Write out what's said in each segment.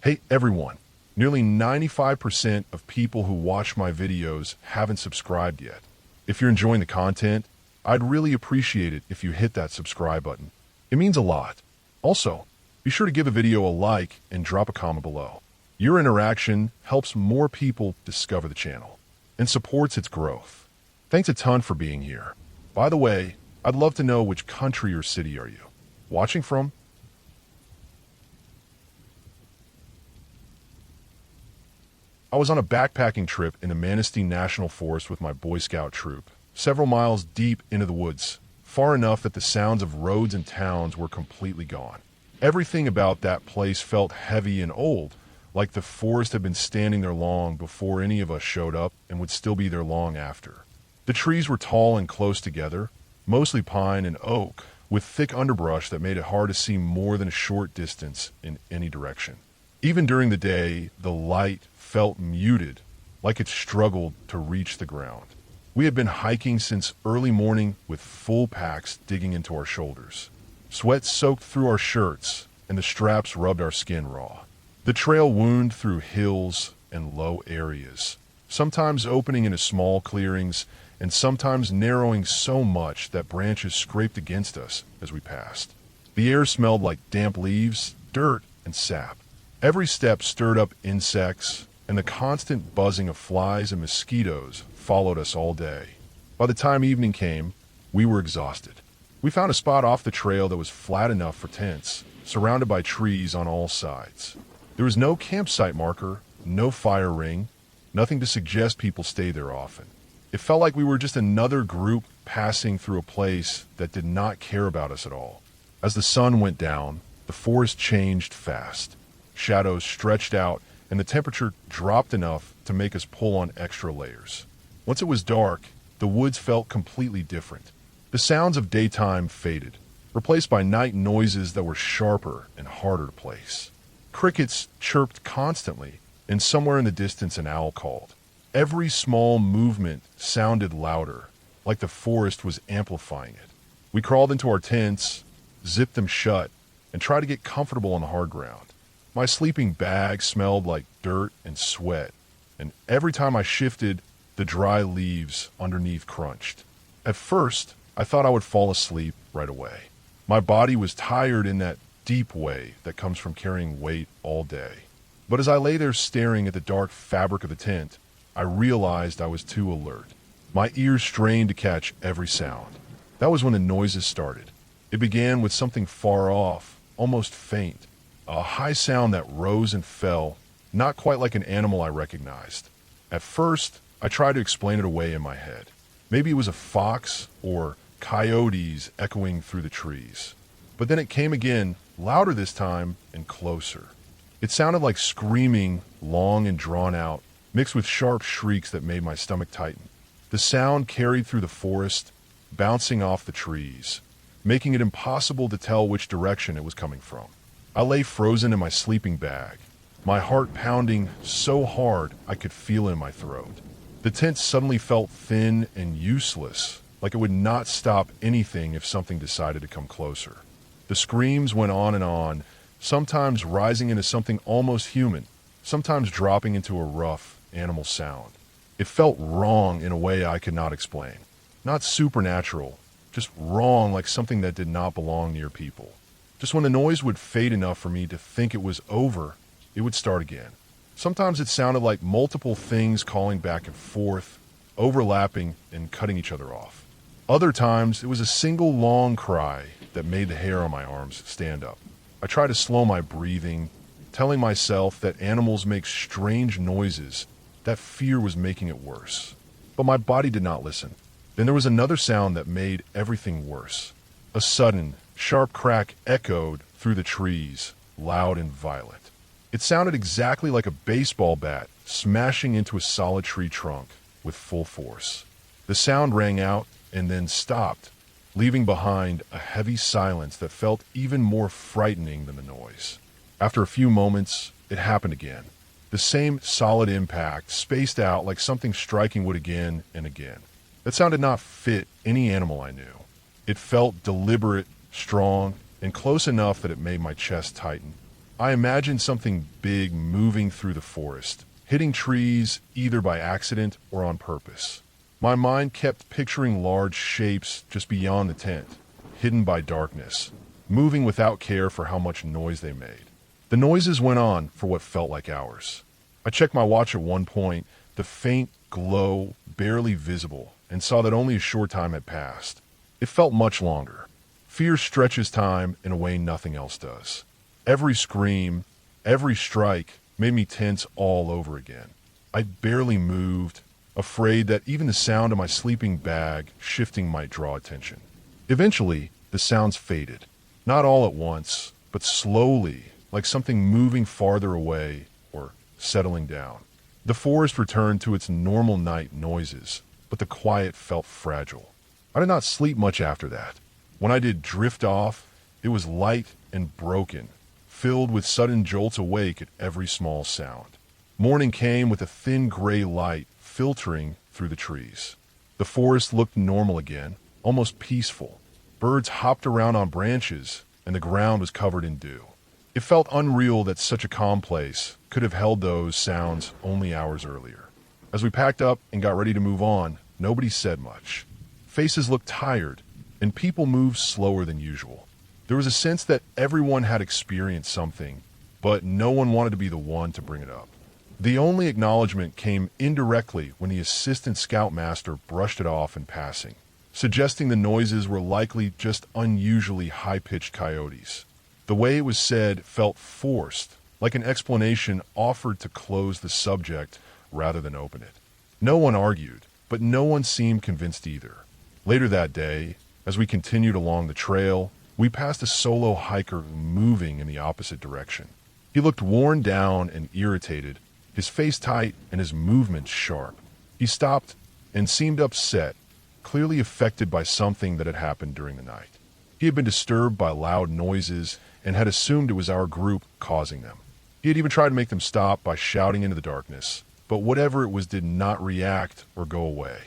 Hey everyone, nearly 95% of people who watch my videos haven't subscribed yet. If you're enjoying the content, I'd really appreciate it if you hit that subscribe button. It means a lot. Also, be sure to give a video a like and drop a comment below. Your interaction helps more people discover the channel and supports its growth. Thanks a ton for being here. By the way, I'd love to know which country or city are you watching from? I was on a backpacking trip in the Manistee National Forest with my Boy Scout troop, several miles deep into the woods, far enough that the sounds of roads and towns were completely gone. Everything about that place felt heavy and old, like the forest had been standing there long before any of us showed up and would still be there long after. The trees were tall and close together, mostly pine and oak, with thick underbrush that made it hard to see more than a short distance in any direction. Even during the day, the light felt muted, like it struggled to reach the ground. We had been hiking since early morning with full packs digging into our shoulders. Sweat soaked through our shirts, and the straps rubbed our skin raw. The trail wound through hills and low areas, sometimes opening into small clearings and sometimes narrowing so much that branches scraped against us as we passed. The air smelled like damp leaves, dirt, and sap. Every step stirred up insects, and the constant buzzing of flies and mosquitoes followed us all day. By the time evening came, we were exhausted. We found a spot off the trail that was flat enough for tents, surrounded by trees on all sides. There was no campsite marker, no fire ring, nothing to suggest people stay there often. It felt like we were just another group passing through a place that did not care about us at all. As the sun went down, the forest changed fast. Shadows stretched out, and the temperature dropped enough to make us pull on extra layers. Once it was dark, the woods felt completely different. The sounds of daytime faded, replaced by night noises that were sharper and harder to place. Crickets chirped constantly, and somewhere in the distance an owl called. Every small movement sounded louder, like the forest was amplifying it. We crawled into our tents, zipped them shut, and tried to get comfortable on the hard ground. My sleeping bag smelled like dirt and sweat, and every time I shifted, the dry leaves underneath crunched. At first, I thought I would fall asleep right away. My body was tired in that deep way that comes from carrying weight all day. But as I lay there staring at the dark fabric of the tent, I realized I was too alert. My ears strained to catch every sound. That was when the noises started. It began with something far off, almost faint. A high sound that rose and fell, not quite like an animal I recognized. At first, I tried to explain it away in my head. Maybe it was a fox or coyotes echoing through the trees. But then it came again, louder this time and closer. It sounded like screaming, long and drawn out, mixed with sharp shrieks that made my stomach tighten. The sound carried through the forest, bouncing off the trees, making it impossible to tell which direction it was coming from. I lay frozen in my sleeping bag, my heart pounding so hard I could feel it in my throat. The tent suddenly felt thin and useless, like it would not stop anything if something decided to come closer. The screams went on, sometimes rising into something almost human, sometimes dropping into a rough animal sound. It felt wrong in a way I could not explain. Not supernatural, just wrong, like something that did not belong near people. Just when the noise would fade enough for me to think it was over, it would start again. Sometimes it sounded like multiple things calling back and forth, overlapping and cutting each other off. Other times, it was a single long cry that made the hair on my arms stand up. I tried to slow my breathing, telling myself that animals make strange noises, that fear was making it worse. But my body did not listen. Then there was another sound that made everything worse. A sudden, sharp crack echoed through the trees, loud and violent. It sounded exactly like a baseball bat smashing into a solid tree trunk with full force. The sound rang out and then stopped, leaving behind a heavy silence that felt even more frightening than the noise. After a few moments, it happened again. The same solid impact, spaced out like something striking wood again and again. That sound did not fit any animal I knew. It felt deliberate, strong, and close enough that it made my chest tighten. I imagined something big moving through the forest, hitting trees either by accident or on purpose. My mind kept picturing large shapes just beyond the tent, hidden by darkness, moving without care for how much noise they made. The noises went on for what felt like hours. I checked my watch at one point, the faint glow barely visible, and saw that only a short time had passed. It felt much longer. Fear stretches time in a way nothing else does. Every scream, every strike made me tense all over again. I barely moved, afraid that even the sound of my sleeping bag shifting might draw attention. Eventually, the sounds faded. Not all at once, but slowly, like something moving farther away or settling down. The forest returned to its normal night noises, but the quiet felt fragile. I did not sleep much after that. When I did drift off, it was light and broken, filled with sudden jolts awake at every small sound. Morning came with a thin gray light filtering through the trees. The forest looked normal again, almost peaceful. Birds hopped around on branches, and the ground was covered in dew. It felt unreal that such a calm place could have held those sounds only hours earlier. As we packed up and got ready to move on, nobody said much. Faces looked tired, and people moved slower than usual. There was a sense that everyone had experienced something, but no one wanted to be the one to bring it up. The only acknowledgement came indirectly when the assistant scoutmaster brushed it off in passing, suggesting the noises were likely just unusually high-pitched coyotes. The way it was said felt forced, like an explanation offered to close the subject rather than open it. No one argued, but no one seemed convinced either. Later that day, as we continued along the trail, we passed a solo hiker moving in the opposite direction. He looked worn down and irritated, his face tight and his movements sharp. He stopped and seemed upset, clearly affected by something that had happened during the night. He had been disturbed by loud noises and had assumed it was our group causing them. He had even tried to make them stop by shouting into the darkness, but whatever it was did not react or go away.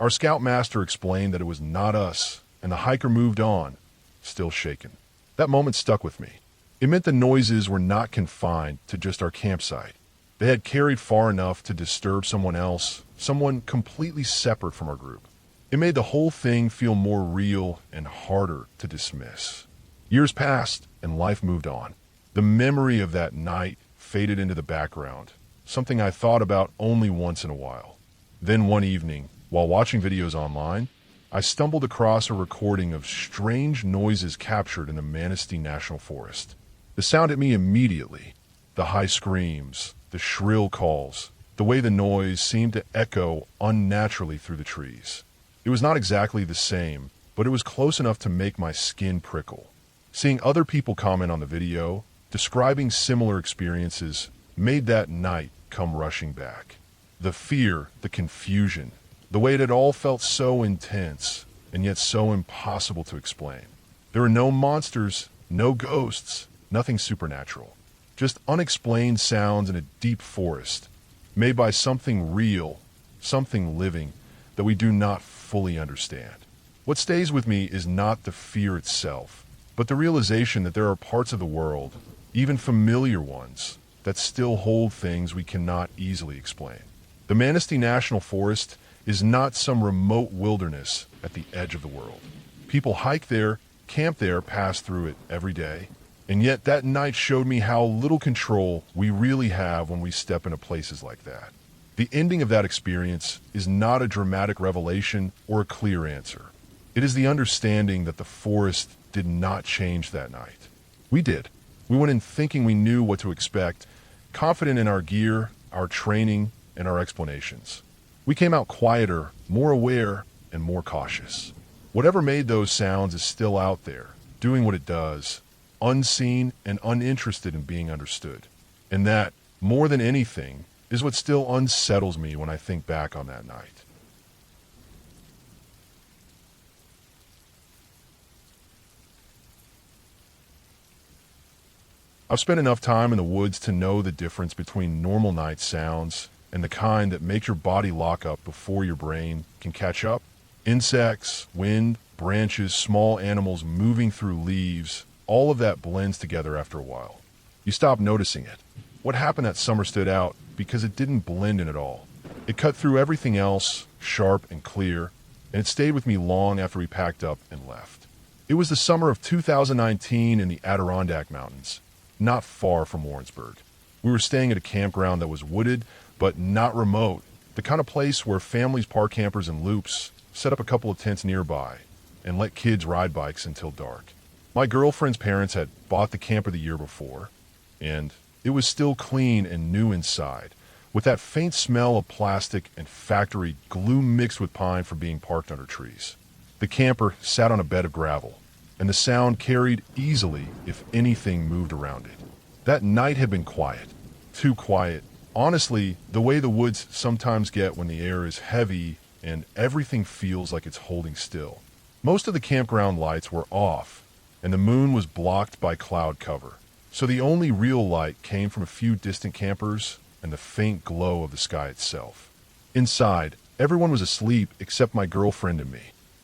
Our scoutmaster explained that it was not us, and the hiker moved on, still shaken. That moment stuck with me. It meant the noises were not confined to just our campsite. They had carried far enough to disturb someone else, someone completely separate from our group. It made the whole thing feel more real and harder to dismiss. Years passed, and life moved on. The memory of that night faded into the background, something I thought about only once in a while. Then one evening, while watching videos online, I stumbled across a recording of strange noises captured in the Manistee National Forest. The sound hit me immediately. The high screams, the shrill calls, the way the noise seemed to echo unnaturally through the trees. It was not exactly the same, but it was close enough to make my skin prickle. Seeing other people comment on the video, describing similar experiences, made that night come rushing back. The fear, the confusion, the way it all felt so intense, and yet so impossible to explain. There were no monsters, no ghosts, nothing supernatural. Just unexplained sounds in a deep forest, made by something real, something living, that we do not fully understand. What stays with me is not the fear itself, but the realization that there are parts of the world, even familiar ones, that still hold things we cannot easily explain. The Manistee National Forest is not some remote wilderness at the edge of the world. People hike there, camp there, pass through it every day, and yet that night showed me how little control we really have when we step into places like that. The ending of that experience is not a dramatic revelation or a clear answer. It is the understanding that the forest did not change that night. We did. We went in thinking we knew what to expect, confident in our gear, our training, and our explanations. We came out quieter, more aware, and more cautious. Whatever made those sounds is still out there, doing what it does, unseen and uninterested in being understood. And that, more than anything, is what still unsettles me when I think back on that night. I've spent enough time in the woods to know the difference between normal night sounds and the kind that make your body lock up before your brain can catch up. Insects, wind, branches, small animals moving through leaves, all of that blends together after a while. You stop noticing it. What happened that summer stood out because it didn't blend in at all. It cut through everything else, sharp and clear, and it stayed with me long after we packed up and left. It was the summer of 2019 in the Adirondack Mountains, not far from Warrensburg. We were staying at a campground that was wooded, but not remote, the kind of place where families park campers in loops, set up a couple of tents nearby, and let kids ride bikes until dark. My girlfriend's parents had bought the camper the year before, and it was still clean and new inside, with that faint smell of plastic and factory glue mixed with pine from being parked under trees. The camper sat on a bed of gravel, and the sound carried easily if anything moved around it. That night had been quiet, too quiet. Honestly, the way the woods sometimes get when the air is heavy and everything feels like it's holding still. Most of the campground lights were off, and the moon was blocked by cloud cover, so the only real light came from a few distant campers and the faint glow of the sky itself. Inside, everyone was asleep except my girlfriend and me.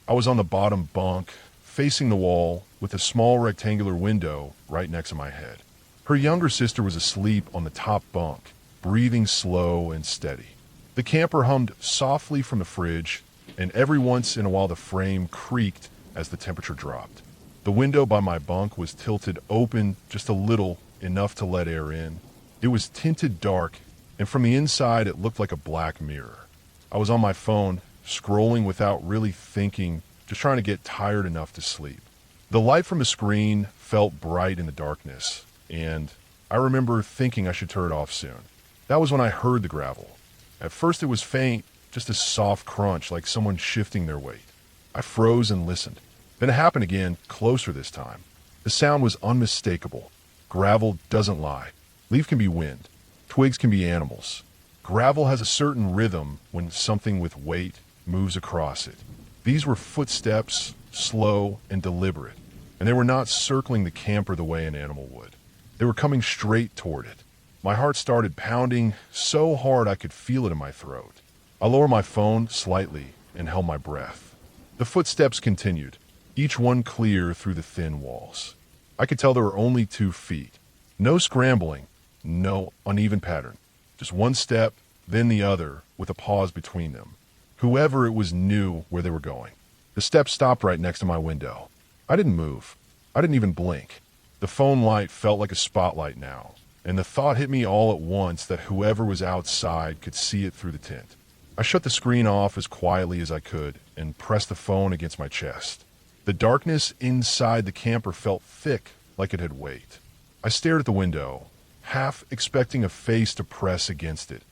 I was on the bottom bunk, facing the wall, with a small rectangular window right next to my head. Her younger sister was asleep on the top bunk, breathing slow and steady. The camper hummed softly from the fridge, and every once in a while the frame creaked as the temperature dropped. The window by my bunk was tilted open just a little, enough to let air in. It was tinted dark, and from the inside it looked like a black mirror. I was on my phone, scrolling without really thinking, just trying to get tired enough to sleep. The light from the screen felt bright in the darkness, and I remember thinking I should turn it off soon. That was when I heard the gravel. At first it was faint, just a soft crunch like someone shifting their weight. I froze and listened. Then it happened again, closer this time. The sound was unmistakable. Gravel doesn't lie. Leaf can be wind. Twigs can be animals. Gravel has a certain rhythm when something with weight moves across it. These were footsteps, slow and deliberate, and they were not circling the camper the way an animal would. They were coming straight toward it. My heart started pounding so hard I could feel it in my throat. I lowered my phone slightly and held my breath. The footsteps continued, each one clear through the thin walls. I could tell there were only 2 feet. No scrambling, no uneven pattern. Just one step, then the other, with a pause between them. Whoever it was knew where they were going. The steps stopped right next to my window. I didn't move. I didn't even blink. The phone light felt like a spotlight now, and the thought hit me all at once that whoever was outside could see it through the tint. I shut the screen off as quietly as I could and pressed the phone against my chest. The darkness inside the camper felt thick, like it had weight. I stared at the window, half expecting a face to press against it,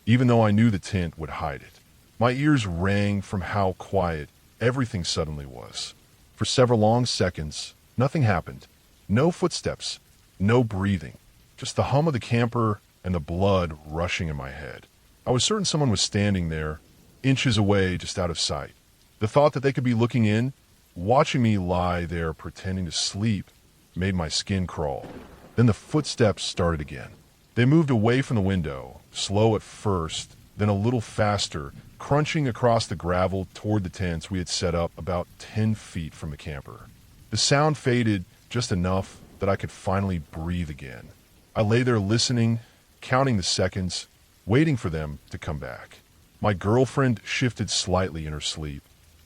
even though I knew the tint would hide it. My ears rang from how quiet everything suddenly was. For several long seconds, nothing happened. No footsteps, no breathing, just the hum of the camper and the blood rushing in my head. I was certain someone was standing there, inches away, just out of sight. The thought that they could be looking in, watching me lie there pretending to sleep, made my skin crawl. Then the footsteps started again. They moved away from the window, slow at first, then a little faster, crunching across the gravel toward the tents we had set up about 10 feet from the camper. The sound faded just enough that I could finally breathe again. I lay there listening, counting the seconds, waiting for them to come back. My girlfriend shifted slightly in her sleep,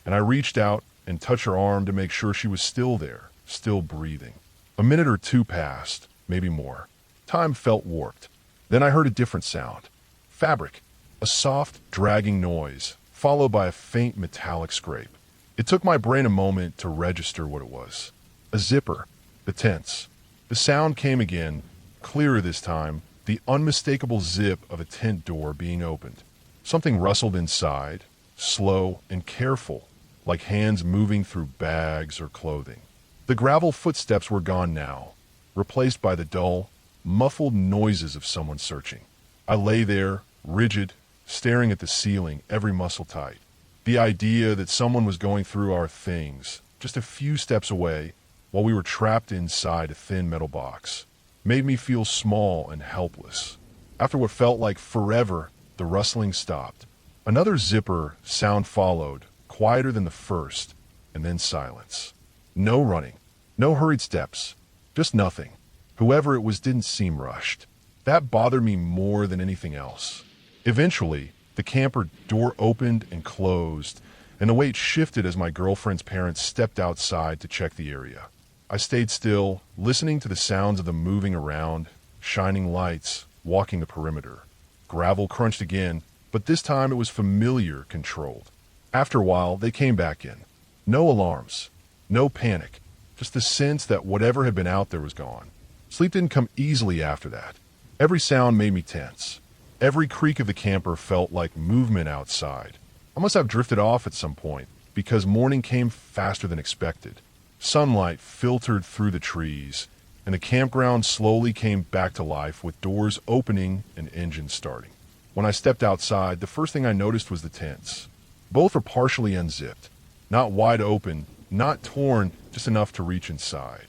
and I reached out and touched her arm to make sure she was still there, still breathing. A minute or 2 passed, maybe more. Time felt warped. Then I heard a different sound. Fabric. A soft, dragging noise, followed by a faint metallic scrape. It took my brain a moment to register what it was. A zipper. The tents. The sound came again, clearer this time, the unmistakable zip of a tent door being opened. Something rustled inside, slow and careful, like hands moving through bags or clothing. The gravel footsteps were gone now, replaced by the dull, muffled noises of someone searching. I lay there, rigid, staring at the ceiling, every muscle tight. The idea that someone was going through our things, just a few steps away, while we were trapped inside a thin metal box, made me feel small and helpless. After what felt like forever, the rustling stopped. Another zipper sound followed, quieter than the first, and then silence. No running, no hurried steps, just nothing. Whoever it was didn't seem rushed. That bothered me more than anything else. Eventually, the camper door opened and closed, and the weight shifted as my girlfriend's parents stepped outside to check the area. I stayed still, listening to the sounds of them moving around, shining lights, walking the perimeter. Gravel crunched again, but this time it was familiar, controlled. After a while, they came back in. No alarms, no panic, just the sense that whatever had been out there was gone. Sleep didn't come easily after that. Every sound made me tense. Every creak of the camper felt like movement outside. I must have drifted off at some point, because morning came faster than expected. Sunlight filtered through the trees, and the campground slowly came back to life with doors opening and engines starting. When I stepped outside, the first thing I noticed was the tents. Both were partially unzipped, not wide open, not torn, just enough to reach inside.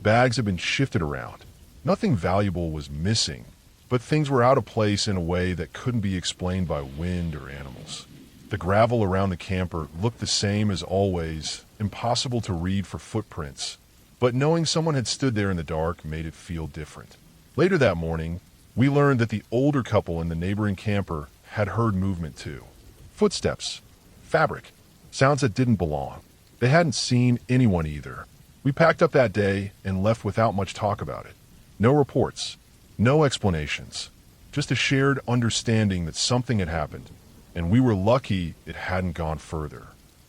Bags had been shifted around. Nothing valuable was missing, but things were out of place in a way that couldn't be explained by wind or animals. The gravel around the camper looked the same as always, impossible to read for footprints, but knowing someone had stood there in the dark made it feel different. Later that morning, we learned that the older couple in the neighboring camper had heard movement too. Footsteps, fabric, sounds that didn't belong. They hadn't seen anyone either. We packed up that day and left without much talk about it. No reports, no explanations, just a shared understanding that something had happened, and we were lucky it hadn't gone further.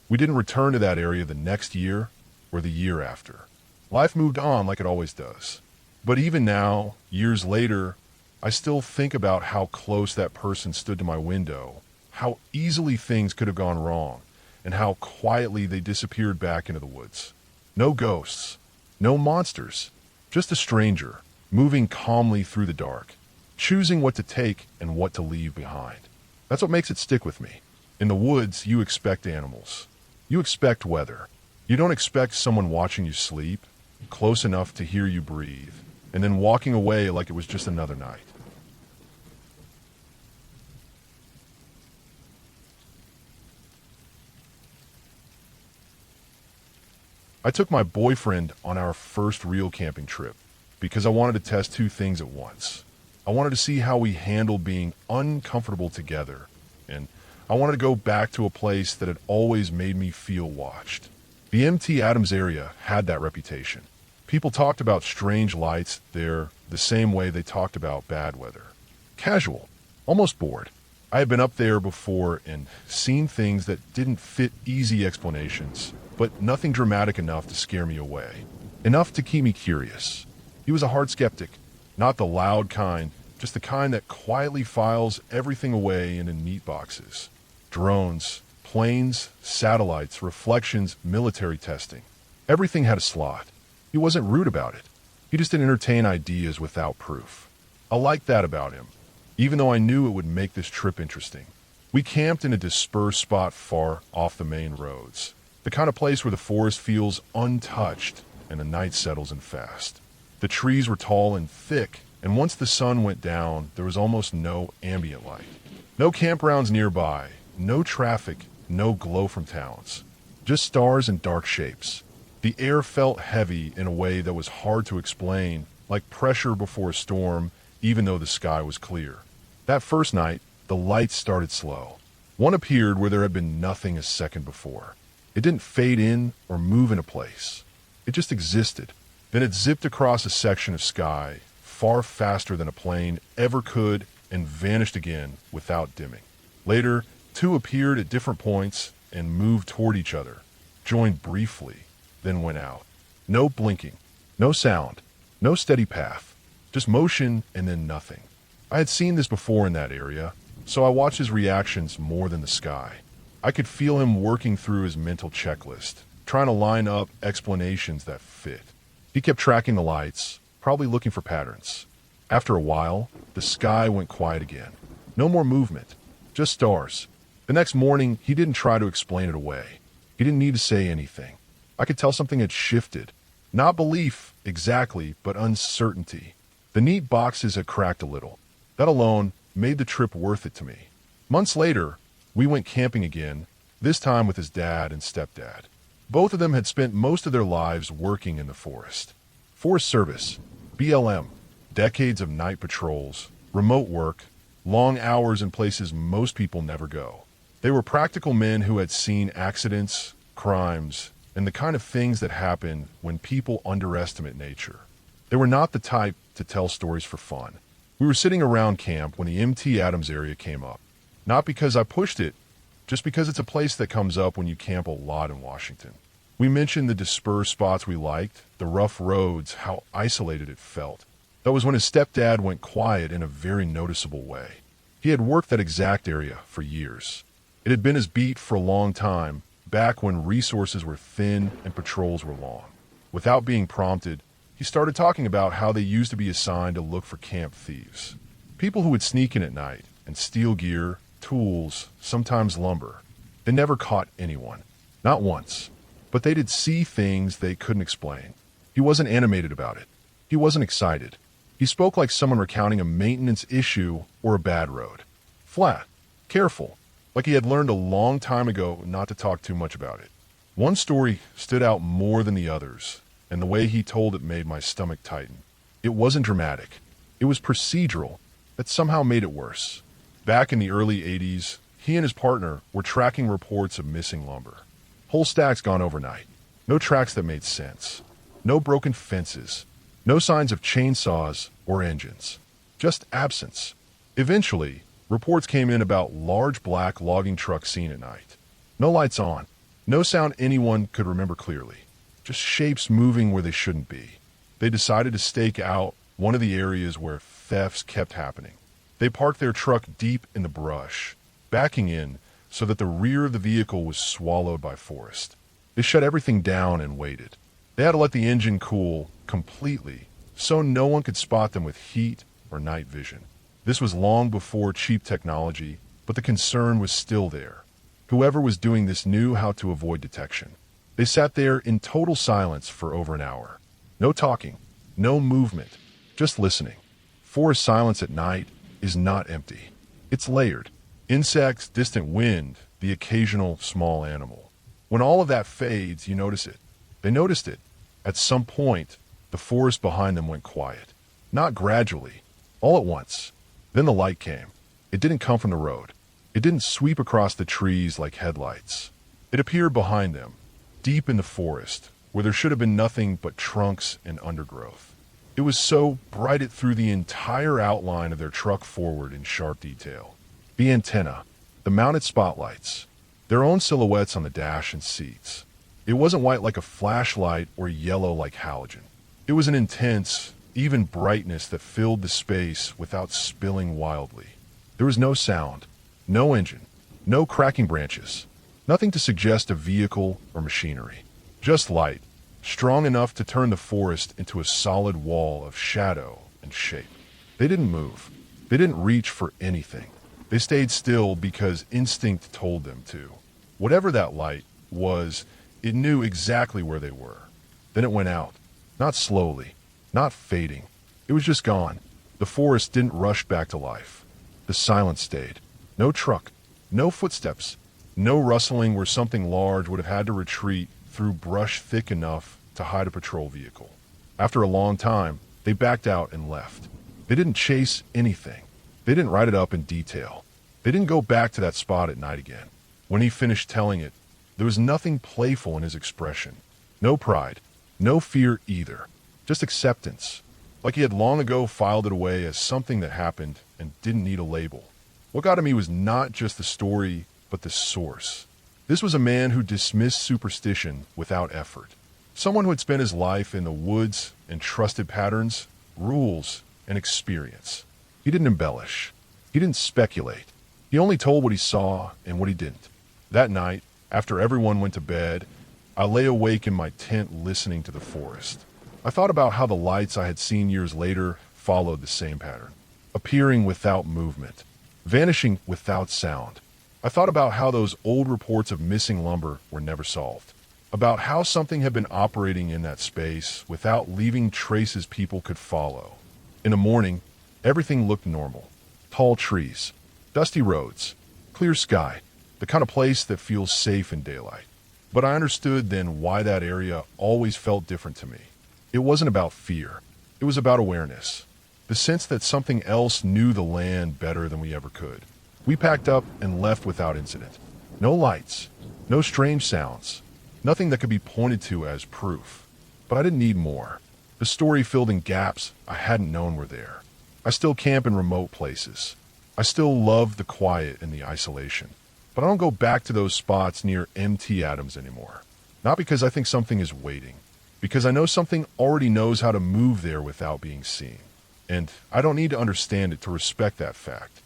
We didn't return to that area the next year or the year after. Life moved on like it always does. But even now, years later, I still think about how close that person stood to my window, how easily things could have gone wrong, and how quietly they disappeared back into the woods. No ghosts, no monsters, just a stranger, moving calmly through the dark, choosing what to take and what to leave behind. That's what makes it stick with me. In the woods, you expect animals. You expect weather. You don't expect someone watching you sleep, close enough to hear you breathe, and then walking away like it was just another night. I took my boyfriend on our first real camping trip because I wanted to test two things at once. I wanted to see how we handled being uncomfortable together, and I wanted to go back to a place that had always made me feel watched. The MT Adams area had that reputation. People talked about strange lights there the same way they talked about bad weather. Casual, almost bored. I had been up there before and seen things that didn't fit easy explanations, but nothing dramatic enough to scare me away. Enough to keep me curious. He was a hard skeptic, not the loud kind, just the kind that quietly files everything away into neat boxes. Drones, planes, satellites, reflections, military testing. Everything had a slot. He wasn't rude about it. He just didn't entertain ideas without proof. I liked that about him, even though I knew it would make this trip interesting. We camped in a dispersed spot far off the main roads, the kind of place where the forest feels untouched and the night settles in fast. The trees were tall and thick, and once the sun went down, there was almost no ambient light. No campgrounds nearby, no traffic, no glow from towns. Just stars and dark shapes. The air felt heavy in a way that was hard to explain, like pressure before a storm, even though the sky was clear. That first night, the lights started slow. One appeared where there had been nothing a second before. It didn't fade in or move into place. It just existed. Then it zipped across a section of sky, far faster than a plane ever could, and vanished again without dimming. Later, two appeared at different points and moved toward each other, joined briefly, then went out. No blinking, no sound, no steady path, just motion and then nothing. I had seen this before in that area, so I watched his reactions more than the sky. I could feel him working through his mental checklist, trying to line up explanations that fit. He kept tracking the lights, probably looking for patterns. After a while, the sky went quiet again. No more movement, just stars. The next morning, he didn't try to explain it away. He didn't need to say anything. I could tell something had shifted. Not belief, exactly, but uncertainty. The neat boxes had cracked a little. That alone made the trip worth it to me. Months later, we went camping again, this time with his dad and stepdad. Both of them had spent most of their lives working in the forest. Forest Service, BLM, decades of night patrols, remote work, long hours in places most people never go. They were practical men who had seen accidents, crimes, and the kind of things that happen when people underestimate nature. They were not the type to tell stories for fun. We were sitting around camp when the MT Adams area came up. Not because I pushed it, just because it's a place that comes up when you camp a lot in Washington. We mentioned the dispersed spots we liked, the rough roads, how isolated it felt. That was when his stepdad went quiet in a very noticeable way. He had worked that exact area for years. It had been his beat for a long time, back when resources were thin and patrols were long. Without being prompted, he started talking about how they used to be assigned to look for camp thieves. People who would sneak in at night and steal gear, tools, sometimes lumber. They never caught anyone. Not once. But they did see things they couldn't explain. He wasn't animated about it. He wasn't excited. He spoke like someone recounting a maintenance issue or a bad road. Flat. Careful. Like he had learned a long time ago not to talk too much about it. One story stood out more than the others, and the way he told it made my stomach tighten. It wasn't dramatic. It was procedural. That somehow made it worse. Back in the early 80s, he and his partner were tracking reports of missing lumber. Whole stacks gone overnight. No tracks that made sense. No broken fences. No signs of chainsaws or engines. Just absence. Eventually, reports came in about large black logging trucks seen at night. No lights on. No sound anyone could remember clearly. Just shapes moving where they shouldn't be. They decided to stake out one of the areas where thefts kept happening. They parked their truck deep in the brush, backing in so that the rear of the vehicle was swallowed by forest. They shut everything down and waited. They had to let the engine cool completely so no one could spot them with heat or night vision. This was long before cheap technology, but the concern was still there. Whoever was doing this knew how to avoid detection. They sat there in total silence for over an hour. No talking, no movement, just listening. Forest silence at night is not empty. It's layered. Insects, distant wind, the occasional small animal. When all of that fades, you notice it. They noticed it. At some point, the forest behind them went quiet. Not gradually, all at once. Then the light came. It didn't come from the road. It didn't sweep across the trees like headlights. It appeared behind them, deep in the forest, where there should have been nothing but trunks and undergrowth. It was so bright it threw the entire outline of their truck forward in sharp detail. The antenna, the mounted spotlights, their own silhouettes on the dash and seats. It wasn't white like a flashlight or yellow like halogen. It was an intense, even brightness that filled the space without spilling wildly. There was no sound, no engine, no cracking branches, nothing to suggest a vehicle or machinery. Just light, strong enough to turn the forest into a solid wall of shadow and shape. They didn't move. They didn't reach for anything. They stayed still because instinct told them to. Whatever that light was, it knew exactly where they were. Then it went out. Not slowly, not fading. It was just gone. The forest didn't rush back to life. The silence stayed. No truck, no footsteps, no rustling where something large would have had to retreat through brush thick enough to hide a patrol vehicle. After a long time, they backed out and left. They didn't chase anything. They didn't write it up in detail. They didn't go back to that spot at night again. When he finished telling it, there was nothing playful in his expression. No pride. No fear either. Just acceptance. Like he had long ago filed it away as something that happened and didn't need a label. What got to me was not just the story, but the source. This was a man who dismissed superstition without effort. Someone who had spent his life in the woods and trusted patterns, rules, and experience. He didn't embellish. He didn't speculate. He only told what he saw and what he didn't. That night, after everyone went to bed, I lay awake in my tent listening to the forest. I thought about how the lights I had seen years later followed the same pattern, appearing without movement, vanishing without sound. I thought about how those old reports of missing lumber were never solved, about how something had been operating in that space without leaving traces people could follow. In the morning, everything looked normal. Tall trees, dusty roads, clear sky, the kind of place that feels safe in daylight. But I understood then why that area always felt different to me. It wasn't about fear. It was about awareness, the sense that something else knew the land better than we ever could. We packed up and left without incident. No lights, no strange sounds, nothing that could be pointed to as proof. But I didn't need more. The story filled in gaps I hadn't known were there. I still camp in remote places. I still love the quiet and the isolation. But I don't go back to those spots near MT atoms anymore. Not because I think something is waiting, because I know something already knows how to move there without being seen. And I don't need to understand it to respect that fact.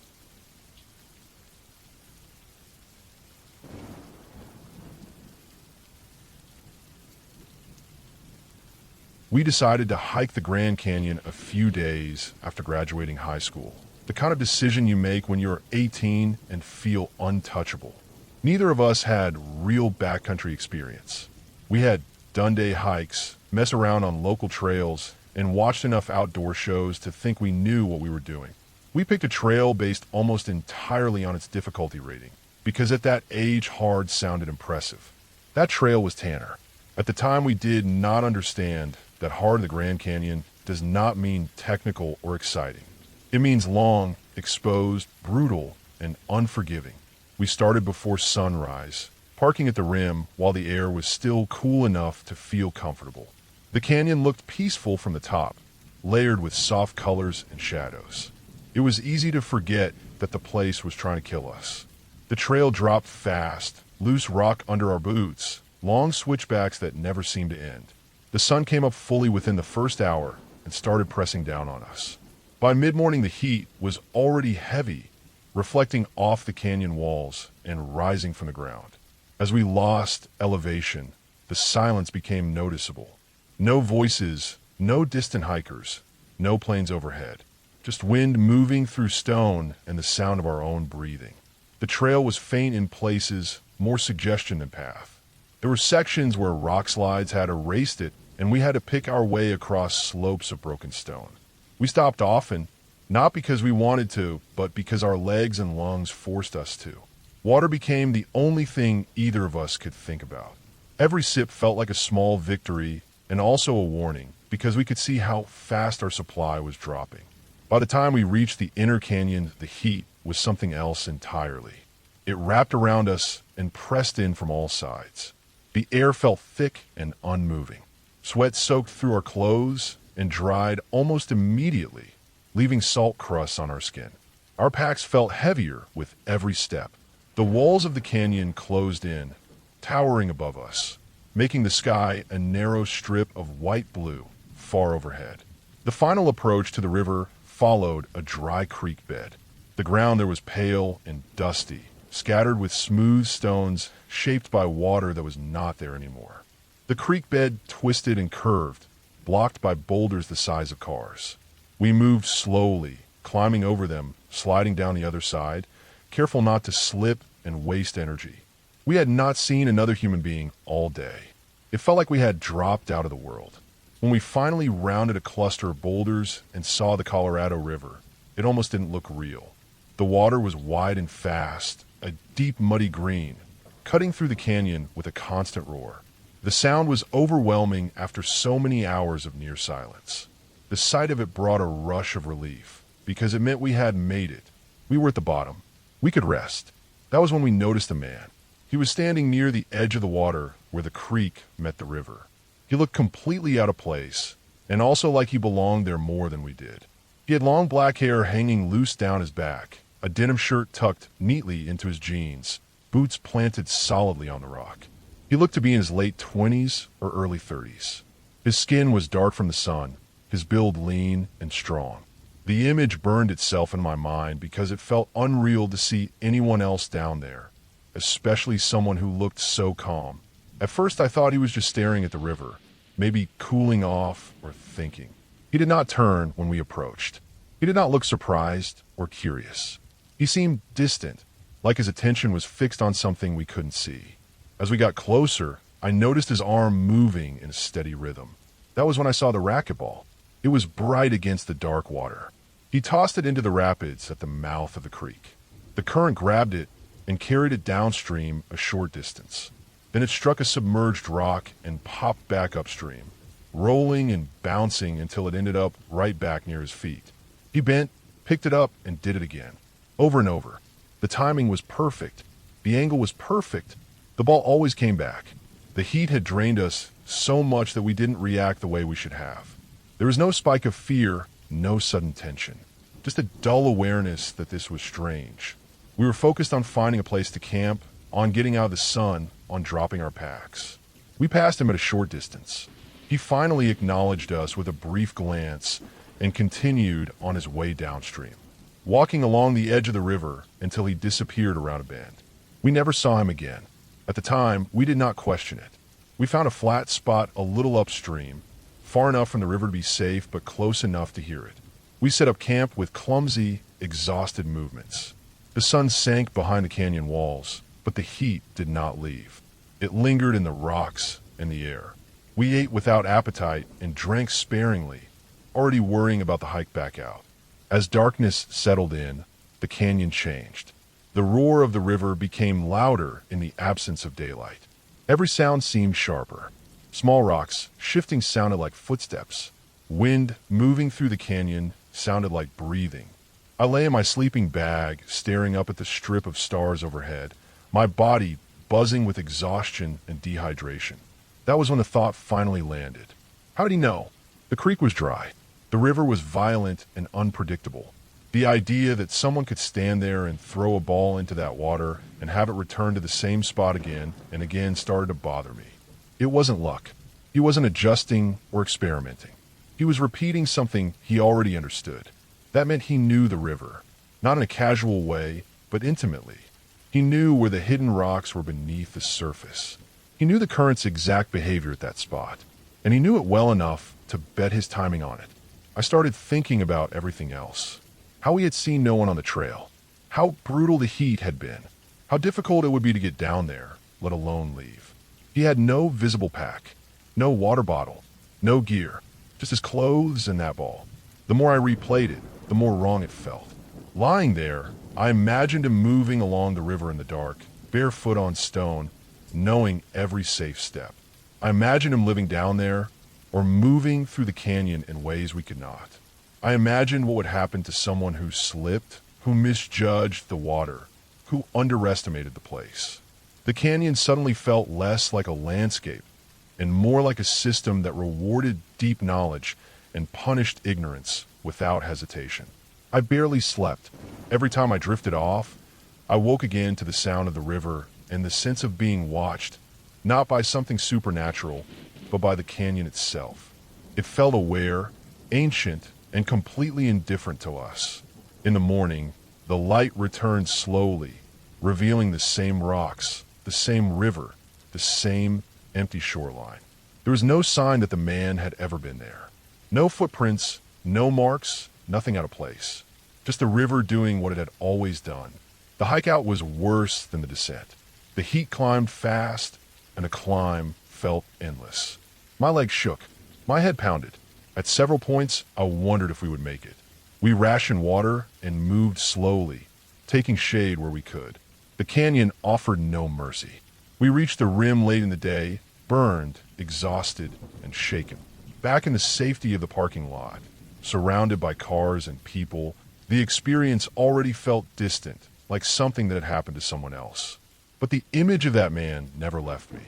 We decided to hike the Grand Canyon a few days after graduating high school. The kind of decision you make when you're 18 and feel untouchable. Neither of us had real backcountry experience. We had done-day hikes, mess around on local trails, and watched enough outdoor shows to think we knew what we were doing. We picked a trail based almost entirely on its difficulty rating, because at that age, hard sounded impressive. That trail was Tanner. At the time, we did not understand that hard in the Grand Canyon does not mean technical or exciting. It means long, exposed, brutal, and unforgiving. We started before sunrise, parking at the rim while the air was still cool enough to feel comfortable. The canyon looked peaceful from the top, layered with soft colors and shadows. It was easy to forget that the place was trying to kill us. The trail dropped fast, loose rock under our boots, long switchbacks that never seemed to end. The sun came up fully within the first hour and started pressing down on us. By mid-morning, the heat was already heavy, reflecting off the canyon walls and rising from the ground. As we lost elevation, the silence became noticeable. No voices, no distant hikers, no planes overhead. Just wind moving through stone and the sound of our own breathing. The trail was faint in places, more suggestion than path. There were sections where rock slides had erased it, and we had to pick our way across slopes of broken stone. We stopped often, not because we wanted to, but because our legs and lungs forced us to. Water became the only thing either of us could think about. Every sip felt like a small victory and also a warning, because we could see how fast our supply was dropping. By the time we reached the inner canyon, the heat was something else entirely. It wrapped around us and pressed in from all sides. The air felt thick and unmoving. Sweat soaked through our clothes and dried almost immediately, leaving salt crusts on our skin. Our packs felt heavier with every step. The walls of the canyon closed in, towering above us, making the sky a narrow strip of white blue far overhead. The final approach to the river followed a dry creek bed. The ground there was pale and dusty, scattered with smooth stones shaped by water that was not there anymore. The creek bed twisted and curved, blocked by boulders the size of cars. We moved slowly, climbing over them, sliding down the other side, careful not to slip and waste energy. We had not seen another human being all day. It felt like we had dropped out of the world. When we finally rounded a cluster of boulders and saw the Colorado River, it almost didn't look real. The water was wide and fast, a deep muddy green, cutting through the canyon with a constant roar. The sound was overwhelming after so many hours of near silence. The sight of it brought a rush of relief, because it meant we had made it. We were at the bottom. We could rest. That was when we noticed a man. He was standing near the edge of the water where the creek met the river. He looked completely out of place, and also like he belonged there more than we did. He had long black hair hanging loose down his back, a denim shirt tucked neatly into his jeans, boots planted solidly on the rock. He looked to be in his late 20s or early 30s. His skin was dark from the sun, his build lean and strong. The image burned itself in my mind because it felt unreal to see anyone else down there, especially someone who looked so calm. At first I thought he was just staring at the river, maybe cooling off or thinking. He did not turn when we approached. He did not look surprised or curious. He seemed distant, like his attention was fixed on something we couldn't see. As we got closer, I noticed his arm moving in a steady rhythm. That was when I saw the racquetball. It was bright against the dark water. He tossed it into the rapids at the mouth of the creek. The current grabbed it and carried it downstream a short distance. Then it struck a submerged rock and popped back upstream, rolling and bouncing until it ended up right back near his feet. He bent, picked it up, and did it again, over and over. The timing was perfect. The angle was perfect. The ball always came back. The heat had drained us so much that we didn't react the way we should have. There was no spike of fear, no sudden tension. Just a dull awareness that this was strange. We were focused on finding a place to camp, on getting out of the sun, on dropping our packs. We passed him at a short distance. He finally acknowledged us with a brief glance and continued on his way downstream, walking along the edge of the river until he disappeared around a bend. We never saw him again. At the time, we did not question it. We found a flat spot a little upstream, far enough from the river to be safe, but close enough to hear it. We set up camp with clumsy, exhausted movements. The sun sank behind the canyon walls, but the heat did not leave. It lingered in the rocks and the air. We ate without appetite and drank sparingly, already worrying about the hike back out. As darkness settled in, the canyon changed. The roar of the river became louder in the absence of daylight. Every sound seemed sharper. Small rocks shifting sounded like footsteps. Wind moving through the canyon sounded like breathing. I lay in my sleeping bag, staring up at the strip of stars overhead, my body buzzing with exhaustion and dehydration. That was when the thought finally landed. How did he know? The creek was dry. The river was violent and unpredictable. The idea that someone could stand there and throw a ball into that water and have it return to the same spot again and again started to bother me. It wasn't luck. He wasn't adjusting or experimenting. He was repeating something he already understood. That meant he knew the river, not in a casual way, but intimately. He knew where the hidden rocks were beneath the surface. He knew the current's exact behavior at that spot, and he knew it well enough to bet his timing on it. I started thinking about everything else. How he had seen no one on the trail. How brutal the heat had been. How difficult it would be to get down there, let alone leave. He had no visible pack, no water bottle, no gear, just his clothes and that ball. The more I replayed it, the more wrong it felt. Lying there, I imagined him moving along the river in the dark, barefoot on stone, knowing every safe step. I imagined him living down there, or moving through the canyon in ways we could not. I imagined what would happen to someone who slipped, who misjudged the water, who underestimated the place. The canyon suddenly felt less like a landscape and more like a system that rewarded deep knowledge and punished ignorance without hesitation. I barely slept. Every time I drifted off, I woke again to the sound of the river and the sense of being watched, not by something supernatural, but by the canyon itself. It felt aware, ancient, and completely indifferent to us. In the morning, the light returned slowly, revealing the same rocks, the same river, the same empty shoreline. There was no sign that the man had ever been there. No footprints, no marks, nothing out of place. Just the river doing what it had always done. The hike out was worse than the descent. The heat climbed fast, and the climb felt endless. My legs shook. My head pounded. At several points, I wondered if we would make it. We rationed water and moved slowly, taking shade where we could. The canyon offered no mercy. We reached the rim late in the day, burned, exhausted, and shaken. Back in the safety of the parking lot, surrounded by cars and people, the experience already felt distant, like something that had happened to someone else. But the image of that man never left me.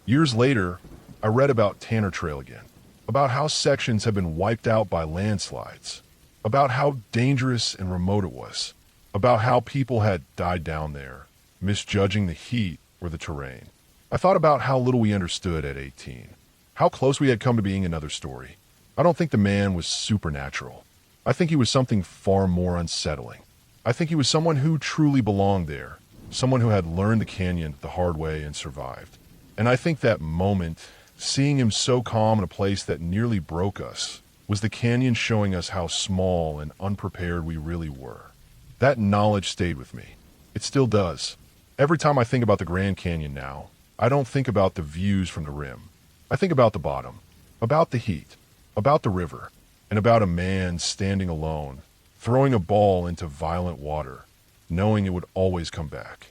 Years later, I read about Tanner Trail again, about how sections had been wiped out by landslides, about how dangerous and remote it was, about how people had died down there, misjudging the heat or the terrain. I thought about how little we understood at 18, how close we had come to being another story. I don't think the man was supernatural. I think he was something far more unsettling. I think he was someone who truly belonged there, someone who had learned the canyon the hard way and survived. And I think that moment, seeing him so calm in a place that nearly broke us, was the canyon showing us how small and unprepared we really were. That knowledge stayed with me. It still does. Every time I think about the Grand Canyon now, I don't think about the views from the rim. I think about the bottom, about the heat, about the river, and about a man standing alone, throwing a ball into violent water, knowing it would always come back.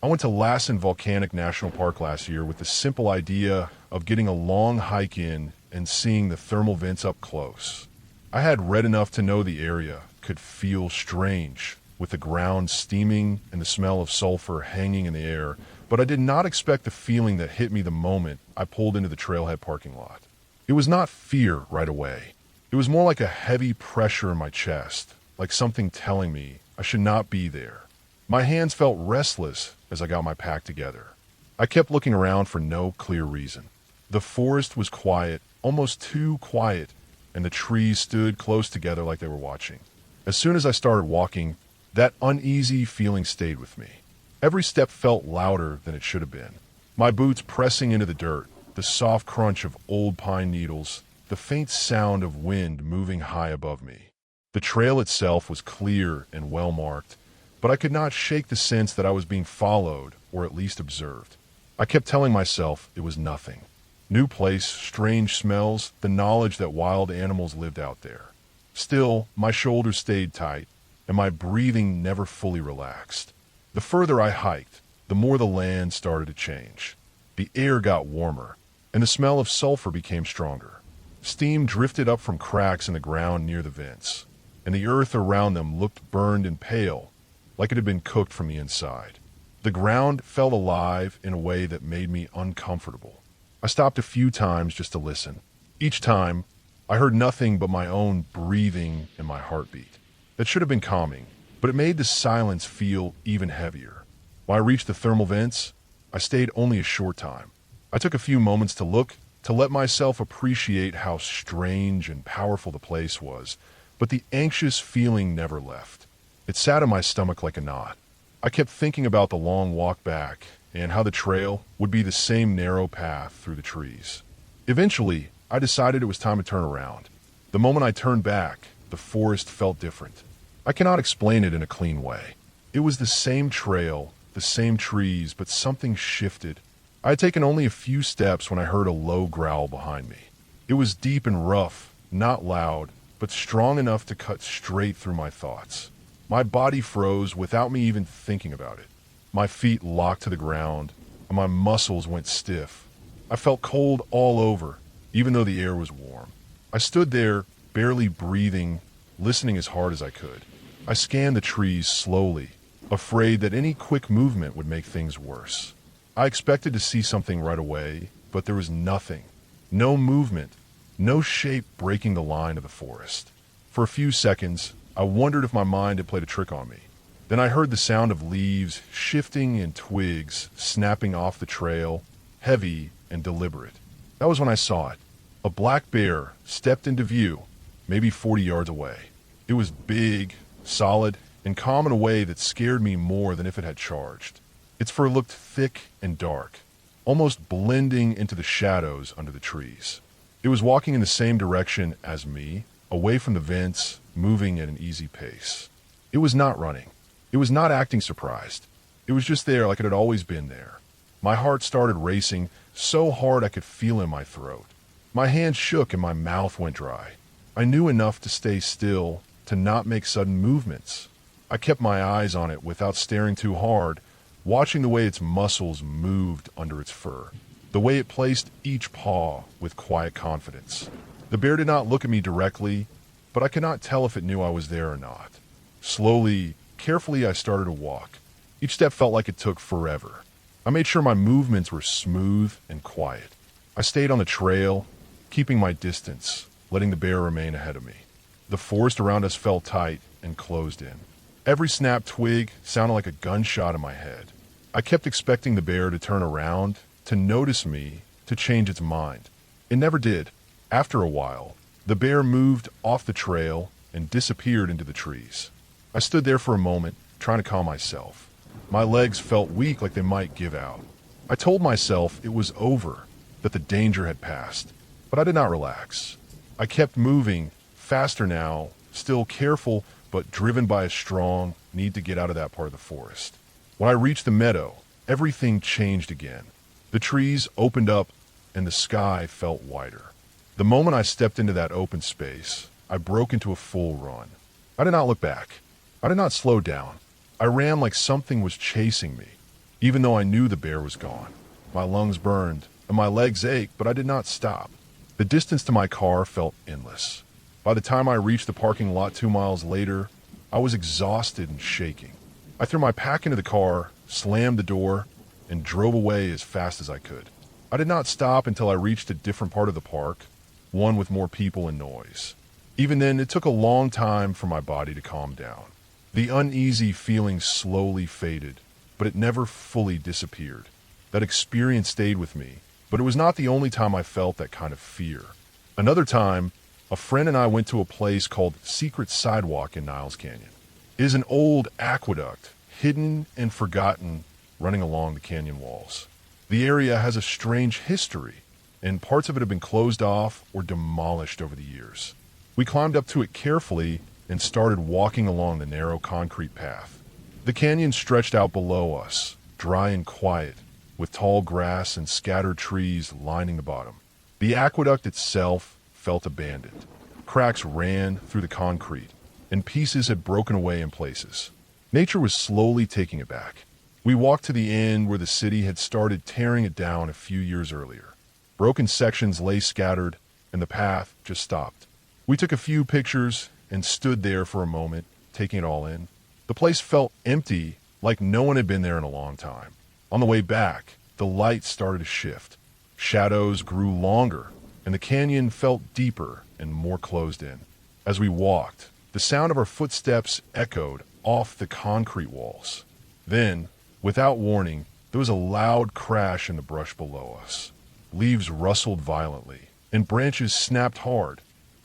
I went to Lassen Volcanic National Park last year with the simple idea of getting a long hike in and seeing the thermal vents up close. I had read enough to know the area could feel strange, with the ground steaming and the smell of sulfur hanging in the air, but I did not expect the feeling that hit me the moment I pulled into the trailhead parking lot. It was not fear right away. It was more like a heavy pressure in my chest, like something telling me I should not be there. My hands felt restless as I got my pack together. I kept looking around for no clear reason. The forest was quiet, almost too quiet, and the trees stood close together like they were watching. As soon as I started walking, that uneasy feeling stayed with me. Every step felt louder than it should have been. My boots pressing into the dirt, the soft crunch of old pine needles, the faint sound of wind moving high above me. The trail itself was clear and well marked, but I could not shake the sense that I was being followed, or at least observed. I kept telling myself it was nothing. New place, strange smells, the knowledge that wild animals lived out there. Still, my shoulders stayed tight, and my breathing never fully relaxed. The further I hiked, the more the land started to change. The air got warmer, and the smell of sulfur became stronger. Steam drifted up from cracks in the ground near the vents, and the earth around them looked burned and pale, like it had been cooked from the inside. The ground felt alive in a way that made me uncomfortable. I stopped a few times just to listen. Each time, I heard nothing but my own breathing and my heartbeat. That should have been calming, but it made the silence feel even heavier. When I reached the thermal vents, I stayed only a short time. I took a few moments to look, to let myself appreciate how strange and powerful the place was, but the anxious feeling never left. It sat in my stomach like a knot. I kept thinking about the long walk back and how the trail would be the same narrow path through the trees. Eventually, I decided it was time to turn around. The moment I turned back, the forest felt different. I cannot explain it in a clean way. It was the same trail, the same trees, but something shifted. I had taken only a few steps when I heard a low growl behind me. It was deep and rough, not loud, but strong enough to cut straight through my thoughts. My body froze without me even thinking about it. My feet locked to the ground, and my muscles went stiff. I felt cold all over, even though the air was warm. I stood there, barely breathing, listening as hard as I could. I scanned the trees slowly, afraid that any quick movement would make things worse. I expected to see something right away, but there was nothing. No movement, no shape breaking the line of the forest. For a few seconds, I wondered if my mind had played a trick on me. Then I heard the sound of leaves shifting and twigs snapping off the trail, heavy and deliberate. That was when I saw it. A black bear stepped into view, maybe 40 yards away. It was big, solid, and calm in a way that scared me more than if it had charged. Its fur looked thick and dark, almost blending into the shadows under the trees. It was walking in the same direction as me, away from the vents, moving at an easy pace. It was not running. It was not acting surprised. It was just there like it had always been there. My heart started racing so hard I could feel it in my throat. My hands shook and my mouth went dry. I knew enough to stay still, to not make sudden movements. I kept my eyes on it without staring too hard, watching the way its muscles moved under its fur, the way it placed each paw with quiet confidence. The bear did not look at me directly, but I could not tell if it knew I was there or not. Slowly, carefully, I started to walk. Each step felt like it took forever. I made sure my movements were smooth and quiet. I stayed on the trail, keeping my distance, letting the bear remain ahead of me. The forest around us felt tight and closed in. Every snapped twig sounded like a gunshot in my head. I kept expecting the bear to turn around, to notice me, to change its mind. It never did. After a while, the bear moved off the trail and disappeared into the trees. I stood there for a moment, trying to calm myself. My legs felt weak, like they might give out. I told myself it was over, that the danger had passed, but I did not relax. I kept moving, faster now, still careful, but driven by a strong need to get out of that part of the forest. When I reached the meadow, everything changed again. The trees opened up and the sky felt wider. The moment I stepped into that open space, I broke into a full run. I did not look back. I did not slow down. I ran like something was chasing me. even though I knew the bear was gone. My lungs burned and my legs ached, but I did not stop. The distance to my car felt endless. By the time I reached the parking lot 2 miles later, I was exhausted and shaking. I threw my pack into the car, slammed the door, and drove away as fast as I could. I did not stop until I reached a different part of the park, one with more people and noise. Even then, it took a long time for my body to calm down. The uneasy feeling slowly faded, but it never fully disappeared. That experience stayed with me, but it was not the only time I felt that kind of fear. Another time, a friend and I went to a place called Secret Sidewalk in Niles Canyon. It is an old aqueduct, hidden and forgotten, running along the canyon walls. The area has a strange history, and parts of it have been closed off or demolished over the years. We climbed up to it carefully and started walking along the narrow concrete path. The canyon stretched out below us, dry and quiet, with tall grass and scattered trees lining the bottom. The aqueduct itself felt abandoned. Cracks ran through the concrete, and pieces had broken away in places. Nature was slowly taking it back. We walked to the end where the city had started tearing it down a few years earlier. Broken sections lay scattered, and the path just stopped. We took a few pictures and stood there for a moment, taking it all in. The place felt empty, like no one had been there in a long time. On the way back, the light started to shift. Shadows grew longer, and the canyon felt deeper and more closed in. As we walked, the sound of our footsteps echoed off the concrete walls. Then, without warning, there was a loud crash in the brush below us. Leaves rustled violently, and branches snapped hard,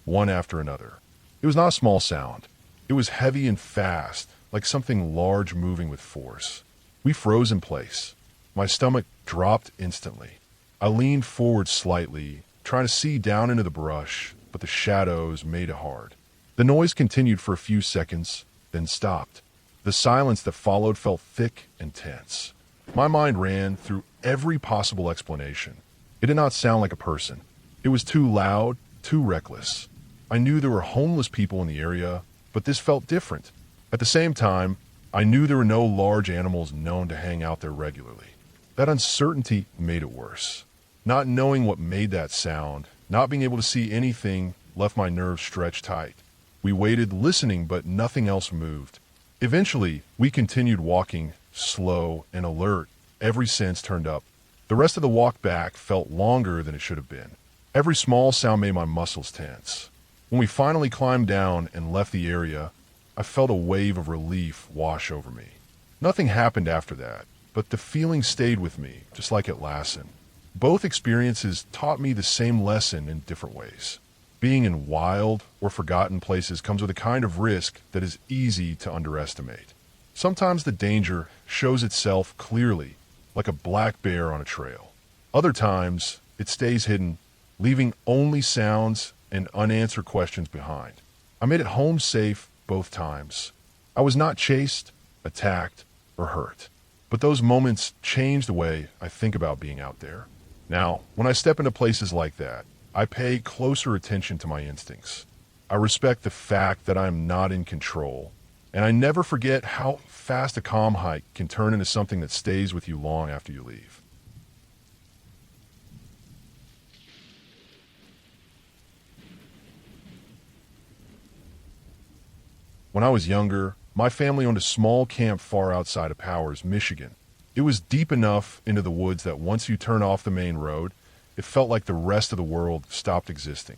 one after another. It was not a small sound. It was heavy and fast, like something large moving with force. We froze in place. My stomach dropped instantly. I leaned forward slightly, trying to see down into the brush, but the shadows made it hard. The noise continued for a few seconds, then stopped. The silence that followed felt thick and tense. My mind ran through every possible explanation. It did not sound like a person. It was too loud, too reckless. I knew there were homeless people in the area, but this felt different. At the same time, I knew there were no large animals known to hang out there regularly. That uncertainty made it worse. Not knowing what made that sound, not being able to see anything, left my nerves stretched tight. We waited, listening, but nothing else moved. Eventually, we continued walking, slow and alert, every sense turned up. The rest of the walk back felt longer than it should have been. Every small sound made my muscles tense. When we finally climbed down and left the area, I felt a wave of relief wash over me. Nothing happened after that, but the feeling stayed with me, just like at Lassen. Both experiences taught me the same lesson in different ways. Being in wild or forgotten places comes with a kind of risk that is easy to underestimate. Sometimes the danger shows itself clearly, like a black bear on a trail. Other times, it stays hidden, leaving only sounds and unanswered questions behind. I made it home safe both times. I was not chased, attacked, or hurt. But those moments changed the way I think about being out there. Now, when I step into places like that, I pay closer attention to my instincts. I respect the fact that I am not in control, and I never forget how fast a calm hike can turn into something that stays with you long after you leave. When I was younger, my family owned a small camp far outside of Powers, Michigan. It was deep enough into the woods that once you turn off the main road, it felt like the rest of the world stopped existing.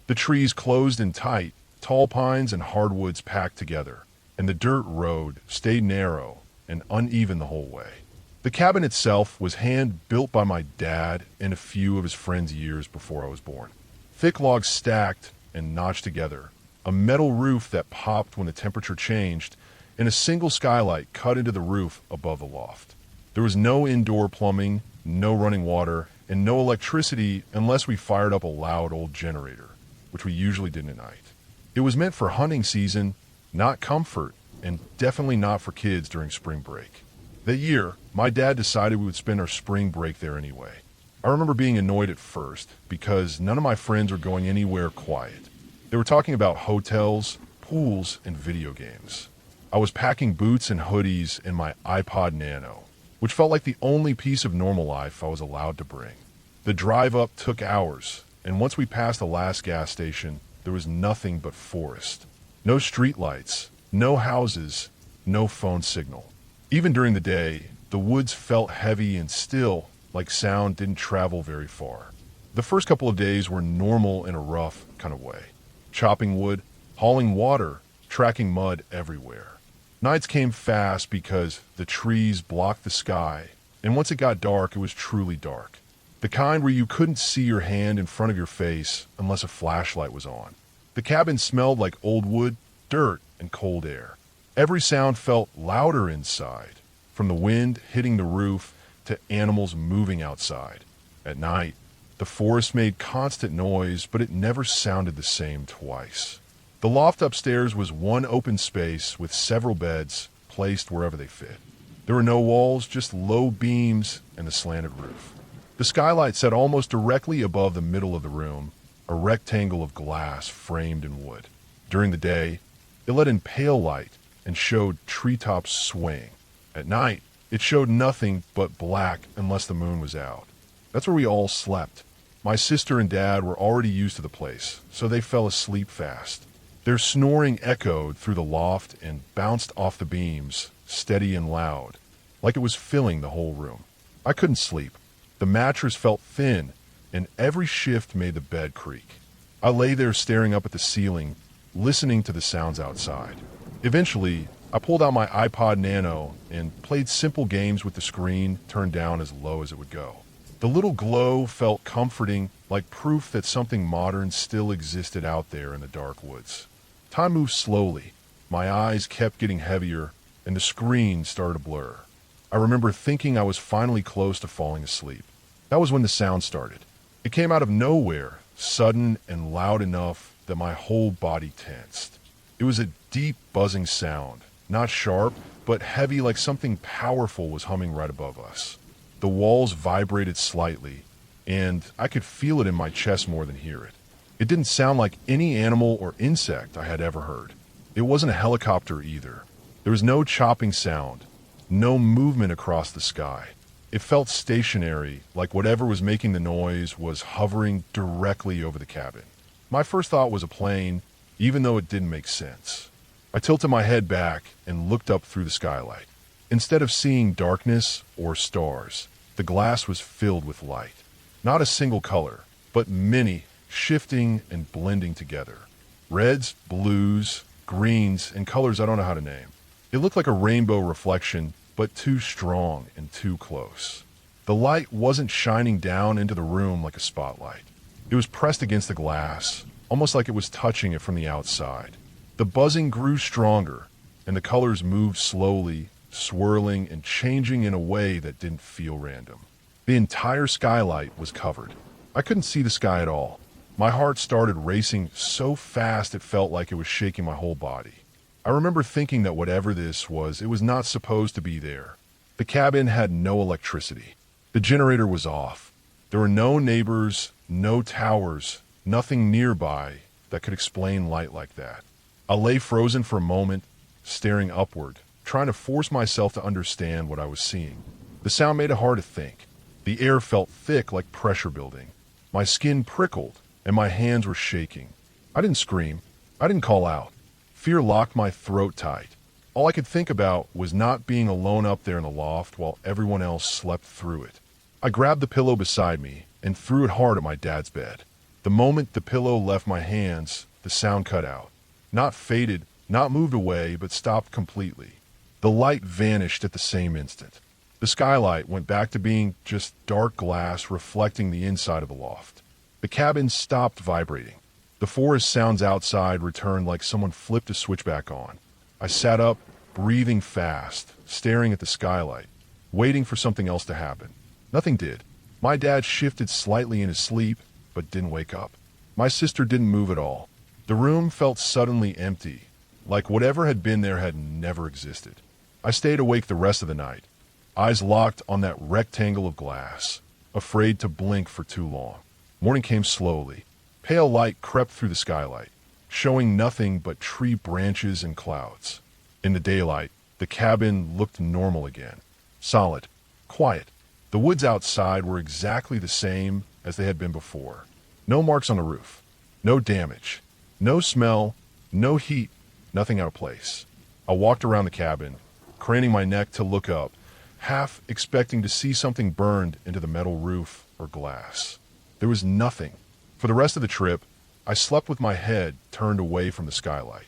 The trees closed in tight, tall pines and hardwoods packed together, and the dirt road stayed narrow and uneven the whole way. The cabin itself was hand-built by my dad and a few of his friends years before I was born. Thick logs stacked and notched together, a metal roof that popped when the temperature changed, and a single skylight cut into the roof above the loft. There was no indoor plumbing, no running water, and no electricity unless we fired up a loud old generator, which we usually did at night. It was meant for hunting season, not comfort, and definitely not for kids during spring break. That year, my dad decided we would spend our spring break there anyway. I remember being annoyed at first because none of my friends were going anywhere quiet. They were talking about hotels, pools, and video games. I was packing boots and hoodies in my iPod Nano. which felt like the only piece of normal life I was allowed to bring. The drive up took hours, and once we passed the last gas station, there was nothing but forest. No streetlights, no houses, no phone signal. Even during the day, the woods felt heavy and still, like sound didn't travel very far. The first couple of days were normal in a rough kind of way. Chopping wood, hauling water, tracking mud everywhere. Nights came fast because the trees blocked the sky, and once it got dark, it was truly dark. The kind where you couldn't see your hand in front of your face unless a flashlight was on. The cabin smelled like old wood, dirt, and cold air. Every sound felt louder inside, from the wind hitting the roof to animals moving outside. At night, the forest made constant noise, but it never sounded the same twice. The loft upstairs was one open space with several beds placed wherever they fit. There were no walls, just low beams and the slanted roof. The skylight sat almost directly above the middle of the room, a rectangle of glass framed in wood. During the day, it let in pale light and showed treetops swaying. At night, it showed nothing but black unless the moon was out. That's where we all slept. My sister and dad were already used to the place, so they fell asleep fast. Their snoring echoed through the loft and bounced off the beams, steady and loud, like it was filling the whole room. I couldn't sleep. The mattress felt thin, and every shift made the bed creak. I lay there staring up at the ceiling, listening to the sounds outside. Eventually, I pulled out my iPod Nano and played simple games with the screen turned down as low as it would go. The little glow felt comforting, like proof that something modern still existed out there in the dark woods. Time moved slowly. My eyes kept getting heavier, and the screen started to blur. I remember thinking I was finally close to falling asleep. That was when the sound started. It came out of nowhere, sudden and loud enough that my whole body tensed. It was a deep buzzing sound, not sharp, but heavy like something powerful was humming right above us. The walls vibrated slightly, and I could feel it in my chest more than hear it. It didn't sound like any animal or insect I had ever heard. It wasn't a helicopter either. There was no chopping sound, no movement across the sky. It felt stationary, like whatever was making the noise was hovering directly over the cabin. My first thought was a plane, even though it didn't make sense. I tilted my head back and looked up through the skylight. Instead of seeing darkness or stars, the glass was filled with light. Not a single color, but many, shifting and blending together. Reds, blues, greens, and colors I don't know how to name. It looked like a rainbow reflection, but too strong and too close. The light wasn't shining down into the room like a spotlight. It was pressed against the glass, almost like it was touching it from the outside. The buzzing grew stronger, and the colors moved slowly, swirling and changing in a way that didn't feel random. The entire skylight was covered. I couldn't see the sky at all. My heart started racing so fast it felt like it was shaking my whole body. I remember thinking that whatever this was, it was not supposed to be there. The cabin had no electricity. The generator was off. There were no neighbors, no towers, nothing nearby that could explain light like that. I lay frozen for a moment, staring upward, trying to force myself to understand what I was seeing. The sound made it hard to think. The air felt thick like pressure building. My skin prickled, and my hands were shaking. I didn't scream. I didn't call out. Fear locked my throat tight. All I could think about was not being alone up there in the loft while everyone else slept through it. I grabbed the pillow beside me and threw it hard at my dad's bed. The moment the pillow left my hands, the sound cut out. Not faded, not moved away, but stopped completely. The light vanished at the same instant. The skylight went back to being just dark glass reflecting the inside of the loft. The cabin stopped vibrating. The forest sounds outside returned like someone flipped a switch back on. I sat up, breathing fast, staring at the skylight, waiting for something else to happen. Nothing did. My dad shifted slightly in his sleep, but didn't wake up. My sister didn't move at all. The room felt suddenly empty, like whatever had been there had never existed. I stayed awake the rest of the night, eyes locked on that rectangle of glass, afraid to blink for too long. Morning came slowly. Pale light crept through the skylight, showing nothing but tree branches and clouds. In the daylight, the cabin looked normal again. Solid, Quiet. The woods outside were exactly the same as they had been before. No marks on the roof. No damage. No smell. No heat. Nothing out of place. I walked around the cabin, craning my neck to look up, half expecting to see something burned into the metal roof or glass. There was nothing. For the rest of the trip, I slept with my head turned away from the skylight.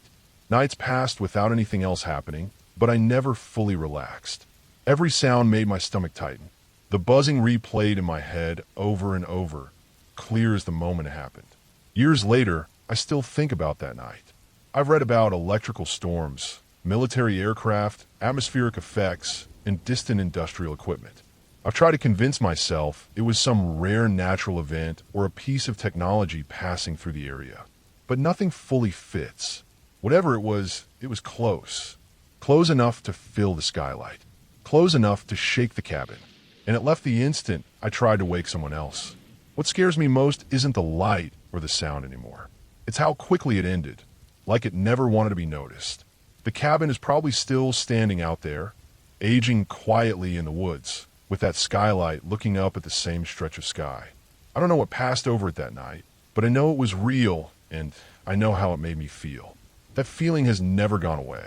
Nights passed without anything else happening, but I never fully relaxed. Every sound made my stomach tighten. The buzzing replayed in my head over and over, clear as the moment it happened. Years later, I still think about that night. I've read about electrical storms, military aircraft, atmospheric effects, and distant industrial equipment. I've tried to convince myself it was some rare natural event or a piece of technology passing through the area. But nothing fully fits. Whatever it was close. Close enough to fill the skylight. Close enough to shake the cabin. And it left the instant I tried to wake someone else. What scares me most isn't the light or the sound anymore. It's how quickly it ended, like it never wanted to be noticed. The cabin is probably still standing out there, aging quietly in the woods, with that skylight looking up at the same stretch of sky. I don't know what passed over it that night, but I know it was real, and I know how it made me feel. That feeling has never gone away.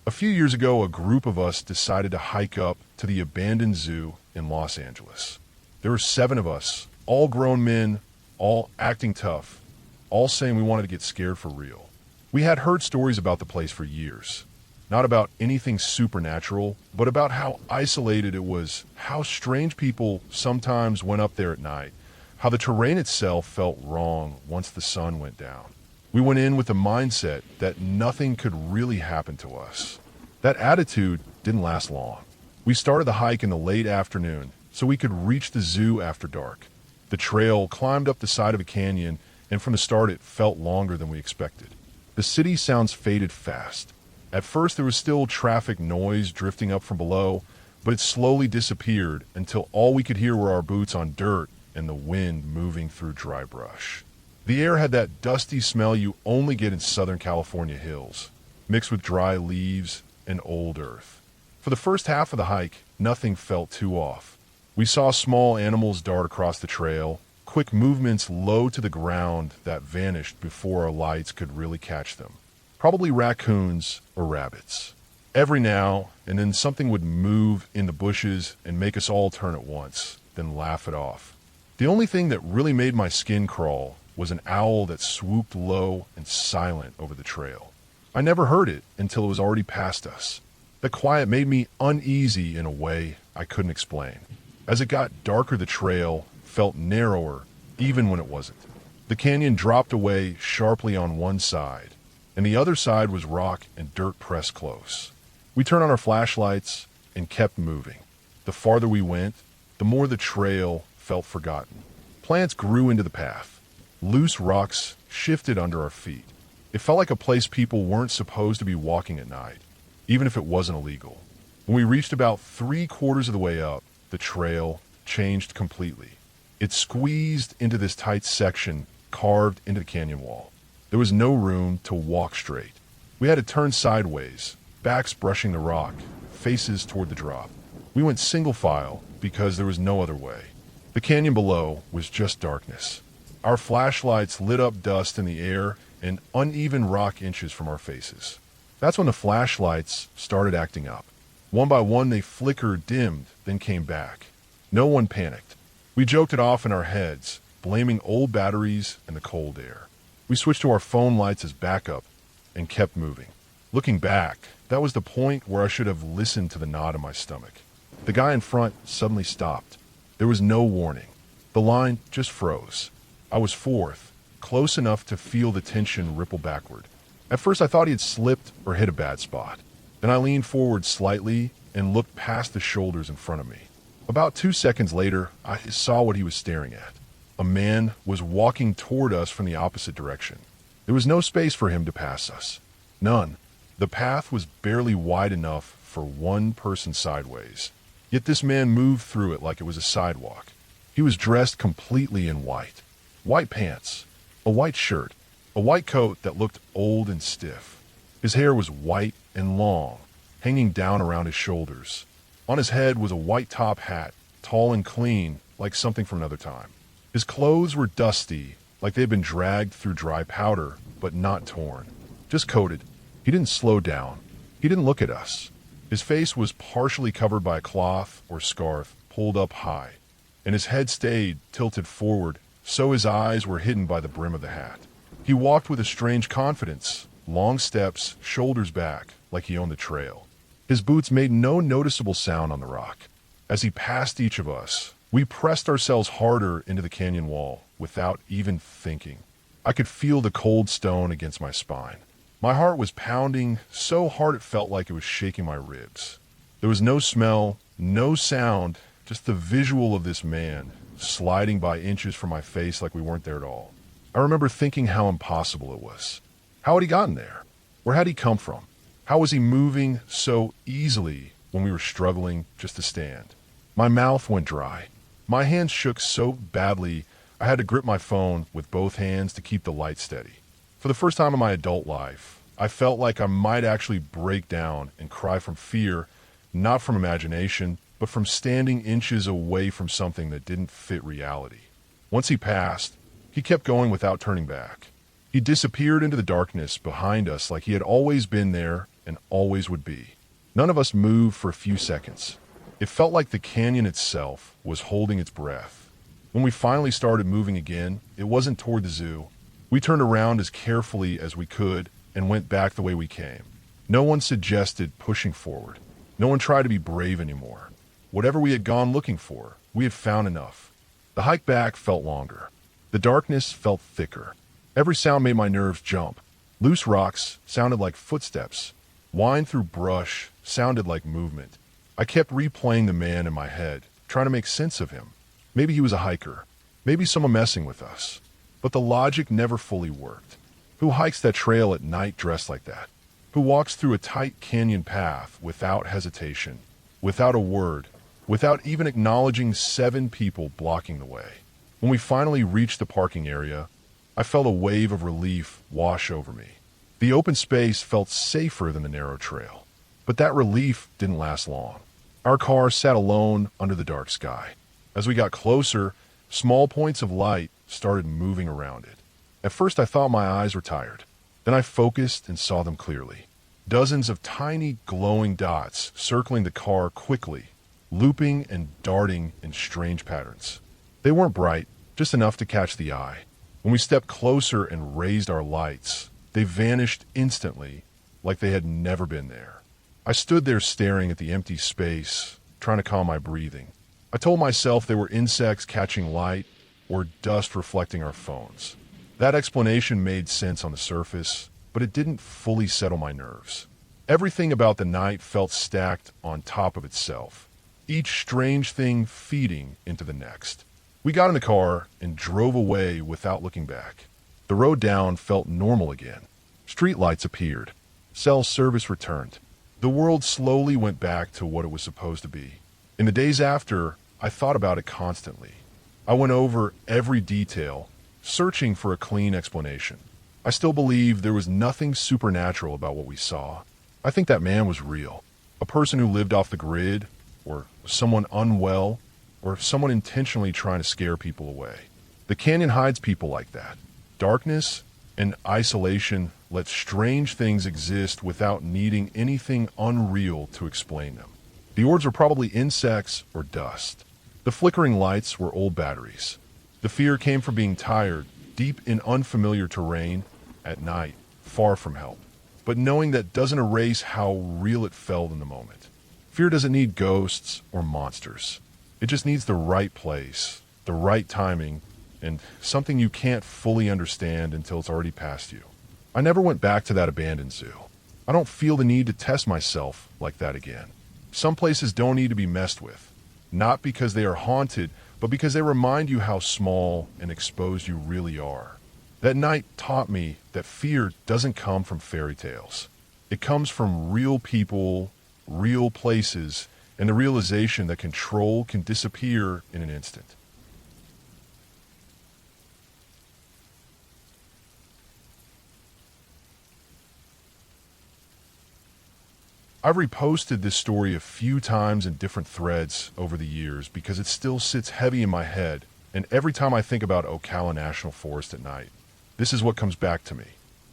A few years ago, a group of us decided to hike up to the abandoned zoo in Los Angeles. There were 7 of us, all grown men, all acting tough, all saying we wanted to get scared for real. We had heard stories about the place for years. Not about anything supernatural, but about how isolated it was, how strange people sometimes went up there at night, how the terrain itself felt wrong once the sun went down. We went in with the mindset that nothing could really happen to us. That attitude didn't last long. We started the hike in the late afternoon so we could reach the zoo after dark. The trail climbed up the side of a canyon, and from the start it felt longer than we expected. The city sounds faded fast. At first there was still traffic noise drifting up from below, but it slowly disappeared until all we could hear were our boots on dirt and the wind moving through dry brush. The air had that dusty smell you only get in Southern California hills, mixed with dry leaves and old earth. For the first half of the hike, nothing felt too off. We saw small animals dart across the trail, quick movements low to the ground that vanished before our lights could really catch them. Probably raccoons or rabbits. Every now and then something would move in the bushes and make us all turn at once, then laugh it off. The only thing that really made my skin crawl was an owl that swooped low and silent over the trail. I never heard it until it was already past us. The quiet made me uneasy in a way I couldn't explain. As it got darker, the trail felt narrower even when it wasn't. The canyon dropped away sharply on one side, and the other side was rock and dirt pressed close. We turned on our flashlights and kept moving. The farther we went, the more the trail felt forgotten. Plants grew into the path. Loose rocks shifted under our feet. It felt like a place people weren't supposed to be walking at night, even if it wasn't illegal. When we reached about 3/4 of the way up, the trail changed completely. It squeezed into this tight section carved into the canyon wall. There was no room to walk straight. We had to turn sideways, backs brushing the rock, faces toward the drop. We went single file because there was no other way. The canyon below was just darkness. Our flashlights lit up dust in the air and uneven rock inches from our faces. That's when the flashlights started acting up. One by one they flickered, dimmed, then came back. No one panicked. We joked it off in our heads, blaming old batteries and the cold air. We switched to our phone lights as backup and kept moving. Looking back, that was the point where I should have listened to the knot in my stomach. The guy in front suddenly stopped. There was no warning. The line just froze. I was fourth, close enough to feel the tension ripple backward. At first I thought he had slipped or hit a bad spot. Then I leaned forward slightly and looked past the shoulders in front of me. About 2 seconds later, I saw what he was staring at. A man was walking toward us from the opposite direction. There was no space for him to pass us. None. The path was barely wide enough for one person sideways. Yet this man moved through it like it was a sidewalk. He was dressed completely in white. White pants, a white shirt, A white coat that looked old and stiff. His hair was white and long, hanging down around his shoulders. On his head was a white top hat, tall and clean, like something from another time. His clothes were dusty, like they had been dragged through dry powder, but not torn. Just coated. He didn't slow down. He didn't look at us. His face was partially covered by a cloth or scarf pulled up high, and his head stayed tilted forward, so his eyes were hidden by the brim of the hat. He walked with a strange confidence, long steps, shoulders back, like he owned the trail. His boots made no noticeable sound on the rock. As he passed each of us, we pressed ourselves harder into the canyon wall without even thinking. I could feel the cold stone against my spine. My heart was pounding so hard it felt like it was shaking my ribs. There was no smell, no sound, just the visual of this man sliding by inches from my face like we weren't there at all. I remember thinking how impossible it was. How had he gotten there? Where had he come from? How was he moving so easily when we were struggling just to stand? My mouth went dry. My hands shook so badly I had to grip my phone with both hands to keep the light steady. For the first time in my adult life, I felt like I might actually break down and cry from fear, not from imagination, but from standing inches away from something that didn't fit reality. Once he passed, he kept going without turning back. He disappeared into the darkness behind us like he had always been there and always would be. None of us moved for a few seconds. It felt like the canyon itself was holding its breath. When we finally started moving again, it wasn't toward the zoo. We turned around as carefully as we could and went back the way we came. No one suggested pushing forward. No one tried to be brave anymore. Whatever we had gone looking for, we had found enough. The hike back felt longer. The darkness felt thicker. Every sound made my nerves jump. Loose rocks sounded like footsteps. Wind through brush sounded like movement. I kept replaying the man in my head, trying to make sense of him. Maybe he was a hiker. Maybe someone messing with us. But the logic never fully worked. Who hikes that trail at night dressed like that? Who walks through a tight canyon path without hesitation, without a word, without even acknowledging 7 people blocking the way? When we finally reached the parking area, I felt a wave of relief wash over me. The open space felt safer than the narrow trail. But that relief didn't last long. Our car sat alone under the dark sky. As we got closer, small points of light started moving around it. At first I thought my eyes were tired. Then I focused and saw them clearly. Dozens of tiny glowing dots circling the car quickly, looping and darting in strange patterns. They weren't bright, just enough to catch the eye. When we stepped closer and raised our lights, they vanished instantly, like they had never been there. I stood there staring at the empty space, trying to calm my breathing. I told myself they were insects catching light or dust reflecting our phones. That explanation made sense on the surface, but it didn't fully settle my nerves. Everything about the night felt stacked on top of itself, each strange thing feeding into the next. We got in the car and drove away without looking back. The road down felt normal again. Street lights appeared. Cell service returned. The world slowly went back to what it was supposed to be. In the days after, I thought about it constantly. I went over every detail, searching for a clean explanation. I still believe there was nothing supernatural about what we saw. I think that man was real. A person who lived off the grid, or someone unwell, or someone intentionally trying to scare people away. The canyon hides people like that. Darkness and isolation let strange things exist without needing anything unreal to explain them. The orbs were probably insects or dust. The flickering lights were old batteries. The fear came from being tired, deep in unfamiliar terrain, at night, far from help. But knowing that doesn't erase how real it felt in the moment. Fear doesn't need ghosts or monsters. It just needs the right place, the right timing, and something you can't fully understand until it's already past you. I never went back to that abandoned zoo. I don't feel the need to test myself like that again. Some places don't need to be messed with, not because they are haunted, but because they remind you how small and exposed you really are. That night taught me that fear doesn't come from fairy tales. It comes from real people, real places, and the realization that control can disappear in an instant. I've reposted this story a few times in different threads over the years because it still sits heavy in my head, and every time I think about Ocala National Forest at night, this is what comes back to me.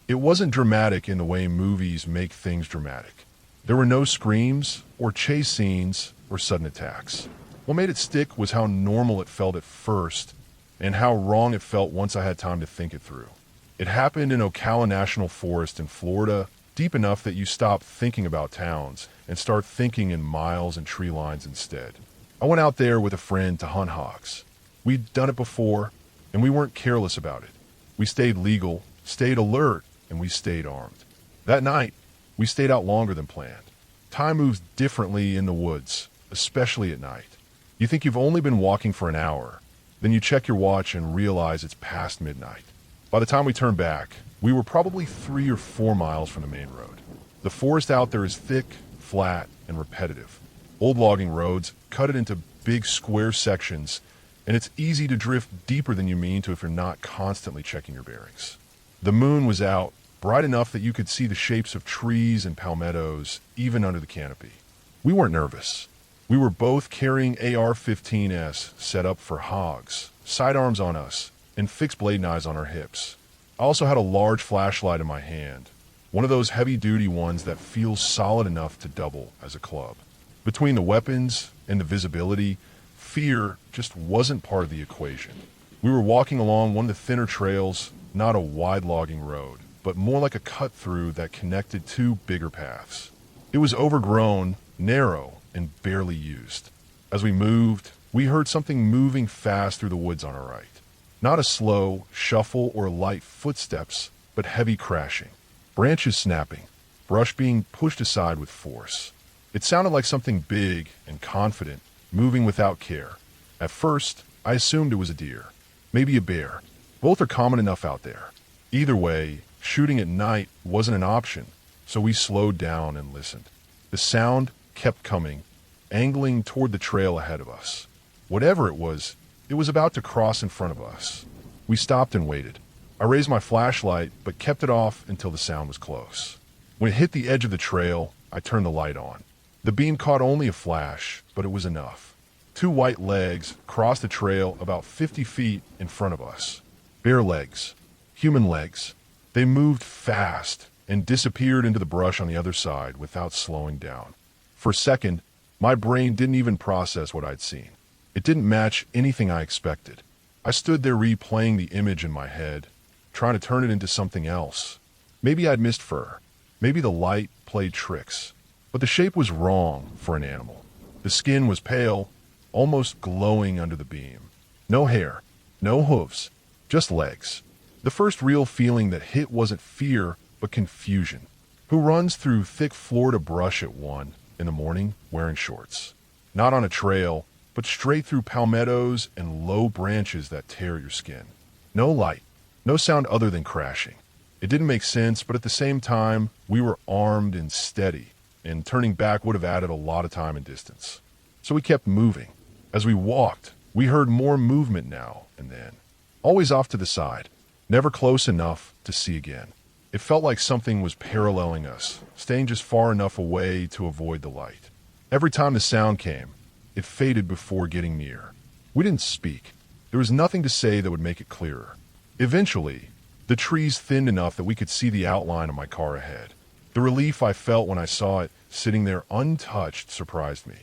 It wasn't dramatic in the way movies make things dramatic. There were no screams, or chase scenes, or sudden attacks. What made it stick was how normal it felt at first, and how wrong it felt once I had time to think it through. It happened in Ocala National Forest in Florida, deep enough that you stop thinking about towns and start thinking in miles and tree lines instead. I went out there with a friend to hunt hogs. We'd done it before, and we weren't careless about it. We stayed legal, stayed alert, and we stayed armed. That night, we stayed out longer than planned. Time moves differently in the woods, especially at night. You think you've only been walking for an hour, then you check your watch and realize it's past midnight. By the time we turned back, we were probably 3 or 4 miles from the main road. The forest out there is thick, flat, and repetitive. Old logging roads cut it into big square sections, and it's easy to drift deeper than you mean to if you're not constantly checking your bearings. The moon was out, bright enough that you could see the shapes of trees and palmettos, even under the canopy. We weren't nervous. We were both carrying AR-15s set up for hogs, sidearms on us, and fixed blade knives on our hips. I also had a large flashlight in my hand, one of those heavy-duty ones that feels solid enough to double as a club. Between the weapons and the visibility, fear just wasn't part of the equation. We were walking along one of the thinner trails, not a wide logging road, but more like a cut-through that connected 2 bigger paths. It was overgrown, narrow, and barely used. As we moved, we heard something moving fast through the woods on our right. Not a slow shuffle or light footsteps, but heavy crashing. Branches snapping, brush being pushed aside with force. It sounded like something big and confident, moving without care. At first, I assumed it was a deer, maybe a bear. Both are common enough out there. Either way, shooting at night wasn't an option, so we slowed down and listened. The sound kept coming, angling toward the trail ahead of us. Whatever it was about to cross in front of us. We stopped and waited. I raised my flashlight, but kept it off until the sound was close. When it hit the edge of the trail, I turned the light on. The beam caught only a flash, but it was enough. 2 white legs crossed the trail about 50 feet in front of us. Bare legs. Human legs. They moved fast and disappeared into the brush on the other side without slowing down. For a second, my brain didn't even process what I'd seen. It didn't match anything I expected. I stood there replaying the image in my head, trying to turn it into something else. Maybe I'd missed fur. Maybe the light played tricks. But the shape was wrong for an animal. The skin was pale, almost glowing under the beam. No hair, no hooves, just legs. The first real feeling that hit wasn't fear, but confusion. Who runs through thick Florida brush at 1 in the morning wearing shorts? Not on a trail, but straight through palmettos and low branches that tear your skin. No light, no sound other than crashing. It didn't make sense, but at the same time, we were armed and steady, and turning back would have added a lot of time and distance. So we kept moving. As we walked, we heard more movement now and then. Always off to the side, never close enough to see again. It felt like something was paralleling us, staying just far enough away to avoid the light. Every time the sound came, it faded before getting near. We didn't speak. There was nothing to say that would make it clearer. Eventually, the trees thinned enough that we could see the outline of my car ahead. The relief I felt when I saw it sitting there untouched surprised me.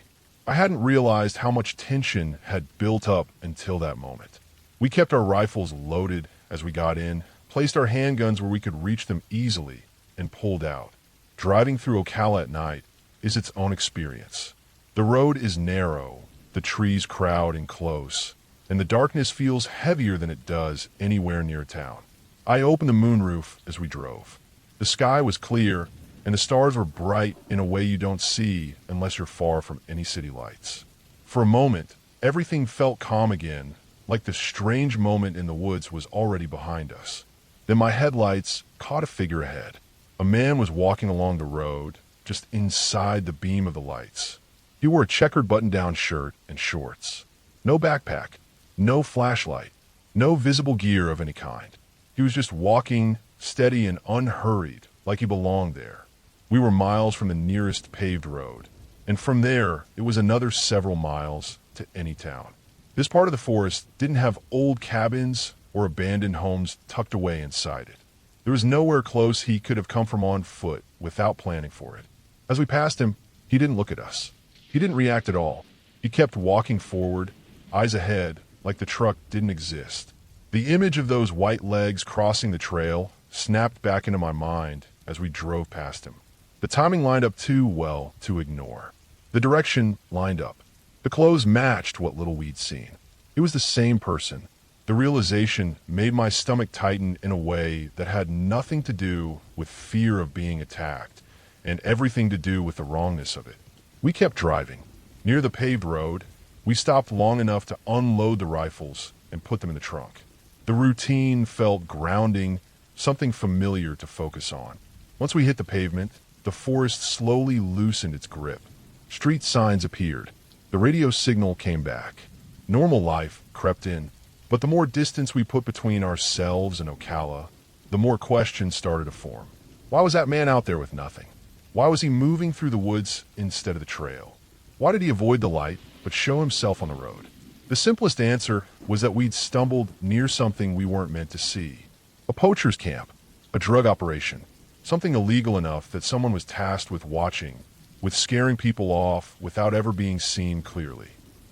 I hadn't realized how much tension had built up until that moment. We kept our rifles loaded as we got in, placed our handguns where we could reach them easily, and pulled out. Driving through Ocala at night is its own experience. The road is narrow, the trees crowd in close, and the darkness feels heavier than it does anywhere near town. I opened the moonroof as we drove. The sky was clear, and the stars were bright in a way you don't see unless you're far from any city lights. For a moment, everything felt calm again, like the strange moment in the woods was already behind us. Then my headlights caught a figure ahead. A man was walking along the road, just inside the beam of the lights. He wore a checkered button-down shirt and shorts. No backpack, no flashlight, no visible gear of any kind. He was just walking, steady and unhurried, like he belonged there. We were miles from the nearest paved road, and from there it was another several miles to any town. This part of the forest didn't have old cabins or abandoned homes tucked away inside it. There was nowhere close he could have come from on foot without planning for it. As we passed him, he didn't look at us. He didn't react at all. He kept walking forward, eyes ahead, like the truck didn't exist. The image of those white legs crossing the trail snapped back into my mind as we drove past him. The timing lined up too well to ignore. The direction lined up. The clothes matched what little we'd seen. It was the same person. The realization made my stomach tighten in a way that had nothing to do with fear of being attacked and everything to do with the wrongness of it. We kept driving. Near the paved road, we stopped long enough to unload the rifles and put them in the trunk. The routine felt grounding, something familiar to focus on. Once we hit the pavement, the forest slowly loosened its grip. Street signs appeared. The radio signal came back. Normal life crept in. But the more distance we put between ourselves and Ocala, the more questions started to form. Why was that man out there with nothing? Why was he moving through the woods instead of the trail? Why did he avoid the light but show himself on the road? The simplest answer was that we'd stumbled near something we weren't meant to see. A poacher's camp, a drug operation, something illegal enough that someone was tasked with watching, with scaring people off without ever being seen clearly.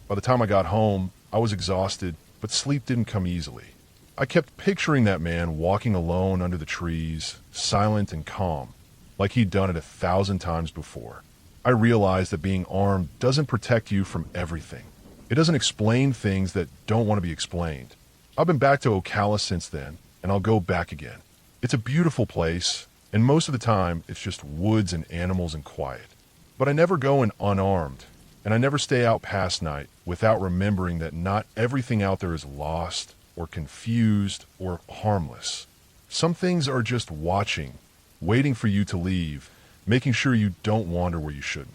By the time I got home, I was exhausted, but sleep didn't come easily. I kept picturing that man walking alone under the trees, silent and calm, like he'd done it 1,000 times before. I realized that being armed doesn't protect you from everything. It doesn't explain things that don't want to be explained. I've been back to Ocala since then, and I'll go back again. It's a beautiful place, and most of the time it's just woods and animals and quiet. But I never go in unarmed, and I never stay out past night without remembering that not everything out there is lost or confused or harmless. Some things are just watching, waiting for you to leave, making sure you don't wander where you shouldn't.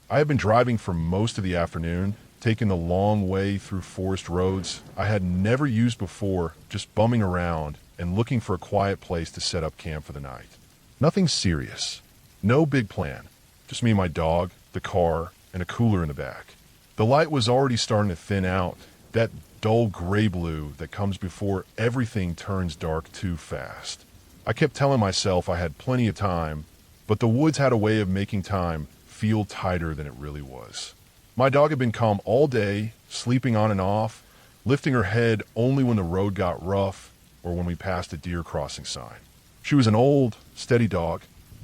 I had been driving for most of the afternoon, taking the long way through forest roads I had never used before, just bumming around and looking for a quiet place to set up camp for the night. Nothing serious. No big plan. Just me and my dog, the car, and a cooler in the back. The light was already starting to thin out, that dull gray-blue that comes before everything turns dark too fast. I kept telling myself I had plenty of time, but the woods had a way of making time feel tighter than it really was. My dog had been calm all day, sleeping on and off, lifting her head only when the road got rough or when we passed a deer crossing sign. She was an old, steady dog,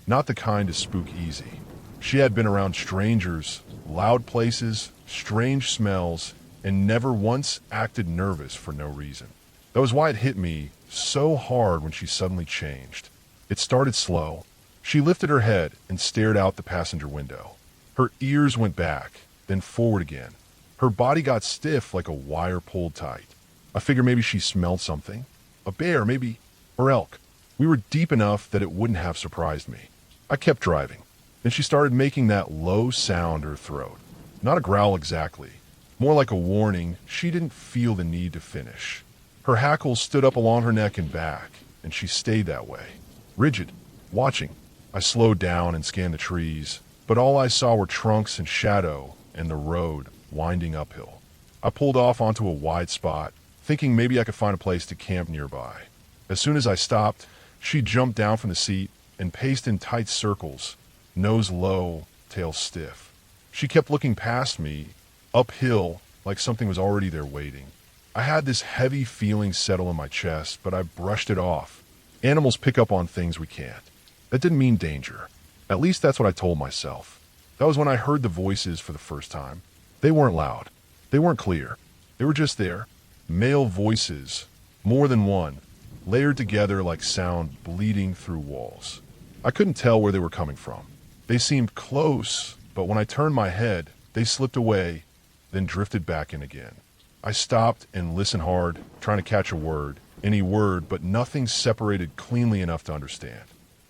not the kind to spook easy. She had been around strangers, loud places, strange smells, and never once acted nervous for no reason. That was why it hit me so hard when she suddenly changed. It started slow. She lifted her head and stared out the passenger window. Her ears went back, then forward again. Her body got stiff like a wire pulled tight. I figured maybe she smelled something. A bear, maybe, or elk. We were deep enough that it wouldn't have surprised me. I kept driving. Then she started making that low sound in her throat. Not a growl exactly. More like a warning she didn't feel the need to finish. Her hackles stood up along her neck and back, and she stayed that way. Rigid. Watching. I slowed down and scanned the trees, but all I saw were trunks and shadow and the road winding uphill. I pulled off onto a wide spot, thinking maybe I could find a place to camp nearby. As soon as I stopped, she jumped down from the seat and paced in tight circles, nose low, tail stiff. She kept looking past me, uphill, like something was already there waiting. I had this heavy feeling settle in my chest, but I brushed it off. Animals pick up on things we can't. That didn't mean danger. At least that's what I told myself. That was when I heard the voices for the first time. They weren't loud. They weren't clear. They were just there. Male voices, more than one, layered together like sound bleeding through walls. I couldn't tell where they were coming from. They seemed close, but when I turned my head, they slipped away, then drifted back in again. I stopped and listened hard, trying to catch a word, any word, but nothing separated cleanly enough to understand.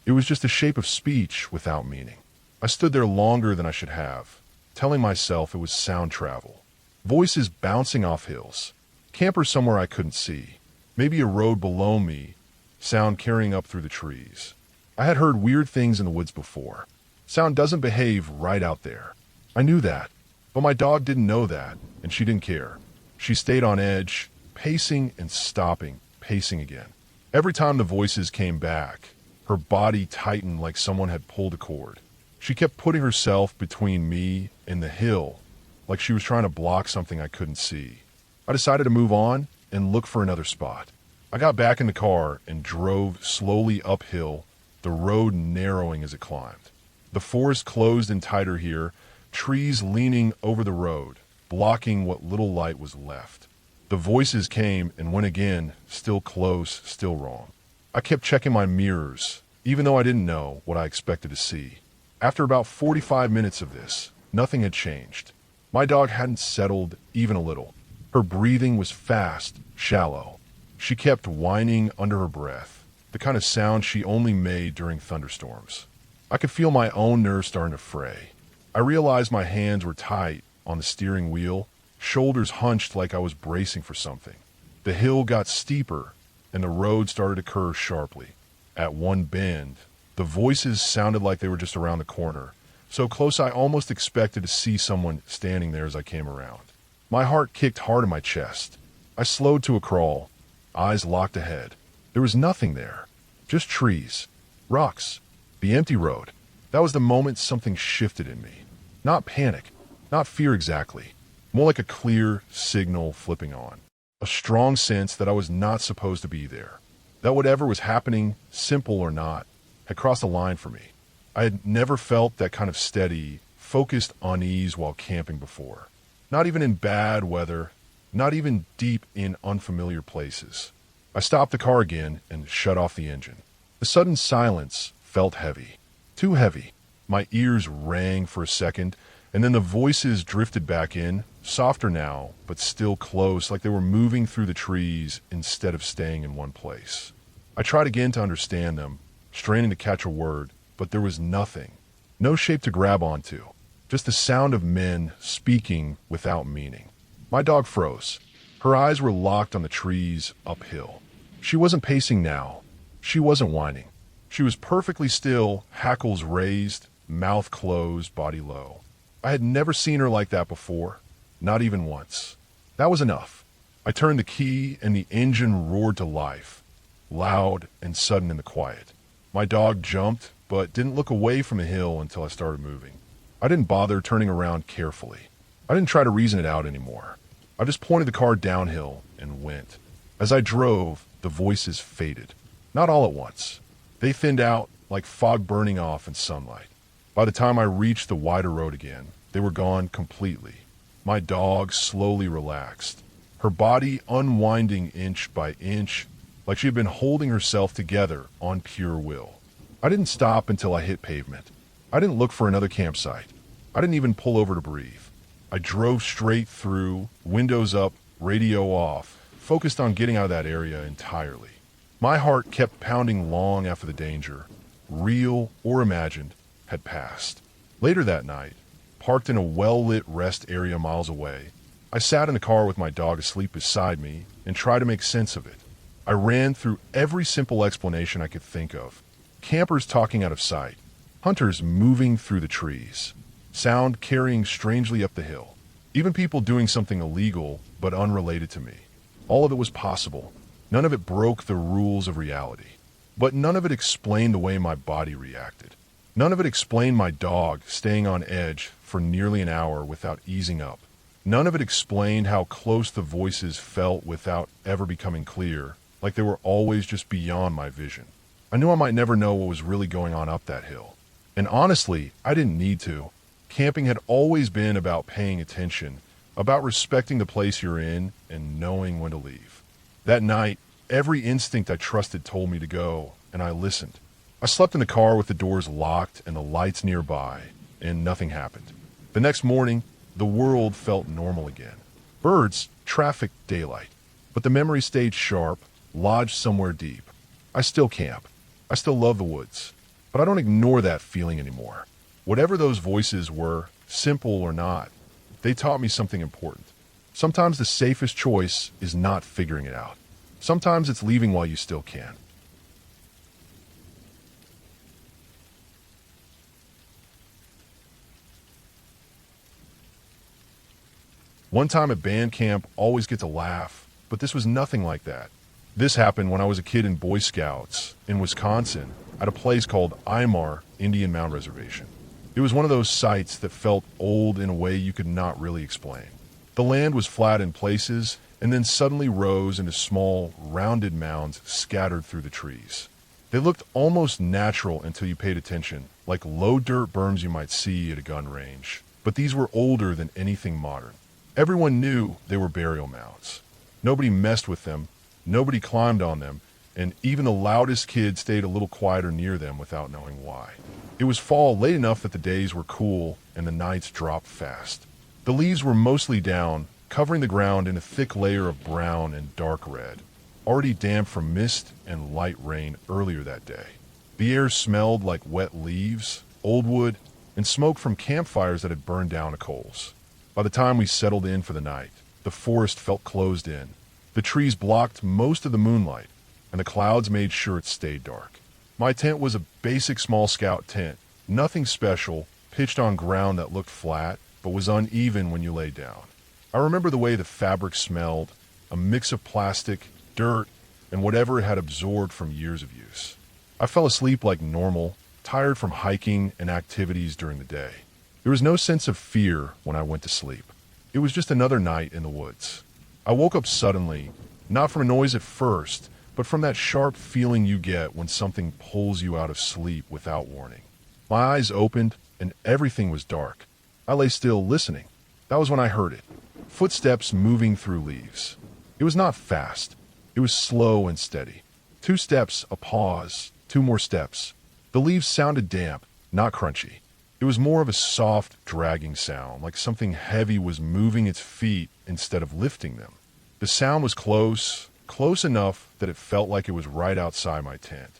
It was just a shape of speech without meaning. I stood there longer than I should have, telling myself it was sound travel. Voices bouncing off hills. Campers somewhere I couldn't see. Maybe a road below me. Sound carrying up through the trees. I had heard weird things in the woods before. Sound doesn't behave right out there. I knew that. But my dog didn't know that, and she didn't care. She stayed on edge, pacing and stopping, pacing again. Every time the voices came back, her body tightened like someone had pulled a cord. She kept putting herself between me and the hill, like she was trying to block something I couldn't see. I decided to move on and look for another spot. I got back in the car and drove slowly uphill, the road narrowing as it climbed. The forest closed in tighter here, trees leaning over the road, blocking what little light was left. The voices came and went again, still close, still wrong. I kept checking my mirrors, even though I didn't know what I expected to see. After about 45 minutes of this, nothing had changed. My dog hadn't settled even a little. Her breathing was fast, shallow. She kept whining under her breath, the kind of sound she only made during thunderstorms. I could feel my own nerves starting to fray. I realized my hands were tight on the steering wheel, shoulders hunched like I was bracing for something. The hill got steeper, and the road started to curve sharply. At one bend, the voices sounded like they were just around the corner, so close I almost expected to see someone standing there as I came around. My heart kicked hard in my chest. I slowed to a crawl, eyes locked ahead. There was nothing there, just trees, rocks, the empty road. That was the moment something shifted in me. Not panic, not fear exactly, more like a clear signal flipping on. A strong sense that I was not supposed to be there. That whatever was happening, simple or not, had crossed a line for me. I had never felt that kind of steady, focused unease while camping before. Not even in bad weather, not even deep in unfamiliar places. I stopped the car again and shut off the engine. The sudden silence felt heavy. Too heavy. My ears rang for a second, and then the voices drifted back in, softer now, but still close, like they were moving through the trees instead of staying in one place. I tried again to understand them, straining to catch a word, but there was nothing. No shape to grab onto. Just the sound of men speaking without meaning. My dog froze. Her eyes were locked on the trees uphill. She wasn't pacing now. She wasn't whining. She was perfectly still, hackles raised, mouth closed, body low. I had never seen her like that before, not even once. That was enough. I turned the key and the engine roared to life, loud and sudden in the quiet. My dog jumped, but didn't look away from the hill until I started moving. I didn't bother turning around carefully. I didn't try to reason it out anymore. I just pointed the car downhill and went. As I drove, the voices faded. Not all at once. They thinned out like fog burning off in sunlight. By the time I reached the wider road again, they were gone completely. My dog slowly relaxed, her body unwinding inch by inch, like she had been holding herself together on pure will. I didn't stop until I hit pavement. I didn't look for another campsite. I didn't even pull over to breathe. I drove straight through, windows up, radio off, focused on getting out of that area entirely. My heart kept pounding long after the danger, real or imagined, had passed. Later that night, parked in a well-lit rest area miles away, I sat in the car with my dog asleep beside me and tried to make sense of it. I ran through every simple explanation I could think of. Campers talking out of sight, hunters moving through the trees, sound carrying strangely up the hill, even people doing something illegal but unrelated to me. All of it was possible. None of it broke the rules of reality. But none of it explained the way my body reacted. None of it explained my dog staying on edge for nearly an hour without easing up. None of it explained how close the voices felt without ever becoming clear, like they were always just beyond my vision. I knew I might never know what was really going on up that hill. And honestly, I didn't need to. Camping had always been about paying attention, about respecting the place you're in and knowing when to leave. That night, every instinct I trusted told me to go, and I listened. I slept in the car with the doors locked and the lights nearby, and nothing happened. The next morning, the world felt normal again. Birds, traffic, daylight. But the memory stayed sharp, lodged somewhere deep. I still camp. I still love the woods. But I don't ignore that feeling anymore. Whatever those voices were, simple or not, they taught me something important. Sometimes the safest choice is not figuring it out. Sometimes it's leaving while you still can. One time at band camp always gets a laugh, but this was nothing like that. This happened when I was a kid in Boy Scouts in Wisconsin at a place called Imar Indian Mound Reservation. It was one of those sites that felt old in a way you could not really explain. The land was flat in places and then suddenly rose into small, rounded mounds scattered through the trees. They looked almost natural until you paid attention, like low dirt berms you might see at a gun range. But these were older than anything modern. Everyone knew they were burial mounds. Nobody messed with them, nobody climbed on them, and even the loudest kid stayed a little quieter near them without knowing why. It was fall late enough that the days were cool and the nights dropped fast. The leaves were mostly down, covering the ground in a thick layer of brown and dark red, already damp from mist and light rain earlier that day. The air smelled like wet leaves, old wood, and smoke from campfires that had burned down to coals. By the time we settled in for the night, the forest felt closed in. The trees blocked most of the moonlight, and the clouds made sure it stayed dark. My tent was a basic small scout tent, nothing special, pitched on ground that looked flat, but was uneven when you lay down. I remember the way the fabric smelled, a mix of plastic, dirt, and whatever it had absorbed from years of use. I fell asleep like normal, tired from hiking and activities during the day. There was no sense of fear when I went to sleep. It was just another night in the woods. I woke up suddenly, not from a noise at first, but from that sharp feeling you get when something pulls you out of sleep without warning. My eyes opened, and everything was dark. I lay still, listening. That was when I heard it. Footsteps moving through leaves. It was not fast. It was slow and steady. 2 steps, a pause, 2 more steps. The leaves sounded damp, not crunchy. It was more of a soft, dragging sound, like something heavy was moving its feet instead of lifting them. The sound was close, close enough that it felt like it was right outside my tent.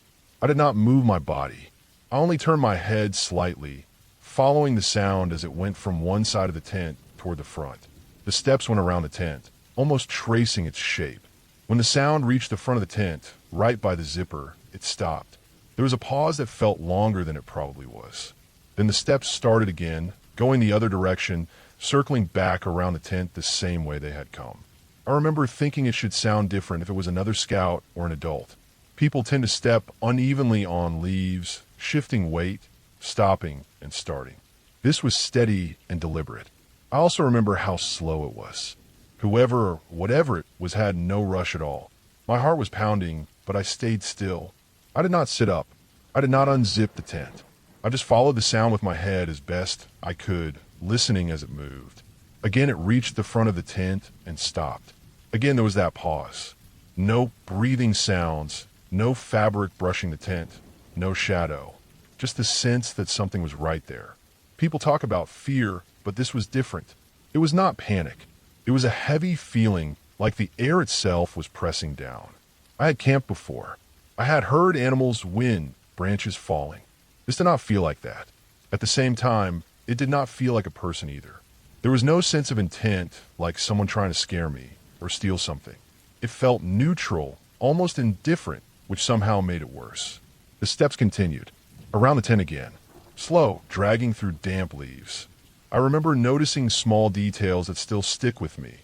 I did not move my body. I only turned my head slightly, following the sound as it went from one side of the tent toward the front. The steps went around the tent, almost tracing its shape. When the sound reached the front of the tent, right by the zipper, it stopped. There was a pause that felt longer than it probably was. Then the steps started again, going the other direction, circling back around the tent the same way they had come. I remember thinking it should sound different if it was another scout or an adult. People tend to step unevenly on leaves, shifting weight, stopping, and starting. This was steady and deliberate. I also remember how slow it was. Whoever or whatever it was had no rush at all. My heart was pounding, but I stayed still. I did not sit up. I did not unzip the tent. I just followed the sound with my head as best I could, listening as it moved. Again, it reached the front of the tent and stopped. Again, there was that pause. No breathing sounds, no fabric brushing the tent, no shadow. Just the sense that something was right there. People talk about fear, but this was different. It was not panic. It was a heavy feeling, like the air itself was pressing down. I had camped before. I had heard animals whin, branches falling. This did not feel like that. At the same time, it did not feel like a person either. There was no sense of intent, like someone trying to scare me or steal something. It felt neutral, almost indifferent, which somehow made it worse. The steps continued, around the tent again, slow, dragging through damp leaves. I remember noticing small details that still stick with me,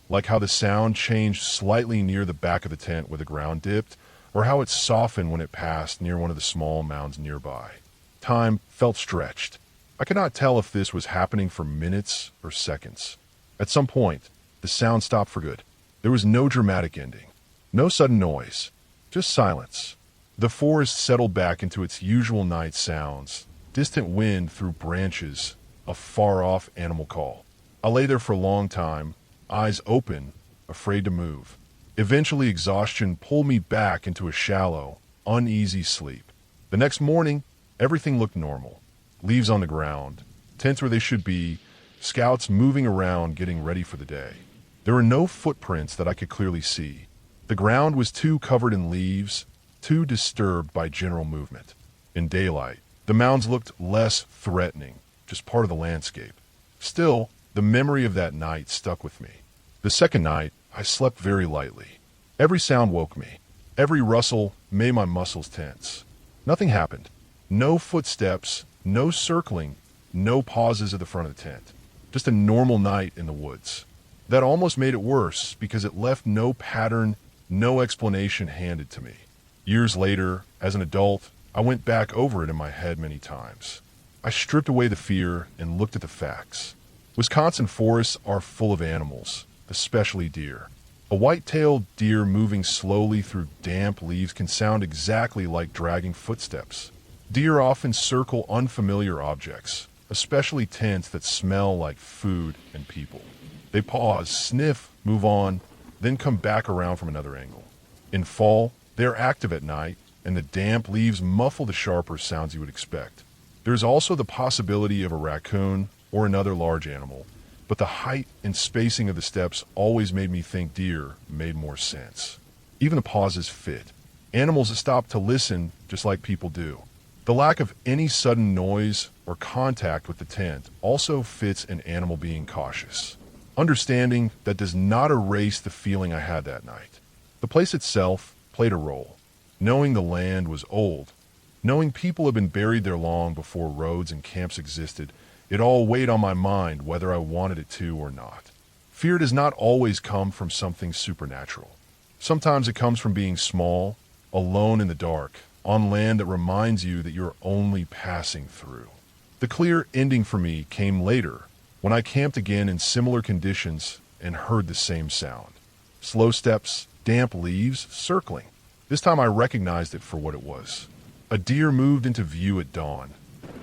like how the sound changed slightly near the back of the tent where the ground dipped, or how it softened when it passed near one of the small mounds nearby. Time felt stretched. I could not tell if this was happening for minutes or seconds. At some point, the sound stopped for good. There was no dramatic ending, no sudden noise, just silence. The forest settled back into its usual night sounds, distant wind through branches, a far-off animal call. I lay there for a long time, eyes open, afraid to move. Eventually, exhaustion pulled me back into a shallow, uneasy sleep. The next morning, everything looked normal. Leaves on the ground, tents where they should be, scouts moving around getting ready for the day. There were no footprints that I could clearly see. The ground was too covered in leaves, too disturbed by general movement. In daylight, the mounds looked less threatening, just part of the landscape. Still, the memory of that night stuck with me. The second night, I slept very lightly. Every sound woke me. Every rustle made my muscles tense. Nothing happened. No footsteps, no circling, no pauses at the front of the tent. Just a normal night in the woods. That almost made it worse because it left no pattern, no explanation handed to me. Years later, as an adult, I went back over it in my head many times. I stripped away the fear and looked at the facts. Wisconsin forests are full of animals, especially deer. A white-tailed deer moving slowly through damp leaves can sound exactly like dragging footsteps. Deer often circle unfamiliar objects, especially tents that smell like food and people. They pause, sniff, move on, then come back around from another angle. In fall, they are active at night, and the damp leaves muffle the sharper sounds you would expect. There is also the possibility of a raccoon or another large animal, but the height and spacing of the steps always made me think deer made more sense. Even the pauses fit. Animals stop to listen just like people do. The lack of any sudden noise or contact with the tent also fits an animal being cautious. Understanding that does not erase the feeling I had that night. The place itself played a role. Knowing the land was old, knowing people had been buried there long before roads and camps existed, it all weighed on my mind whether I wanted it to or not. Fear does not always come from something supernatural. Sometimes it comes from being small, alone in the dark, on land that reminds you that you're only passing through. The clear ending for me came later, when I camped again in similar conditions and heard the same sound. Slow steps, damp leaves, circling. This time I recognized it for what it was. A deer moved into view at dawn,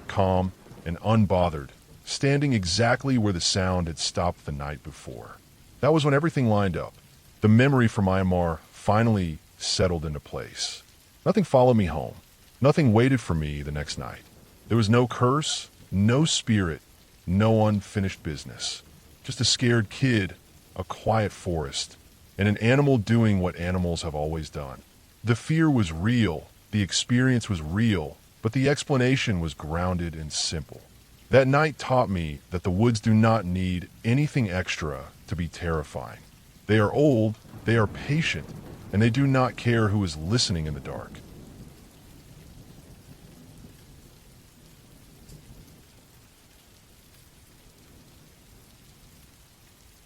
calm and unbothered, standing exactly where the sound had stopped the night before. That was when everything lined up. The memory from Myanmar finally settled into place. Nothing followed me home. Nothing waited for me the next night. There was no curse, no spirit, no unfinished business. Just a scared kid, a quiet forest, and an animal doing what animals have always done. The fear was real, the experience was real, but the explanation was grounded and simple. That night taught me that the woods do not need anything extra to be terrifying. They are old, they are patient, and they do not care who is listening in the dark.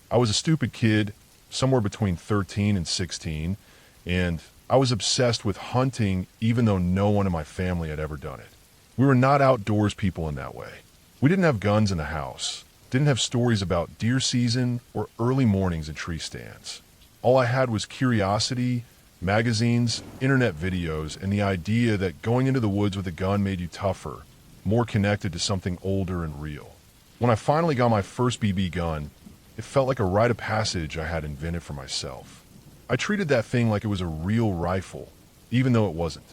I was a stupid kid, somewhere between 13 and 16, and I was obsessed with hunting even though no one in my family had ever done it. We were not outdoors people in that way. We didn't have guns in the house, didn't have stories about deer season or early mornings in tree stands. All I had was curiosity, magazines, internet videos, and the idea that going into the woods with a gun made you tougher, more connected to something older and real. When I finally got my first BB gun, it felt like a rite of passage I had invented for myself. I treated that thing like it was a real rifle, even though it wasn't.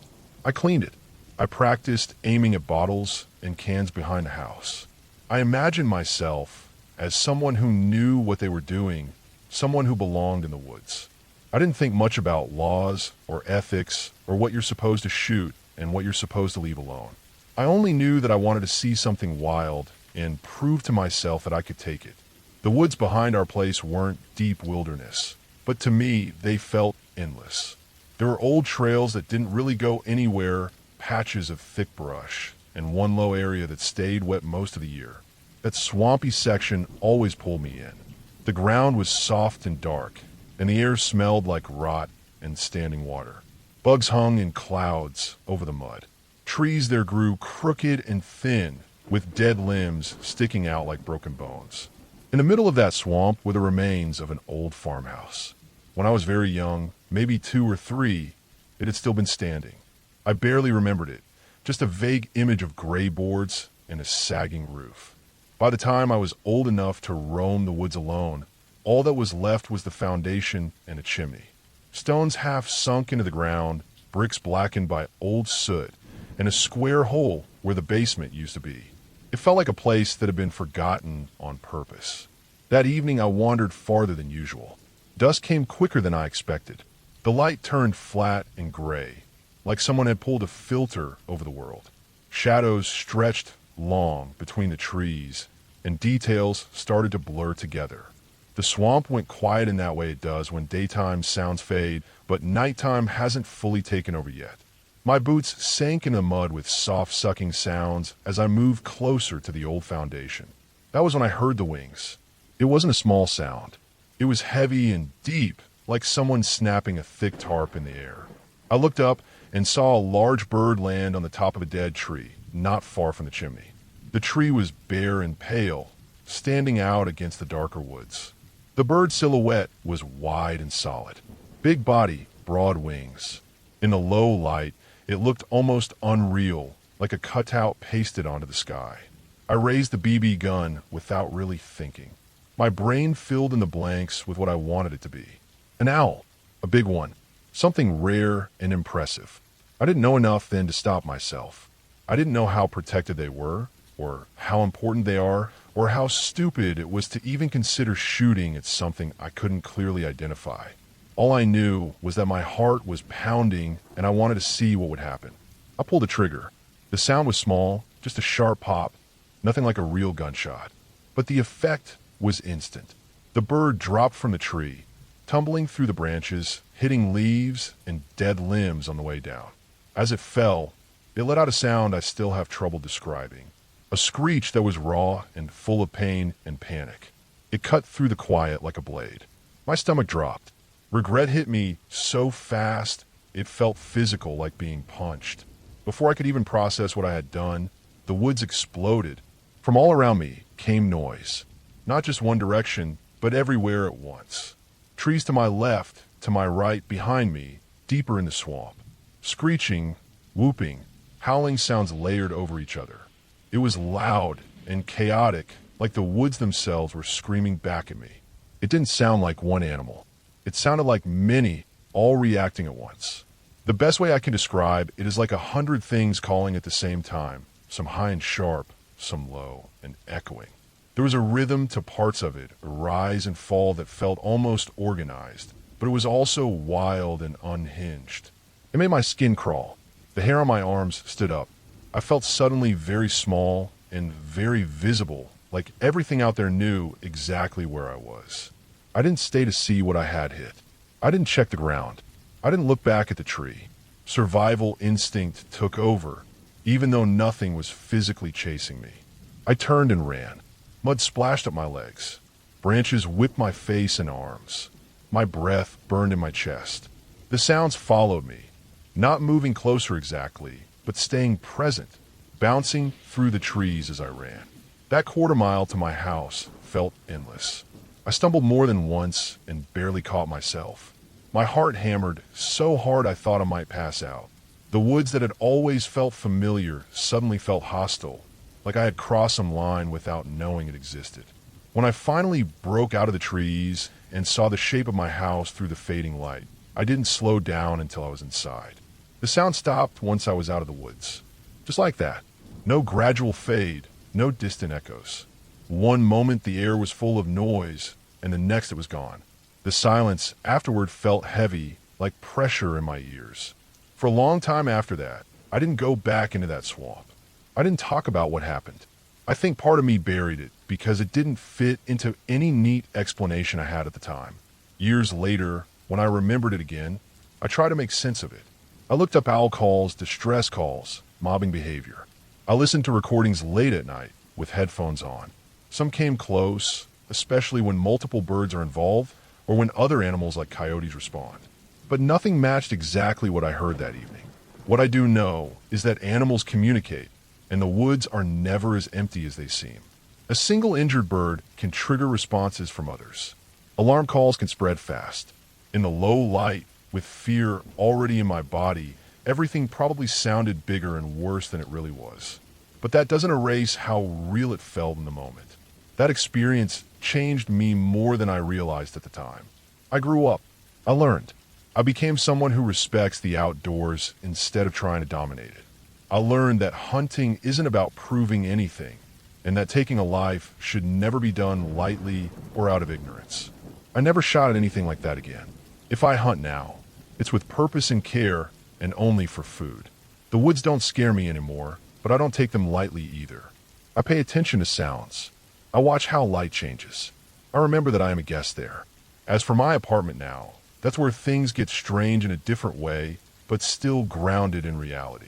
I cleaned it. I practiced aiming at bottles and cans behind the house. I imagined myself as someone who knew what they were doing, someone who belonged in the woods. I didn't think much about laws or ethics or what you're supposed to shoot and what you're supposed to leave alone. I only knew that I wanted to see something wild and prove to myself that I could take it. The woods behind our place weren't deep wilderness, but to me, they felt endless. There were old trails that didn't really go anywhere, patches of thick brush, and one low area that stayed wet most of the year. That swampy section always pulled me in. The ground was soft and dark, and the air smelled like rot and standing water. Bugs hung in clouds over the mud. Trees there grew crooked and thin, with dead limbs sticking out like broken bones. In the middle of that swamp were the remains of an old farmhouse. When I was very young, maybe 2 or 3, it had still been standing. I barely remembered it, just a vague image of gray boards and a sagging roof. By the time I was old enough to roam the woods alone, all that was left was the foundation and a chimney. Stones half sunk into the ground, bricks blackened by old soot, and a square hole where the basement used to be. It felt like a place that had been forgotten on purpose. That evening I wandered farther than usual. Dusk came quicker than I expected. The light turned flat and gray, like someone had pulled a filter over the world. Shadows stretched long between the trees, and details started to blur together. The swamp went quiet in that way it does when daytime sounds fade, but nighttime hasn't fully taken over yet. My boots sank in the mud with soft sucking sounds as I moved closer to the old foundation. That was when I heard the wings. It wasn't a small sound. It was heavy and deep, like someone snapping a thick tarp in the air. I looked up and saw a large bird land on the top of a dead tree, not far from the chimney. The tree was bare and pale, standing out against the darker woods. The bird's silhouette was wide and solid. Big body, broad wings. In the low light, it looked almost unreal, like a cutout pasted onto the sky. I raised the BB gun without really thinking. My brain filled in the blanks with what I wanted it to be. An owl. A big one. Something rare and impressive. I didn't know enough then to stop myself. I didn't know how protected they were, or how important they are, or how stupid it was to even consider shooting at something I couldn't clearly identify. All I knew was that my heart was pounding and I wanted to see what would happen. I pulled the trigger. The sound was small, just a sharp pop, nothing like a real gunshot. But the effect was instant. The bird dropped from the tree, tumbling through the branches, hitting leaves and dead limbs on the way down. As it fell, it let out a sound I still have trouble describing. A screech that was raw and full of pain and panic. It cut through the quiet like a blade. My stomach dropped. Regret hit me so fast, it felt physical, like being punched. Before I could even process what I had done, the woods exploded. From all around me came noise. Not just one direction, but everywhere at once. Trees to my left, to my right, behind me, deeper in the swamp. Screeching, whooping, howling sounds layered over each other. It was loud and chaotic, like the woods themselves were screaming back at me. It didn't sound like one animal. It sounded like many, all reacting at once. The best way I can describe it is like 100 things calling at the same time, some high and sharp, some low and echoing. There was a rhythm to parts of it, a rise and fall that felt almost organized, but it was also wild and unhinged. It made my skin crawl. The hair on my arms stood up. I felt suddenly very small and very visible, like everything out there knew exactly where I was. I didn't stay to see what I had hit. I didn't check the ground. I didn't look back at the tree. Survival instinct took over, even though nothing was physically chasing me. I turned and ran. Mud splashed up my legs. Branches whipped my face and arms. My breath burned in my chest. The sounds followed me, not moving closer exactly, but staying present, bouncing through the trees as I ran. That quarter-mile to my house felt endless. I stumbled more than once and barely caught myself. My heart hammered so hard I thought I might pass out. The woods that had always felt familiar suddenly felt hostile, like I had crossed some line without knowing it existed. When I finally broke out of the trees and saw the shape of my house through the fading light, I didn't slow down until I was inside. The sound stopped once I was out of the woods. Just like that. No gradual fade, no distant echoes. One moment the air was full of noise, and the next it was gone. The silence afterward felt heavy, like pressure in my ears. For a long time after that, I didn't go back into that swamp. I didn't talk about what happened. I think part of me buried it because it didn't fit into any neat explanation I had at the time. Years later, when I remembered it again, I tried to make sense of it. I looked up owl calls, distress calls, mobbing behavior. I listened to recordings late at night with headphones on. Some came close, especially when multiple birds are involved or when other animals like coyotes respond. But nothing matched exactly what I heard that evening. What I do know is that animals communicate, and the woods are never as empty as they seem. A single injured bird can trigger responses from others. Alarm calls can spread fast. In the low light, with fear already in my body, everything probably sounded bigger and worse than it really was. But that doesn't erase how real it felt in the moment. That experience changed me more than I realized at the time. I grew up. I learned. I became someone who respects the outdoors instead of trying to dominate it. I learned that hunting isn't about proving anything, and that taking a life should never be done lightly or out of ignorance. I never shot at anything like that again. If I hunt now, it's with purpose and care and only for food. The woods don't scare me anymore, but I don't take them lightly either. I pay attention to sounds. I watch how light changes. I remember that I am a guest there. As for my apartment now, that's where things get strange in a different way, but still grounded in reality.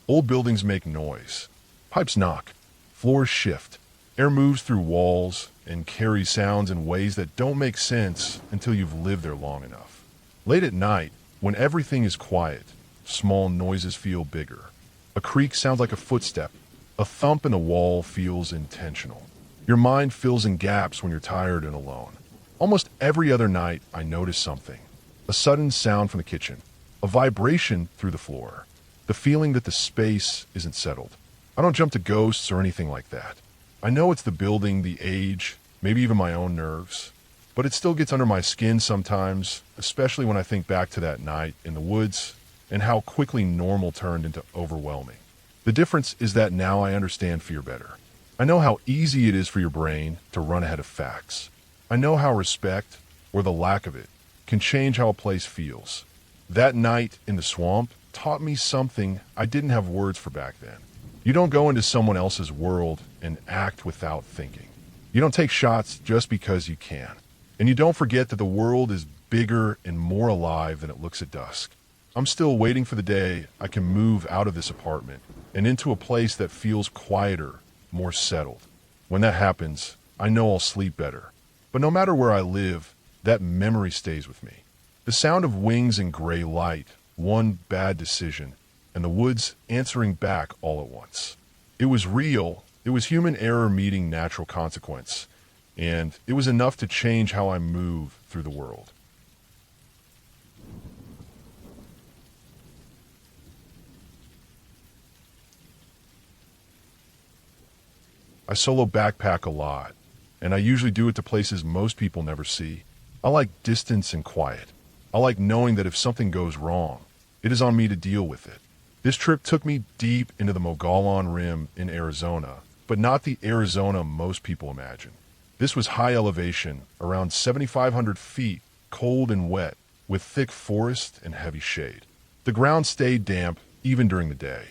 Old buildings make noise. Pipes knock. Floors shift. Air moves through walls and carries sounds in ways that don't make sense until you've lived there long enough. Late at night, when everything is quiet, small noises feel bigger. A creak sounds like a footstep. A thump in the wall feels intentional. Your mind fills in gaps when you're tired and alone. Almost every other night, I notice something. A sudden sound from the kitchen. A vibration through the floor. The feeling that the space isn't settled. I don't jump to ghosts or anything like that. I know it's the building, the age, maybe even my own nerves. But it still gets under my skin sometimes, especially when I think back to that night in the woods and how quickly normal turned into overwhelming. The difference is that now I understand fear better. I know how easy it is for your brain to run ahead of facts. I know how respect, or the lack of it, can change how a place feels. That night in the swamp taught me something I didn't have words for back then. You don't go into someone else's world and act without thinking. You don't take shots just because you can. And you don't forget that the world is bigger and more alive than it looks at dusk. I'm still waiting for the day I can move out of this apartment and into a place that feels quieter, more settled. When that happens, I know I'll sleep better. But no matter where I live, that memory stays with me. The sound of wings and gray light, one bad decision, and the woods answering back all at once. It was real. It was human error meeting natural consequence. And it was enough to change how I move through the world. I solo backpack a lot, and I usually do it to places most people never see. I like distance and quiet. I like knowing that if something goes wrong, it is on me to deal with it. This trip took me deep into the Mogollon Rim in Arizona, but not the Arizona most people imagine. This was high elevation, around 7,500 feet, cold and wet, with thick forest and heavy shade. The ground stayed damp even during the day.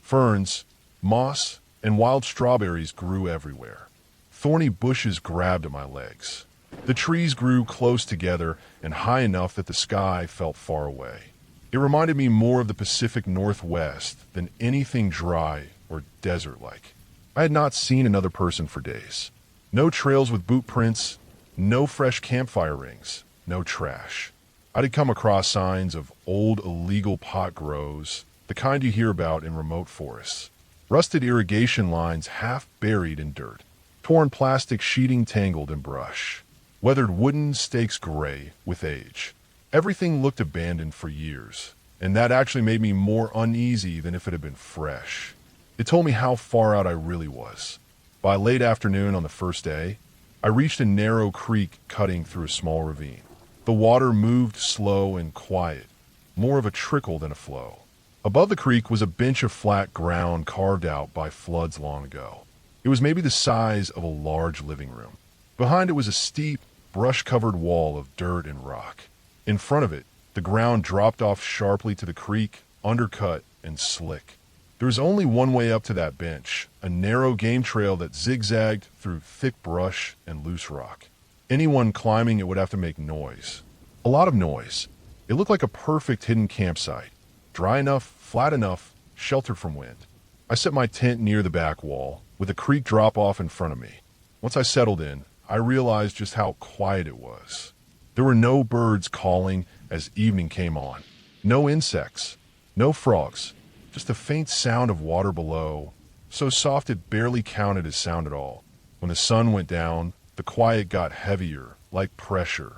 Ferns, moss, and wild strawberries grew everywhere. Thorny bushes grabbed at my legs. The trees grew close together and high enough that the sky felt far away. It reminded me more of the Pacific Northwest than anything dry or desert-like. I had not seen another person for days. No trails with boot prints, no fresh campfire rings, no trash. I had come across signs of old illegal pot grows, the kind you hear about in remote forests. Rusted irrigation lines half buried in dirt. Torn plastic sheeting tangled in brush. Weathered wooden stakes gray with age. Everything looked abandoned for years, and that actually made me more uneasy than if it had been fresh. It told me how far out I really was. By late afternoon on the first day, I reached a narrow creek cutting through a small ravine. The water moved slow and quiet, more of a trickle than a flow. Above the creek was a bench of flat ground carved out by floods long ago. It was maybe the size of a large living room. Behind it was a steep, brush-covered wall of dirt and rock. In front of it, the ground dropped off sharply to the creek, undercut and slick. There was only one way up to that bench, a narrow game trail that zigzagged through thick brush and loose rock. Anyone climbing it would have to make noise. A lot of noise. It looked like a perfect hidden campsite. Dry enough, flat enough, sheltered from wind. I set my tent near the back wall, with a creek drop-off in front of me. Once I settled in, I realized just how quiet it was. There were no birds calling as evening came on. No insects. No frogs. Just a faint sound of water below, so soft it barely counted as sound at all. When the sun went down, the quiet got heavier, like pressure.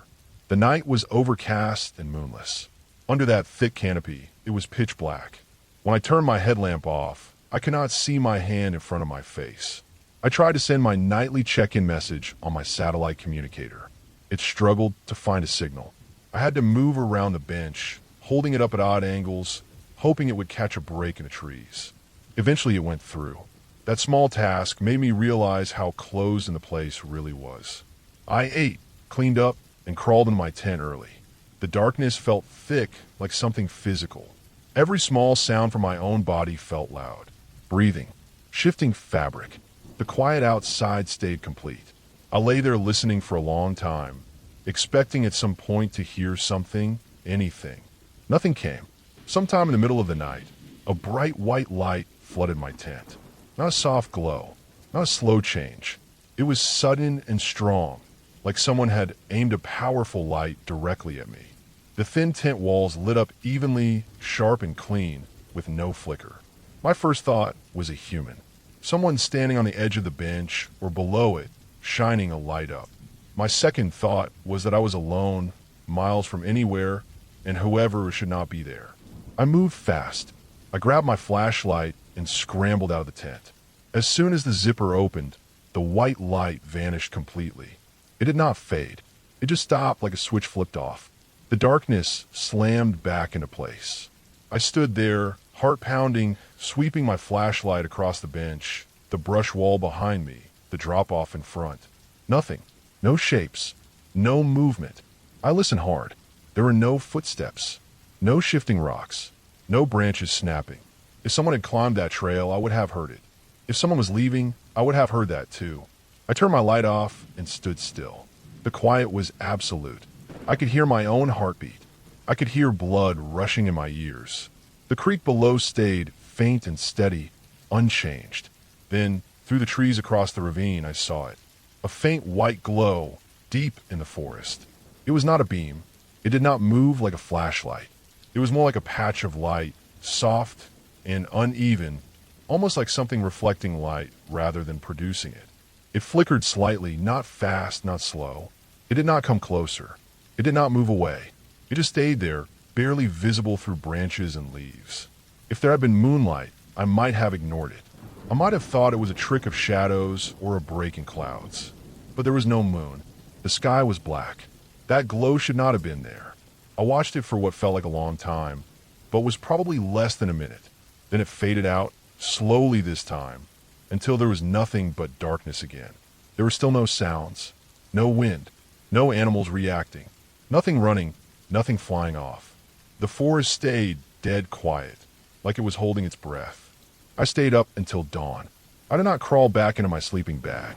The night was overcast and moonless. Under that thick canopy, it was pitch black. When I turned my headlamp off, I could not see my hand in front of my face. I tried to send my nightly check-in message on my satellite communicator. It struggled to find a signal. I had to move around the bench, holding it up at odd angles, hoping it would catch a break in the trees. Eventually it went through. That small task made me realize how closed in the place really was. I ate, cleaned up, and crawled into my tent early. The darkness felt thick, like something physical. Every small sound from my own body felt loud. Breathing. Shifting fabric. The quiet outside stayed complete. I lay there listening for a long time, expecting at some point to hear something, anything. Nothing came. Sometime in the middle of the night, a bright white light flooded my tent. Not a soft glow, not a slow change. It was sudden and strong, like someone had aimed a powerful light directly at me. The thin tent walls lit up evenly, sharp and clean, with no flicker. My first thought was a human. Someone standing on the edge of the bench, or below it, shining a light up. My second thought was that I was alone, miles from anywhere, and whoever should not be there. I moved fast. I grabbed my flashlight and scrambled out of the tent. As soon as the zipper opened, the white light vanished completely. It did not fade. It just stopped like a switch flipped off. The darkness slammed back into place. I stood there, heart pounding, sweeping my flashlight across the bench, the brush wall behind me, the drop-off in front. Nothing. No shapes. No movement. I listened hard. There were no footsteps. No shifting rocks. No branches snapping. If someone had climbed that trail, I would have heard it. If someone was leaving, I would have heard that too. I turned my light off and stood still. The quiet was absolute. I could hear my own heartbeat. I could hear blood rushing in my ears. The creek below stayed faint and steady, unchanged. Then, through the trees across the ravine, I saw it. A faint white glow, deep in the forest. It was not a beam. It did not move like a flashlight. It was more like a patch of light, soft and uneven, almost like something reflecting light rather than producing it. It flickered slightly, not fast, not slow. It did not come closer. It did not move away. It just stayed there, barely visible through branches and leaves. If there had been moonlight, I might have ignored it. I might have thought it was a trick of shadows or a break in clouds. But there was no moon. The sky was black. That glow should not have been there. I watched it for what felt like a long time, but was probably less than a minute. Then it faded out, slowly this time, until there was nothing but darkness again. There were still no sounds, no wind, no animals reacting, nothing running, nothing flying off. The forest stayed dead quiet, like it was holding its breath. I stayed up until dawn. I did not crawl back into my sleeping bag.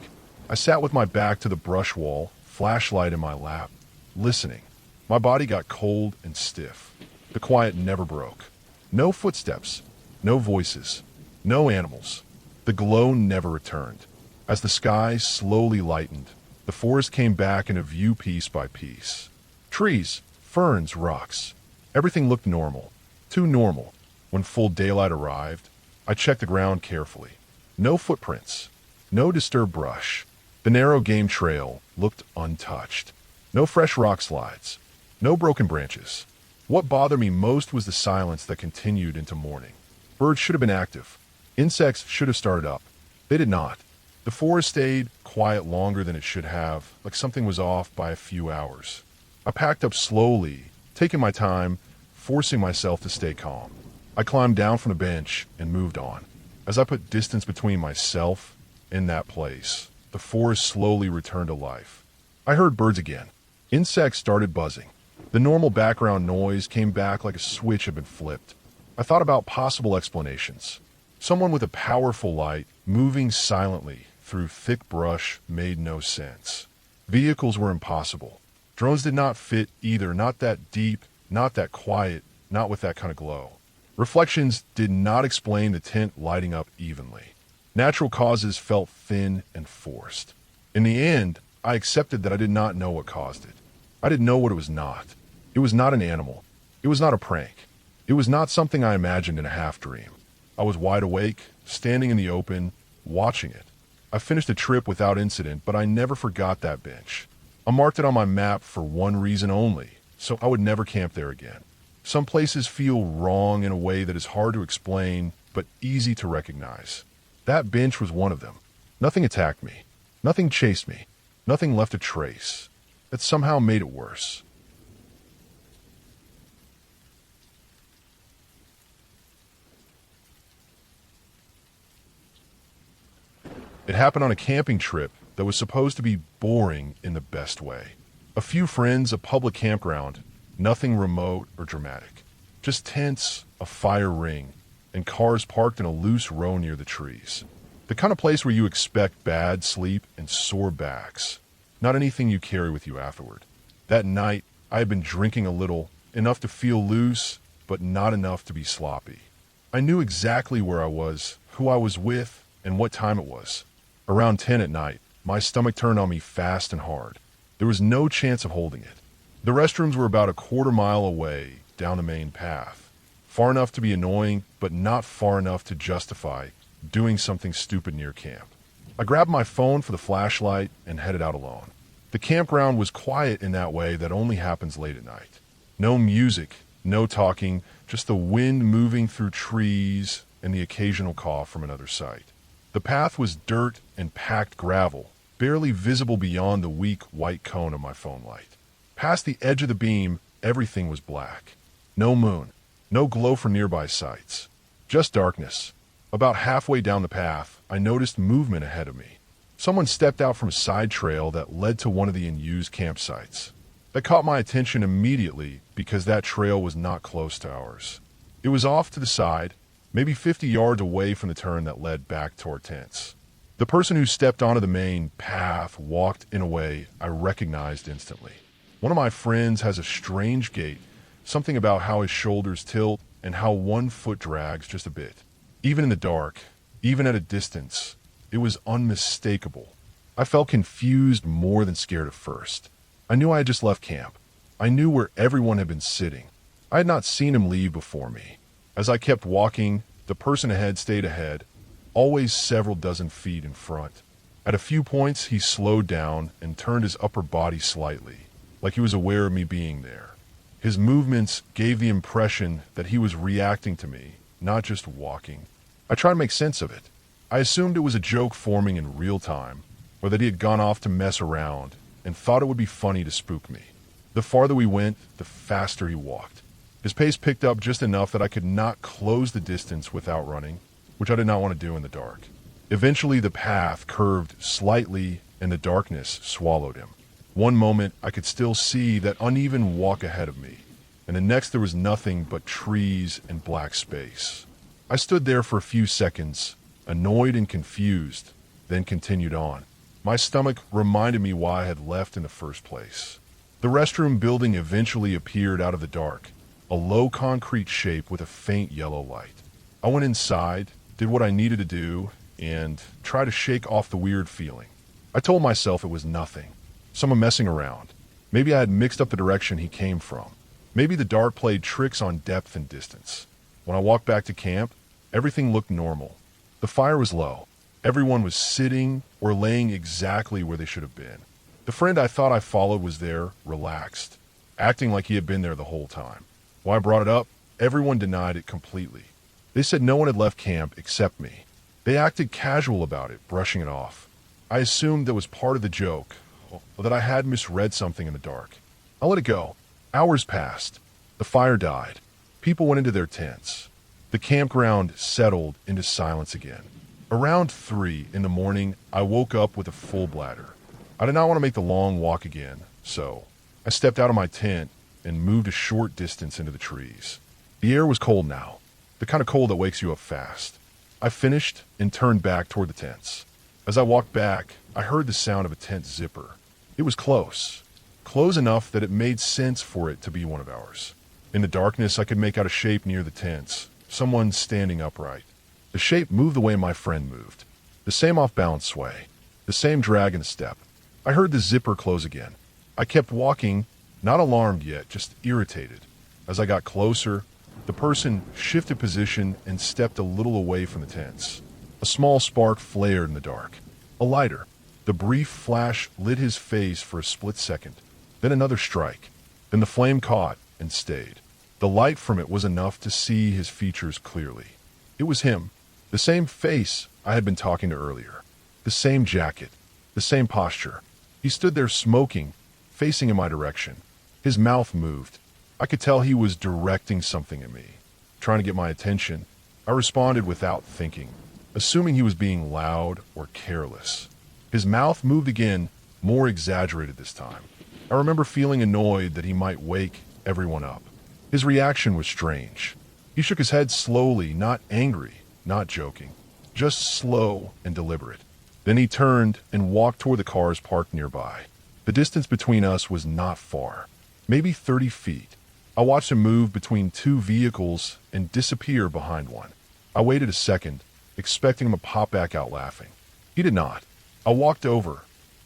I sat with my back to the brush wall, flashlight in my lap, listening. My body got cold and stiff. The quiet never broke. No footsteps, no voices, no animals. The glow never returned. As the sky slowly lightened, the forest came back into view piece by piece. Trees, ferns, rocks. Everything looked normal. Too normal. When full daylight arrived, I checked the ground carefully. No footprints. No disturbed brush. The narrow game trail looked untouched. No fresh rock slides. No broken branches. What bothered me most was the silence that continued into morning. Birds should have been active. Insects should have started up. They did not. The forest stayed quiet longer than it should have, like something was off by a few hours. I packed up slowly, taking my time, forcing myself to stay calm. I climbed down from the bench and moved on. As I put distance between myself and that place, the forest slowly returned to life. I heard birds again. Insects started buzzing. The normal background noise came back like a switch had been flipped. I thought about possible explanations. Someone with a powerful light, moving silently through thick brush, made no sense. Vehicles were impossible. Drones did not fit either, not that deep, not that quiet, not with that kind of glow. Reflections did not explain the tent lighting up evenly. Natural causes felt thin and forced. In the end, I accepted that I did not know what caused it. I didn't know what it was not. It was not an animal. It was not a prank. It was not something I imagined in a half-dream. I was wide awake, standing in the open, watching it. I finished the trip without incident, but I never forgot that bench. I marked it on my map for one reason only, so I would never camp there again. Some places feel wrong in a way that is hard to explain, but easy to recognize. That bench was one of them. Nothing attacked me. Nothing chased me. Nothing left a trace. That somehow made it worse. It happened on a camping trip that was supposed to be boring in the best way. A few friends, a public campground, nothing remote or dramatic. Just tents, a fire ring, and cars parked in a loose row near the trees. The kind of place where you expect bad sleep and sore backs. not anything you carry with you afterward. That night, I had been drinking a little, enough to feel loose, but not enough to be sloppy. I knew exactly where I was, who I was with, and what time it was. Around 10 at night, my stomach turned on me fast and hard. There was no chance of holding it. The restrooms were about a quarter-mile away down the main path. Far enough to be annoying, but not far enough to justify doing something stupid near camp. I grabbed my phone for the flashlight and headed out alone. The campground was quiet in that way that only happens late at night. No music, no talking, just the wind moving through trees and the occasional cough from another site. The path was dirt and packed gravel, barely visible beyond the weak white cone of my phone light. Past the edge of the beam, everything was black. No moon, no glow for nearby sites. Just darkness. About halfway down the path, I noticed movement ahead of me. Someone stepped out from a side trail that led to one of the unused campsites. That caught my attention immediately because that trail was not close to ours. It was off to the side, maybe 50 yards away from the turn that led back toward tents. The person who stepped onto the main path walked in a way I recognized instantly. One of my friends has a strange gait, something about how his shoulders tilt and how one foot drags just a bit. Even in the dark, even at a distance, it was unmistakable. I felt confused more than scared at first. I knew I had just left camp. I knew where everyone had been sitting. I had not seen him leave before me. As I kept walking, the person ahead stayed ahead, always several dozen feet in front. At a few points, he slowed down and turned his upper body slightly, like he was aware of me being there. His movements gave the impression that he was reacting to me, not just walking. I tried to make sense of it. I assumed it was a joke forming in real time, or that he had gone off to mess around and thought it would be funny to spook me. The farther we went, the faster he walked. His pace picked up just enough that I could not close the distance without running, which I did not want to do in the dark. Eventually, the path curved slightly and the darkness swallowed him. One moment, I could still see that uneven walk ahead of me, and the next there was nothing but trees and black space. I stood there for a few seconds, annoyed and confused, then continued on. My stomach reminded me why I had left in the first place. The restroom building eventually appeared out of the dark, a low concrete shape with a faint yellow light. I went inside, did what I needed to do, and tried to shake off the weird feeling. I told myself it was nothing, someone messing around. Maybe I had mixed up the direction he came from. Maybe the dark played tricks on depth and distance. When I walked back to camp, everything looked normal. The fire was low. Everyone was sitting or laying exactly where they should have been. The friend I thought I followed was there, relaxed, acting like he had been there the whole time. When I brought it up, everyone denied it completely. They said no one had left camp except me. They acted casual about it, brushing it off. I assumed that was part of the joke, or that I had misread something in the dark. I let it go. Hours passed. The fire died. People went into their tents. The campground settled into silence again. Around 3 in the morning, I woke up with a full bladder. I did not want to make the long walk again, so I stepped out of my tent and moved a short distance into the trees. The air was cold now, the kind of cold that wakes you up fast. I finished and turned back toward the tents. As I walked back, I heard the sound of a tent zipper. It was close enough that it made sense for it to be one of ours. In the darkness, I could make out a shape near the tents, someone standing upright. The shape moved the way my friend moved. The same off-balance sway. The same drag in the step. I heard the zipper close again. I kept walking, not alarmed yet, just irritated. As I got closer, the person shifted position and stepped a little away from the tents. A small spark flared in the dark. A lighter. The brief flash lit his face for a split second. Then another strike. Then the flame caught and stayed. The light from it was enough to see his features clearly. It was him. The same face I had been talking to earlier. The same jacket. The same posture. He stood there smoking, facing in my direction. His mouth moved. I could tell he was directing something at me, trying to get my attention. I responded without thinking, assuming he was being loud or careless. His mouth moved again, more exaggerated this time. I remember feeling annoyed that he might wake everyone up. His reaction was strange. He shook his head slowly, not angry, not joking, just slow and deliberate. Then he turned and walked toward the cars parked nearby. The distance between us was not far, maybe 30 feet. I watched him move between two vehicles and disappear behind one. I waited a second, expecting him to pop back out laughing. He did not. I walked over,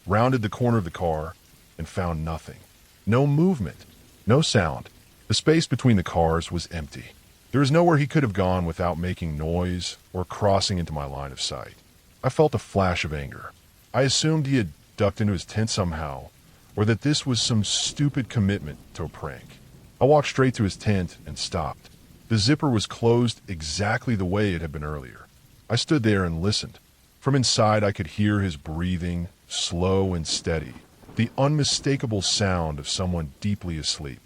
rounded the corner of the car, and found nothing. No movement, no sound. The space between the cars was empty. There was nowhere he could have gone without making noise or crossing into my line of sight. I felt a flash of anger. I assumed he had ducked into his tent somehow, or that this was some stupid commitment to a prank. I walked straight to his tent and stopped. The zipper was closed exactly the way it had been earlier. I stood there and listened. From inside I could hear his breathing, slow and steady, the unmistakable sound of someone deeply asleep.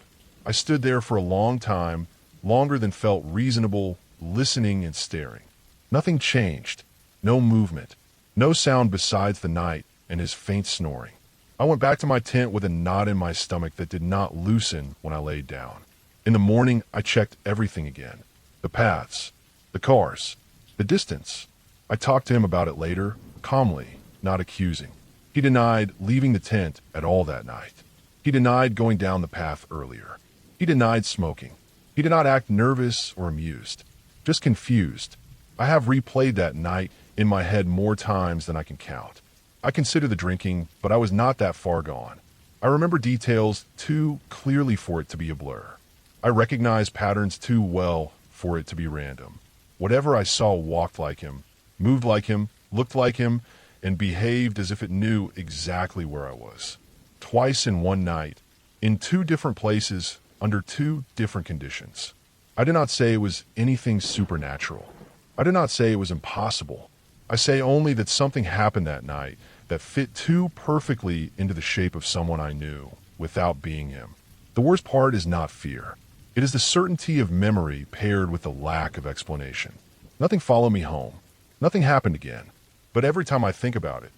I stood there for a long time, longer than felt reasonable, listening and staring. Nothing changed. No movement. No sound besides the night and his faint snoring. I went back to my tent with a knot in my stomach that did not loosen when I laid down. In the morning, I checked everything again. The paths, the cars, the distance. I talked to him about it later, calmly, not accusing. He denied leaving the tent at all that night. He denied going down the path earlier. He denied smoking. He did not act nervous or amused, just confused. I have replayed that night in my head more times than I can count. I consider the drinking, but I was not that far gone. I remember details too clearly for it to be a blur. I recognize patterns too well for it to be random. Whatever I saw walked like him, moved like him, looked like him, and behaved as if it knew exactly where I was. Twice in one night, in two different places, under two different conditions. I did not say it was anything supernatural. I did not say it was impossible. I say only that something happened that night that fit too perfectly into the shape of someone I knew, without being him. The worst part is not fear. It is the certainty of memory paired with the lack of explanation. Nothing followed me home. Nothing happened again. But every time I think about it,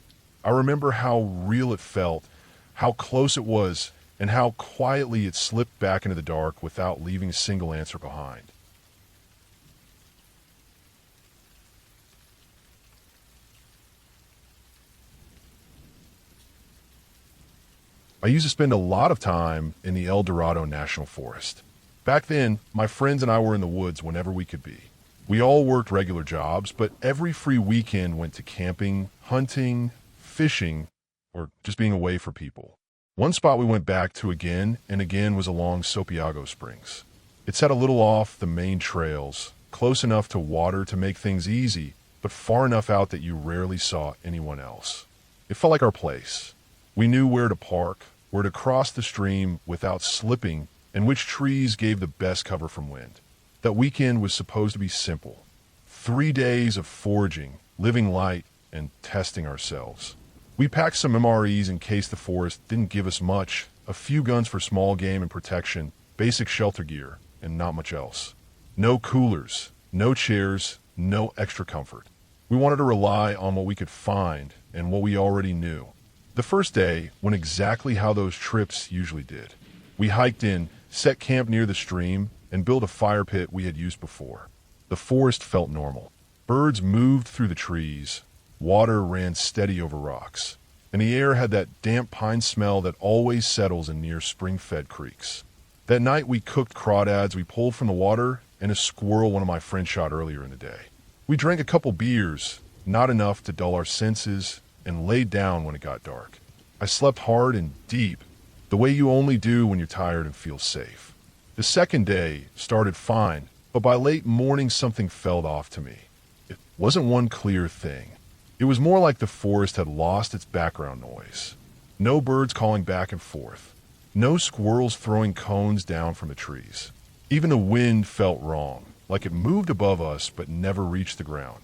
I remember how real it felt, how close it was, and how quietly it slipped back into the dark without leaving a single answer behind. I used to spend a lot of time in the El Dorado National Forest. Back then, my friends and I were in the woods whenever we could be. We all worked regular jobs, but every free weekend went to camping, hunting, fishing, or just being away for people. One spot we went back to again and again was along Sopiago Springs. It sat a little off the main trails, close enough to water to make things easy, but far enough out that you rarely saw anyone else. It felt like our place. We knew where to park, where to cross the stream without slipping, and which trees gave the best cover from wind. That weekend was supposed to be simple. 3 days of foraging, living light, and testing ourselves. We packed some MREs in case the forest didn't give us much, a few guns for small game and protection, basic shelter gear, and not much else. No coolers, no chairs, no extra comfort. We wanted to rely on what we could find and what we already knew. The first day went exactly how those trips usually did. We hiked in, set camp near the stream, and built a fire pit we had used before. The forest felt normal. Birds moved through the trees, water ran steady over rocks, and the air had that damp pine smell that always settles in near spring-fed creeks. That night we cooked crawdads we pulled from the water and a squirrel one of my friends shot earlier in the day. We drank a couple beers, not enough to dull our senses, and laid down when it got dark. I slept hard and deep, the way you only do when you're tired and feel safe. The second day started fine, but by late morning something felt off to me. It wasn't one clear thing. It was more like the forest had lost its background noise. No birds calling back and forth. No squirrels throwing cones down from the trees. Even the wind felt wrong, like it moved above us but never reached the ground.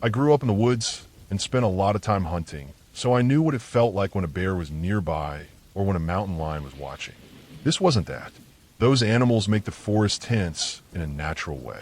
I grew up in the woods and spent a lot of time hunting, so I knew what it felt like when a bear was nearby or when a mountain lion was watching. This wasn't that. Those animals make the forest tense in a natural way.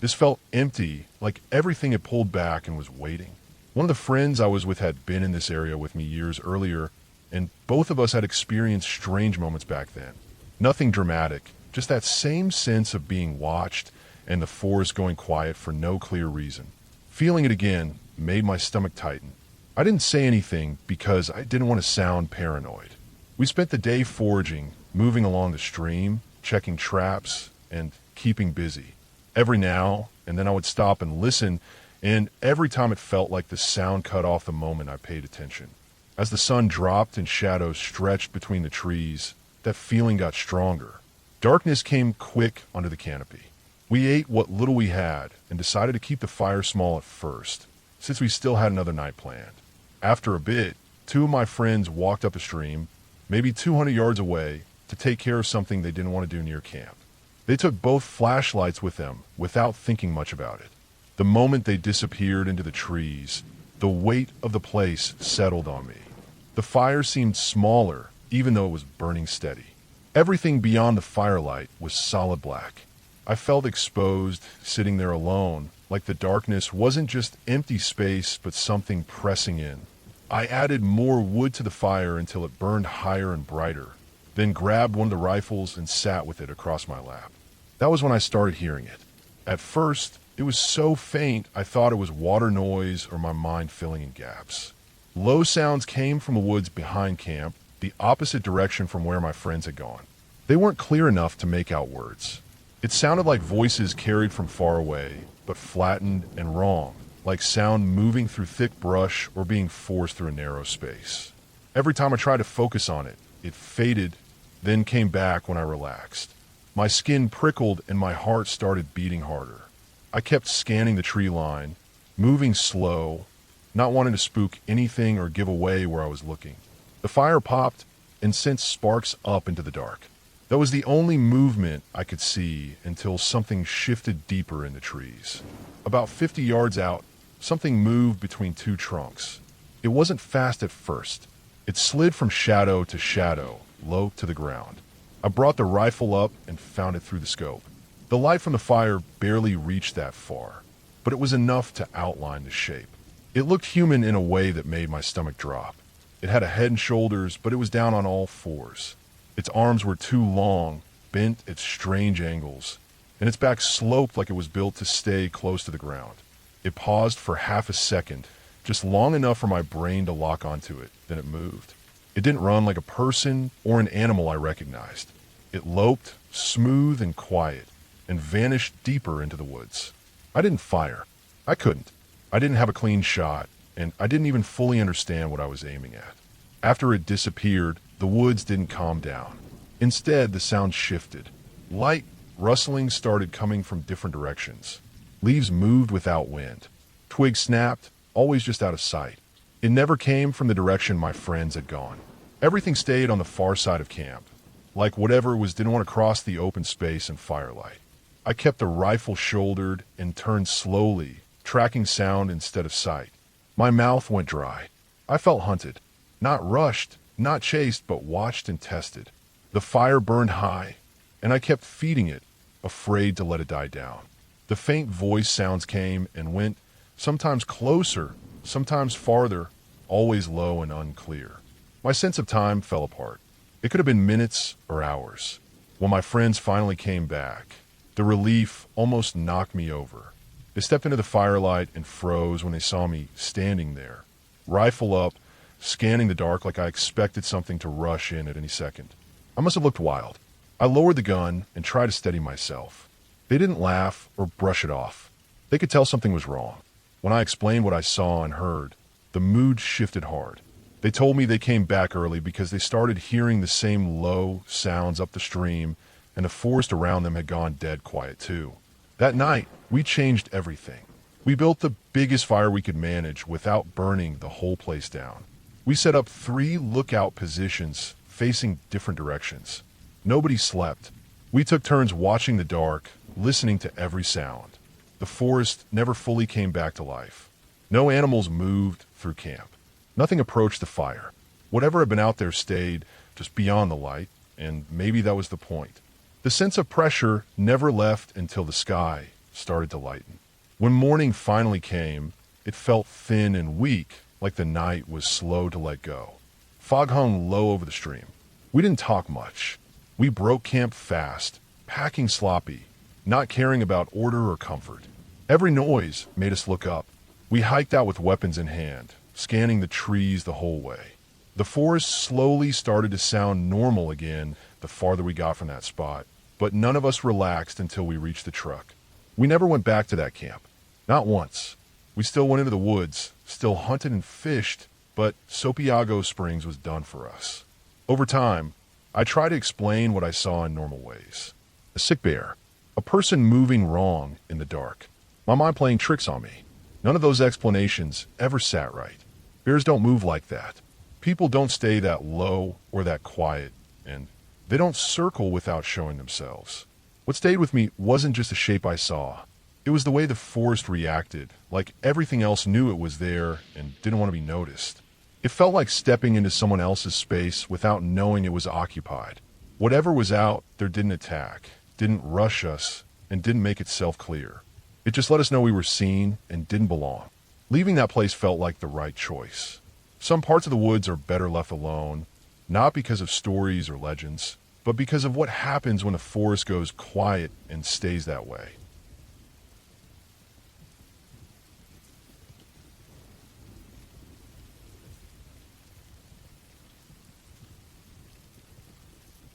This felt empty, like everything had pulled back and was waiting. One of the friends I was with had been in this area with me years earlier, and both of us had experienced strange moments back then. Nothing dramatic, just that same sense of being watched and the forest going quiet for no clear reason. Feeling it again made my stomach tighten. I didn't say anything because I didn't want to sound paranoid. We spent the day foraging, moving along the stream, checking traps, and keeping busy. Every now and then I would stop and listen, and every time it felt like the sound cut off the moment I paid attention. As the sun dropped and shadows stretched between the trees, that feeling got stronger. Darkness came quick under the canopy. We ate what little we had and decided to keep the fire small at first, since we still had another night planned. After a bit, two of my friends walked up the stream, maybe 200 yards away, to take care of something they didn't want to do near camp. They took both flashlights with them without thinking much about it. The moment they disappeared into the trees, the weight of the place settled on me. The fire seemed smaller, even though it was burning steady. Everything beyond the firelight was solid black. I felt exposed, sitting there alone, like the darkness wasn't just empty space, but something pressing in. I added more wood to the fire until it burned higher and brighter, then grabbed one of the rifles and sat with it across my lap. That was when I started hearing it. At first, it was so faint I thought it was water noise or my mind filling in gaps. Low sounds came from the woods behind camp, the opposite direction from where my friends had gone. They weren't clear enough to make out words. It sounded like voices carried from far away, but flattened and wrong, like sound moving through thick brush or being forced through a narrow space. Every time I tried to focus on it, it faded, then came back when I relaxed. My skin prickled and my heart started beating harder. I kept scanning the tree line, moving slow, not wanting to spook anything or give away where I was looking. The fire popped and sent sparks up into the dark. That was the only movement I could see until something shifted deeper in the trees. About 50 yards out, something moved between two trunks. It wasn't fast at first. It slid from shadow to shadow, low to the ground. I brought the rifle up and found it through the scope. The light from the fire barely reached that far, but it was enough to outline the shape. It looked human in a way that made my stomach drop. It had a head and shoulders, but it was down on all fours. Its arms were too long, bent at strange angles, and its back sloped like it was built to stay close to the ground. It paused for half a second, just long enough for my brain to lock onto it, then it moved. It didn't run like a person or an animal I recognized. It loped, smooth and quiet, and vanished deeper into the woods. I didn't fire. I couldn't. I didn't have a clean shot, and I didn't even fully understand what I was aiming at. After it disappeared, the woods didn't calm down. Instead, the sound shifted. Light rustling started coming from different directions. Leaves moved without wind. Twigs snapped, always just out of sight. It never came from the direction my friends had gone. Everything stayed on the far side of camp, like whatever it was didn't want to cross the open space and firelight. I kept the rifle shouldered and turned slowly, tracking sound instead of sight. My mouth went dry. I felt hunted. Not rushed, not chased, but watched and tested. The fire burned high, and I kept feeding it, afraid to let it die down. The faint voice sounds came and went, sometimes closer, sometimes farther, always low and unclear. My sense of time fell apart. It could have been minutes or hours. When my friends finally came back, the relief almost knocked me over. They stepped into the firelight and froze when they saw me standing there, rifle up, scanning the dark like I expected something to rush in at any second. I must have looked wild. I lowered the gun and tried to steady myself. They didn't laugh or brush it off. They could tell something was wrong. When I explained what I saw and heard, the mood shifted hard. They told me they came back early because they started hearing the same low sounds up the stream, and the forest around them had gone dead quiet too. That night, we changed everything. We built the biggest fire we could manage without burning the whole place down. We set up 3 lookout positions facing different directions. Nobody slept. We took turns watching the dark, listening to every sound. The forest never fully came back to life. No animals moved through camp. Nothing approached the fire. Whatever had been out there stayed just beyond the light, and maybe that was the point. The sense of pressure never left until the sky started to lighten. When morning finally came, it felt thin and weak, like the night was slow to let go. Fog hung low over the stream. We didn't talk much. We broke camp fast, packing sloppy, not caring about order or comfort. Every noise made us look up. We hiked out with weapons in hand, scanning the trees the whole way. The forest slowly started to sound normal again the farther we got from that spot, but none of us relaxed until we reached the truck. We never went back to that camp. Not once. We still went into the woods, still hunted and fished, but Sopiago Springs was done for us. Over time, I tried to explain what I saw in normal ways. A sick bear. A person moving wrong in the dark. My mind playing tricks on me. None of those explanations ever sat right. Bears don't move like that. People don't stay that low or that quiet, and they don't circle without showing themselves. What stayed with me wasn't just the shape I saw. It was the way the forest reacted, like everything else knew it was there and didn't want to be noticed. It felt like stepping into someone else's space without knowing it was occupied. Whatever was out there didn't attack, didn't rush us, and didn't make itself clear. It just let us know we were seen and didn't belong. Leaving that place felt like the right choice. Some parts of the woods are better left alone, not because of stories or legends, but because of what happens when the forest goes quiet and stays that way.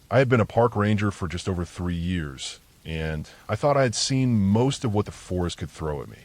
I had been a park ranger for just over 3 years, and I thought I had seen most of what the forest could throw at me.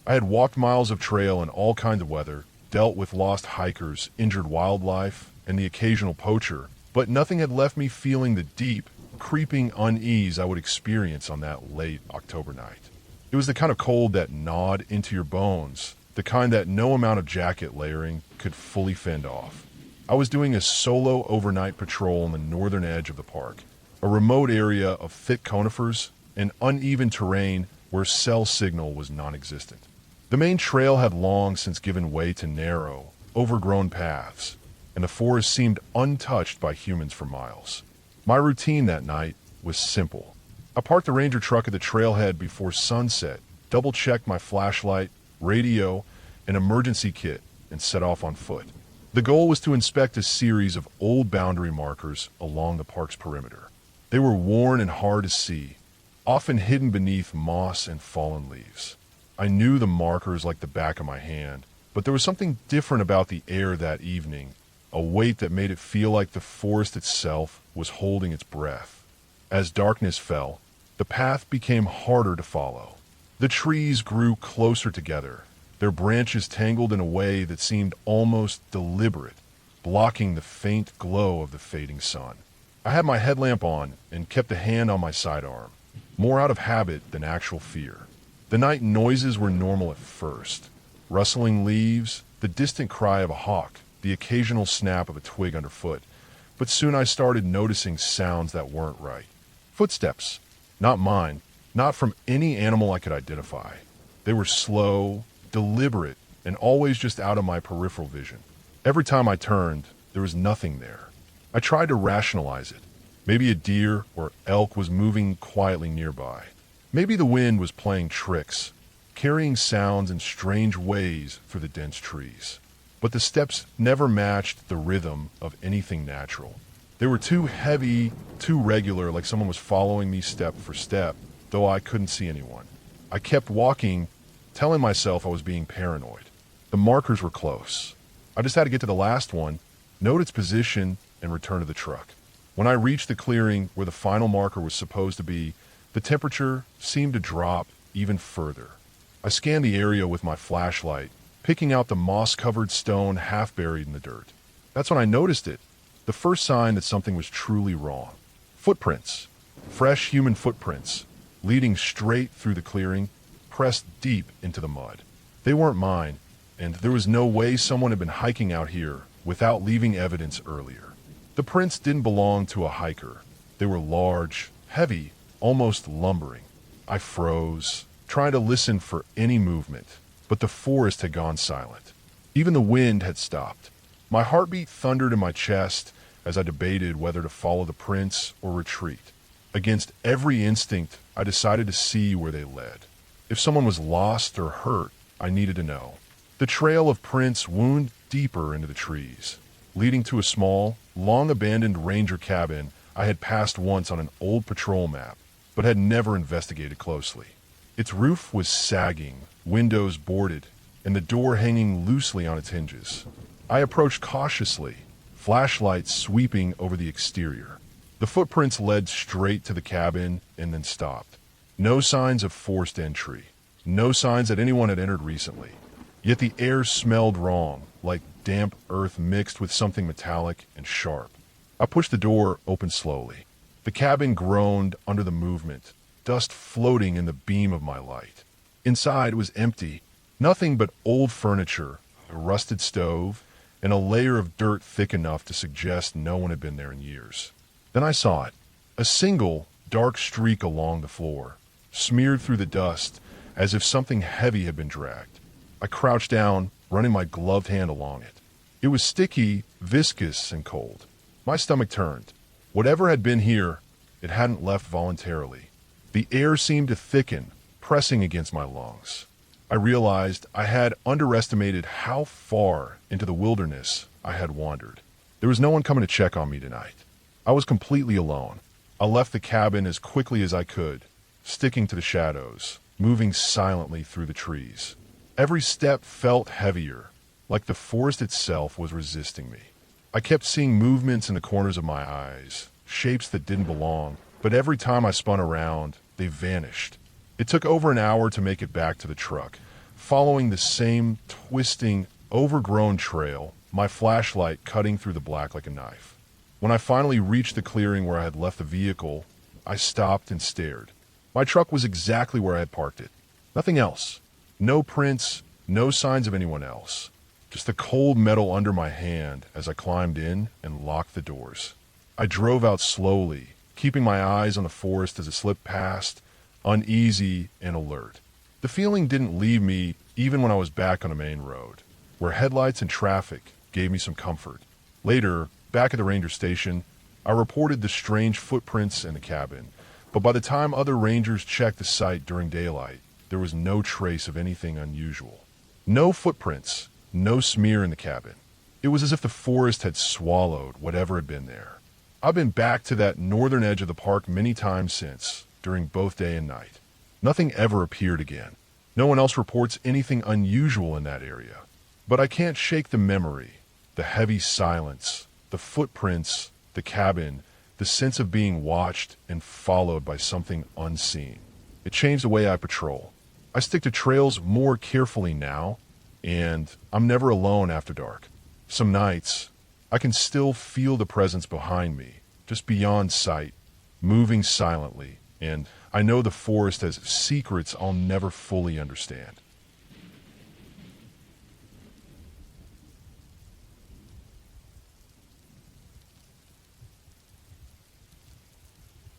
I had walked miles of trail in all kinds of weather, dealt with lost hikers, injured wildlife, and the occasional poacher, but nothing had left me feeling the deep, creeping unease I would experience on that late October night. It was the kind of cold that gnawed into your bones, the kind that no amount of jacket layering could fully fend off. I was doing a solo overnight patrol on the northern edge of the park, a remote area of thick conifers and uneven terrain where cell signal was non-existent. The main trail had long since given way to narrow, overgrown paths, and the forest seemed untouched by humans for miles. My routine that night was simple. I parked the ranger truck at the trailhead before sunset, double-checked my flashlight, radio, and emergency kit, and set off on foot. The goal was to inspect a series of old boundary markers along the park's perimeter. They were worn and hard to see, often hidden beneath moss and fallen leaves. I knew the markers like the back of my hand, but there was something different about the air that evening, a weight that made it feel like the forest itself was holding its breath. As darkness fell, the path became harder to follow. The trees grew closer together, their branches tangled in a way that seemed almost deliberate, blocking the faint glow of the fading sun. I had my headlamp on and kept a hand on my sidearm, more out of habit than actual fear. The night noises were normal at first. Rustling leaves, the distant cry of a hawk, the occasional snap of a twig underfoot, but soon I started noticing sounds that weren't right. Footsteps. Not mine, not from any animal I could identify. They were slow, deliberate, and always just out of my peripheral vision. Every time I turned, there was nothing there. I tried to rationalize it. Maybe a deer or elk was moving quietly nearby. Maybe the wind was playing tricks, carrying sounds in strange ways through the dense trees. But the steps never matched the rhythm of anything natural. They were too heavy, too regular, like someone was following me step for step, though I couldn't see anyone. I kept walking, telling myself I was being paranoid. The markers were close. I just had to get to the last one, note its position, and return to the truck. When I reached the clearing where the final marker was supposed to be, the temperature seemed to drop even further. I scanned the area with my flashlight, picking out the moss-covered stone half buried in the dirt. That's when I noticed it, the first sign that something was truly wrong. Footprints. Fresh human footprints, leading straight through the clearing, pressed deep into the mud. They weren't mine, and there was no way someone had been hiking out here without leaving evidence earlier. The prints didn't belong to a hiker. They were large, heavy, almost lumbering. I froze, trying to listen for any movement, but the forest had gone silent. Even the wind had stopped. My heartbeat thundered in my chest as I debated whether to follow the prints or retreat. Against every instinct, I decided to see where they led. If someone was lost or hurt, I needed to know. The trail of prints wound deeper into the trees, leading to a small, long-abandoned ranger cabin I had passed once on an old patrol map, but had never investigated closely. Its roof was sagging, windows boarded, and the door hanging loosely on its hinges. I approached cautiously, flashlight sweeping over the exterior. The footprints led straight to the cabin and then stopped. No signs of forced entry. No signs that anyone had entered recently. Yet the air smelled wrong, like damp earth mixed with something metallic and sharp. I pushed the door open slowly. The cabin groaned under the movement, dust floating in the beam of my light. Inside was empty. Nothing but old furniture, a rusted stove, and a layer of dirt thick enough to suggest no one had been there in years. Then I saw it. A single, dark streak along the floor, smeared through the dust as if something heavy had been dragged. I crouched down, running my gloved hand along it. It was sticky, viscous, and cold. My stomach turned. Whatever had been here, it hadn't left voluntarily. The air seemed to thicken, pressing against my lungs. I realized I had underestimated how far into the wilderness I had wandered. There was no one coming to check on me tonight. I was completely alone. I left the cabin as quickly as I could, sticking to the shadows, moving silently through the trees. Every step felt heavier, like the forest itself was resisting me. I kept seeing movements in the corners of my eyes, shapes that didn't belong, but every time I spun around, they vanished. It took over an hour to make it back to the truck, following the same twisting, overgrown trail, my flashlight cutting through the black like a knife. When I finally reached the clearing where I had left the vehicle, I stopped and stared. My truck was exactly where I had parked it. Nothing else. No prints, no signs of anyone else. Just the cold metal under my hand as I climbed in and locked the doors. I drove out slowly, keeping my eyes on the forest as it slipped past, uneasy and alert. The feeling didn't leave me even when I was back on a main road, where headlights and traffic gave me some comfort. Later, back at the ranger station, I reported the strange footprints in the cabin, but by the time other rangers checked the site during daylight, there was no trace of anything unusual. No footprints, no smear in the cabin. It was as if the forest had swallowed whatever had been there. I've been back to that northern edge of the park many times since, during both day and night. Nothing ever appeared again. No one else reports anything unusual in that area. But I can't shake the memory, the heavy silence, the footprints, the cabin, the sense of being watched and followed by something unseen. It changed the way I patrol. I stick to trails more carefully now, and I'm never alone after dark. Some nights, I can still feel the presence behind me, just beyond sight, moving silently, and I know the forest has secrets I'll never fully understand.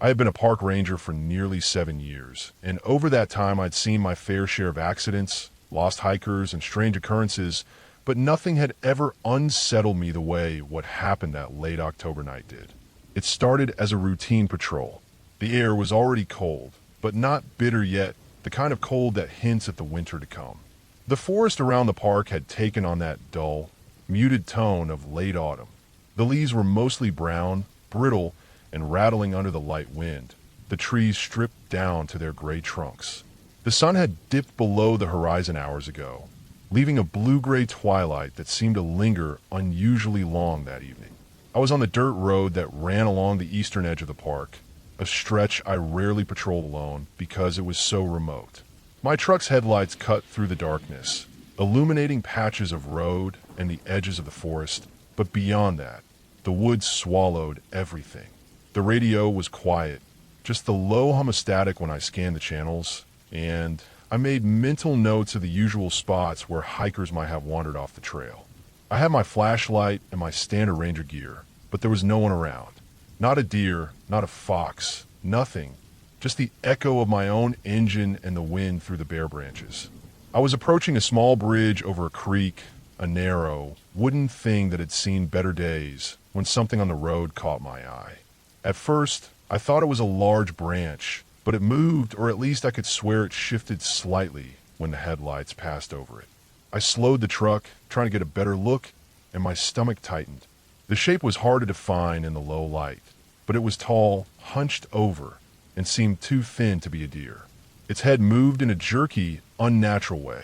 I had been a park ranger for nearly 7 years, and over that time I'd seen my fair share of accidents, lost hikers, and strange occurrences, but nothing had ever unsettled me the way what happened that late October night did. It started as a routine patrol. The air was already cold, but not bitter yet, the kind of cold that hints at the winter to come. The forest around the park had taken on that dull, muted tone of late autumn. The leaves were mostly brown, brittle, and rattling under the light wind, the trees stripped down to their gray trunks. The sun had dipped below the horizon hours ago, leaving a blue-gray twilight that seemed to linger unusually long that evening. I was on the dirt road that ran along the eastern edge of the park, a stretch I rarely patrolled alone because it was so remote. My truck's headlights cut through the darkness, illuminating patches of road and the edges of the forest, but beyond that, the woods swallowed everything. The radio was quiet, just the low hum of static when I scanned the channels, and I made mental notes of the usual spots where hikers might have wandered off the trail. I had my flashlight and my standard ranger gear, but there was no one around. Not a deer, not a fox, nothing. Just the echo of my own engine and the wind through the bare branches. I was approaching a small bridge over a creek, a narrow, wooden thing that had seen better days, when something on the road caught my eye. At first, I thought it was a large branch, but it moved, or at least I could swear it shifted slightly when the headlights passed over it. I slowed the truck, trying to get a better look, and my stomach tightened. The shape was hard to define in the low light, but it was tall, hunched over, and seemed too thin to be a deer. Its head moved in a jerky, unnatural way.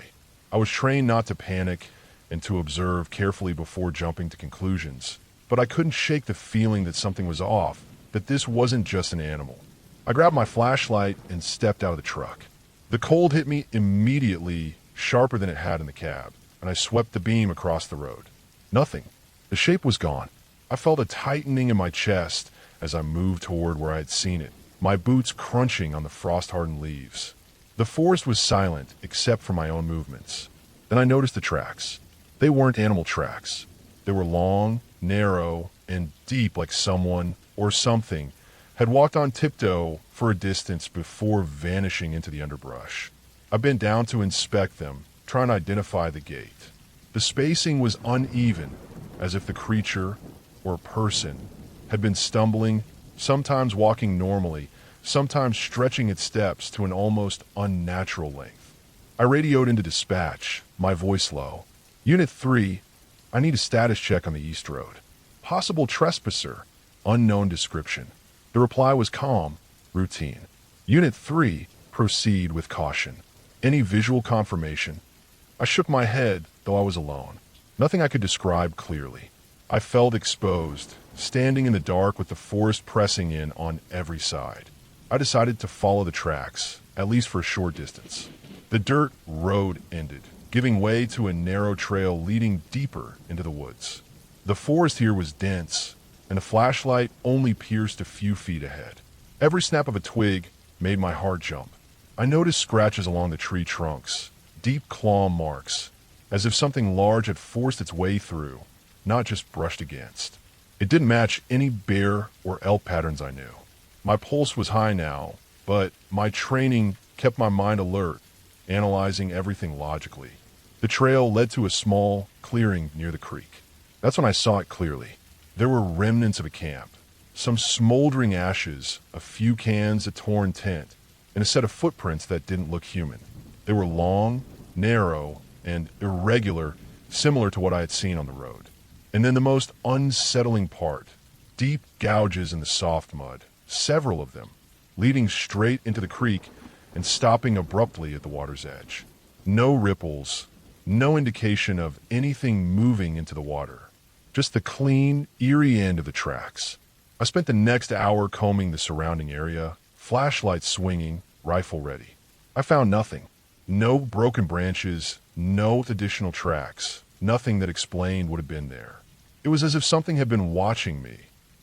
I was trained not to panic and to observe carefully before jumping to conclusions, but I couldn't shake the feeling that something was off, that this wasn't just an animal. I grabbed my flashlight and stepped out of the truck. The cold hit me immediately, sharper than it had in the cab, and I swept the beam across the road. Nothing. The shape was gone. I felt a tightening in my chest as I moved toward where I had seen it, my boots crunching on the frost-hardened leaves. The forest was silent except for my own movements. Then I noticed the tracks. They weren't animal tracks. They were long, narrow, and deep, like someone or something had walked on tiptoe for a distance before vanishing into the underbrush. I bent down to inspect them, trying to identify the gait. The spacing was uneven, as if the creature, or person, had been stumbling, sometimes walking normally, sometimes stretching its steps to an almost unnatural length. I radioed into dispatch, my voice low. Unit 3, I need a status check on the East Road. Possible trespasser, unknown description. The reply was calm, routine. Unit 3, proceed with caution. Any visual confirmation? I shook my head, though I was alone. Nothing I could describe clearly. I felt exposed, standing in the dark with the forest pressing in on every side. I decided to follow the tracks, at least for a short distance. The dirt road ended, giving way to a narrow trail leading deeper into the woods. The forest here was dense, and a flashlight only pierced a few feet ahead. Every snap of a twig made my heart jump. I noticed scratches along the tree trunks, deep claw marks, as if something large had forced its way through, not just brushed against. It didn't match any bear or elk patterns I knew. My pulse was high now, but my training kept my mind alert, analyzing everything logically. The trail led to a small clearing near the creek. That's when I saw it clearly. There were remnants of a camp, some smoldering ashes, a few cans, a torn tent, and a set of footprints that didn't look human. They were long, narrow, and irregular, similar to what I had seen on the road. And then the most unsettling part, deep gouges in the soft mud, several of them, leading straight into the creek and stopping abruptly at the water's edge. No ripples, no indication of anything moving into the water. Just the clean, eerie end of the tracks. I spent the next hour combing the surrounding area, flashlight swinging, rifle ready. I found nothing. No broken branches, no additional tracks, nothing that explained what had been there. It was as if something had been watching me,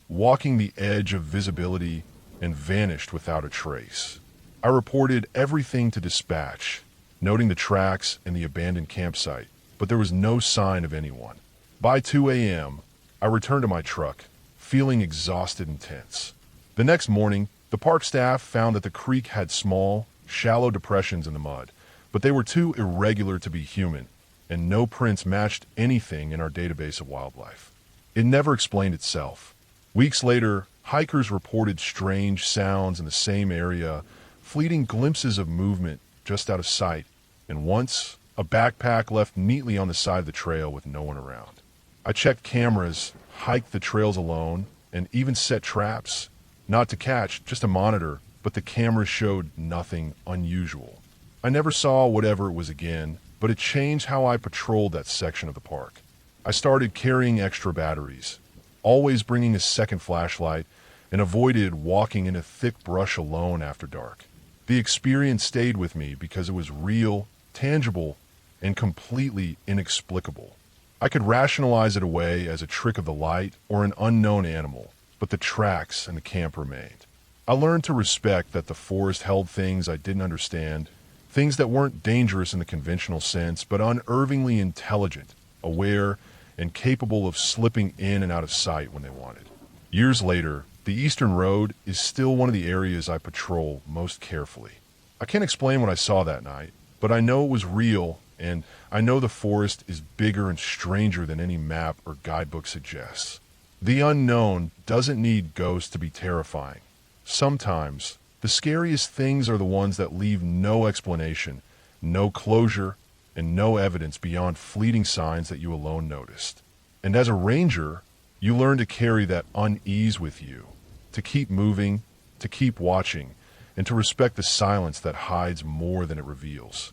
walking the edge of visibility, and vanished without a trace. I reported everything to dispatch, noting the tracks and the abandoned campsite, but there was no sign of anyone. By 2 a.m., I returned to my truck, feeling exhausted and tense. The next morning, the park staff found that the creek had small, shallow depressions in the mud, but they were too irregular to be human, and no prints matched anything in our database of wildlife. It never explained itself. Weeks later, hikers reported strange sounds in the same area, fleeting glimpses of movement just out of sight, and once, a backpack left neatly on the side of the trail with no one around. I checked cameras, hiked the trails alone, and even set traps. Not to catch, just to monitor, but the cameras showed nothing unusual. I never saw whatever it was again, but it changed how I patrolled that section of the park. I started carrying extra batteries, always bringing a second flashlight, and avoided walking in a thick brush alone after dark. The experience stayed with me because it was real, tangible, and completely inexplicable. I could rationalize it away as a trick of the light or an unknown animal, but the tracks and the camp remained. I learned to respect that the forest held things I didn't understand, things that weren't dangerous in the conventional sense, but unervingly intelligent, aware, and capable of slipping in and out of sight when they wanted. Years later, the Eastern Road is still one of the areas I patrol most carefully. I can't explain what I saw that night, but I know it was real, and I know the forest is bigger and stranger than any map or guidebook suggests. The unknown doesn't need ghosts to be terrifying. Sometimes, the scariest things are the ones that leave no explanation, no closure, and no evidence beyond fleeting signs that you alone noticed. And as a ranger, you learn to carry that unease with you, to keep moving, to keep watching, and to respect the silence that hides more than it reveals.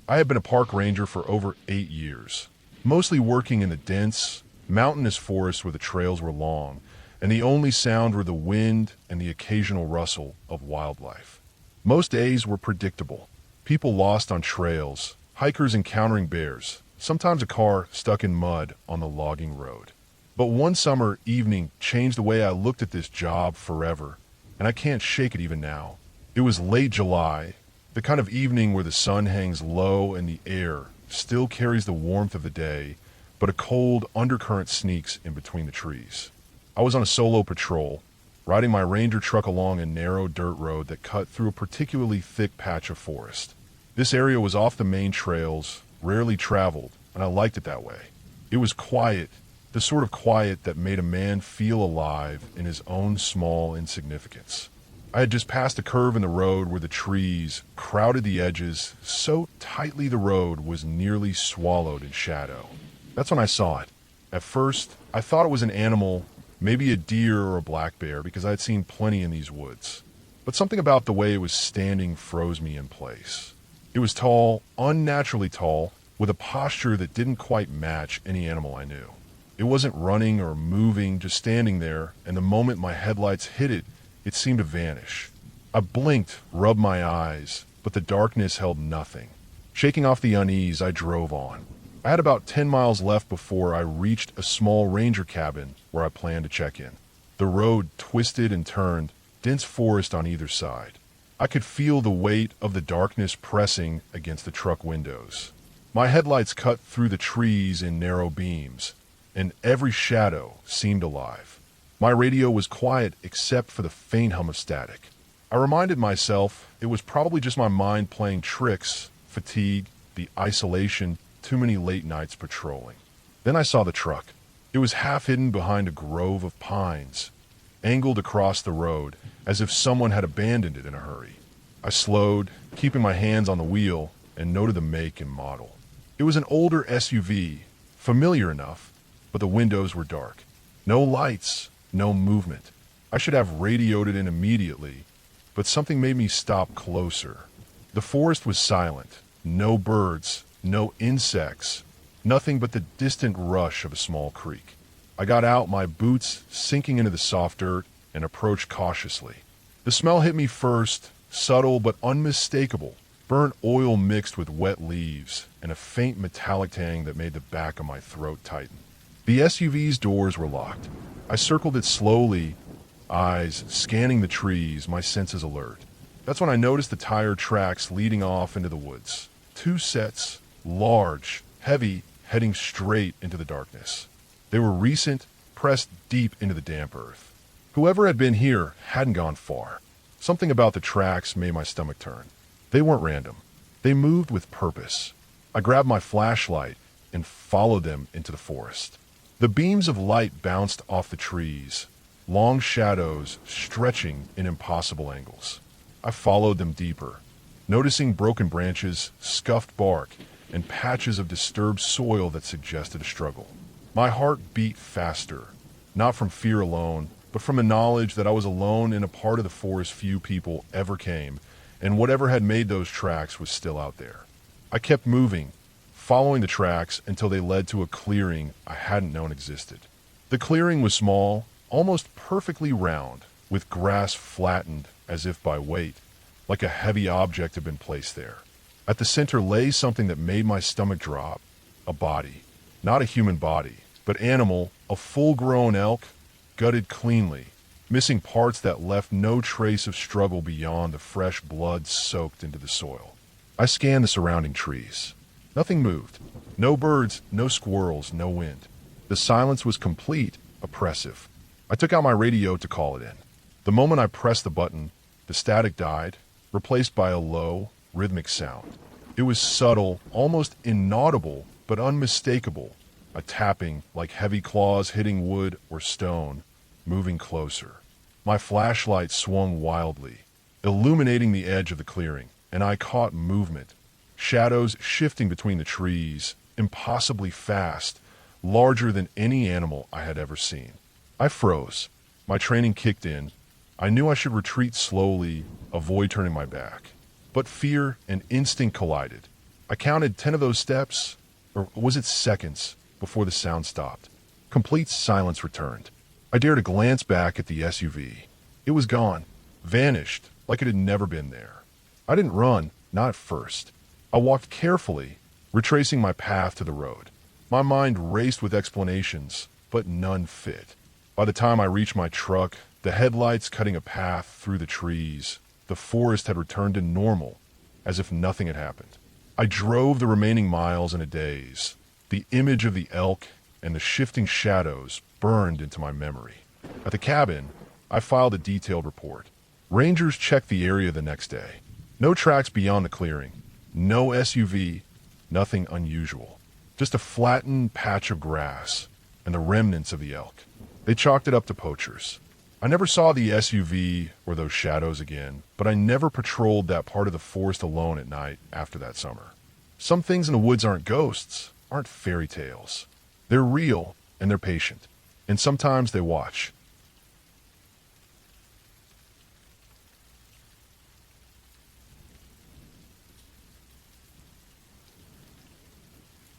I had been a park ranger for over 8 years, mostly working in the dense, mountainous forests where the trails were long, and the only sound were the wind and the occasional rustle of wildlife. Most days were predictable. People lost on trails, hikers encountering bears, sometimes a car stuck in mud on the logging road. But one summer evening changed the way I looked at this job forever, and I can't shake it even now. It was late July, the kind of evening where the sun hangs low and the air still carries the warmth of the day, but a cold undercurrent sneaks in between the trees. I was on a solo patrol, riding my ranger truck along a narrow dirt road that cut through a particularly thick patch of forest. This area was off the main trails, rarely traveled, and I liked it that way. It was quiet, the sort of quiet that made a man feel alive in his own small insignificance. I had just passed a curve in the road where the trees crowded the edges so tightly the road was nearly swallowed in shadow. That's when I saw it. At first, I thought it was an animal, maybe a deer or a black bear, because I had seen plenty in these woods. But something about the way it was standing froze me in place. It was tall, unnaturally tall, with a posture that didn't quite match any animal I knew. It wasn't running or moving, just standing there, and the moment my headlights hit it, it seemed to vanish. I blinked, rubbed my eyes, but the darkness held nothing. Shaking off the unease, I drove on. I had about 10 miles left before I reached a small ranger cabin where I planned to check in. The road twisted and turned, dense forest on either side. I could feel the weight of the darkness pressing against the truck windows. My headlights cut through the trees in narrow beams, and every shadow seemed alive. My radio was quiet except for the faint hum of static. I reminded myself it was probably just my mind playing tricks, fatigue, the isolation, too many late nights patrolling. Then I saw the truck. It was half hidden behind a grove of pines, angled across the road, as if someone had abandoned it in a hurry. I slowed, keeping my hands on the wheel, and noted the make and model. It was an older SUV, familiar enough, but the windows were dark. No lights. No movement. I should have radioed it in immediately, but something made me stop closer. The forest was silent. No birds, no insects, nothing but the distant rush of a small creek. I got out, my boots sinking into the soft dirt, and approached cautiously. The smell hit me first, subtle but unmistakable, burnt oil mixed with wet leaves, and a faint metallic tang that made the back of my throat tighten. The SUV's doors were locked. I circled it slowly, eyes scanning the trees, my senses alert. That's when I noticed the tire tracks leading off into the woods. 2 sets, large, heavy, heading straight into the darkness. They were recent, pressed deep into the damp earth. Whoever had been here hadn't gone far. Something about the tracks made my stomach turn. They weren't random. They moved with purpose. I grabbed my flashlight and followed them into the forest. The beams of light bounced off the trees, long shadows stretching in impossible angles. I followed them deeper, noticing broken branches, scuffed bark, and patches of disturbed soil that suggested a struggle. My heart beat faster, not from fear alone, but from the knowledge that I was alone in a part of the forest few people ever came, and whatever had made those tracks was still out there. I kept moving, following the tracks until they led to a clearing I hadn't known existed. The clearing was small, almost perfectly round, with grass flattened as if by weight, like a heavy object had been placed there. At the center lay something that made my stomach drop, a body. Not a human body, but animal, a full-grown elk, gutted cleanly, missing parts that left no trace of struggle beyond the fresh blood soaked into the soil. I scanned the surrounding trees. Nothing moved. No birds, no squirrels, no wind. The silence was complete, oppressive. I took out my radio to call it in. The moment I pressed the button, the static died, replaced by a low, rhythmic sound. It was subtle, almost inaudible, but unmistakable, a tapping like heavy claws hitting wood or stone, moving closer. My flashlight swung wildly, illuminating the edge of the clearing, and I caught movement. Shadows shifting between the trees, impossibly fast, larger than any animal I had ever seen. I froze. My training kicked in. I knew I should retreat slowly, avoid turning my back. But fear and instinct collided. I counted 10 of those steps, or was it seconds, before the sound stopped. Complete silence returned. I dared to glance back at the SUV. It was gone, vanished, like it had never been there. I didn't run, not at first. I walked carefully, retracing my path to the road. My mind raced with explanations, but none fit. By the time I reached my truck, the headlights cutting a path through the trees, the forest had returned to normal, as if nothing had happened. I drove the remaining miles in a daze. The image of the elk and the shifting shadows burned into my memory. At the cabin, I filed a detailed report. Rangers checked the area the next day. No tracks beyond the clearing. No SUV, nothing unusual. Just a flattened patch of grass and the remnants of the elk. They chalked it up to poachers. I never saw the SUV or those shadows again, but I never patrolled that part of the forest alone at night after that summer. Some things in the woods aren't ghosts, aren't fairy tales. They're real and they're patient, and sometimes they watch.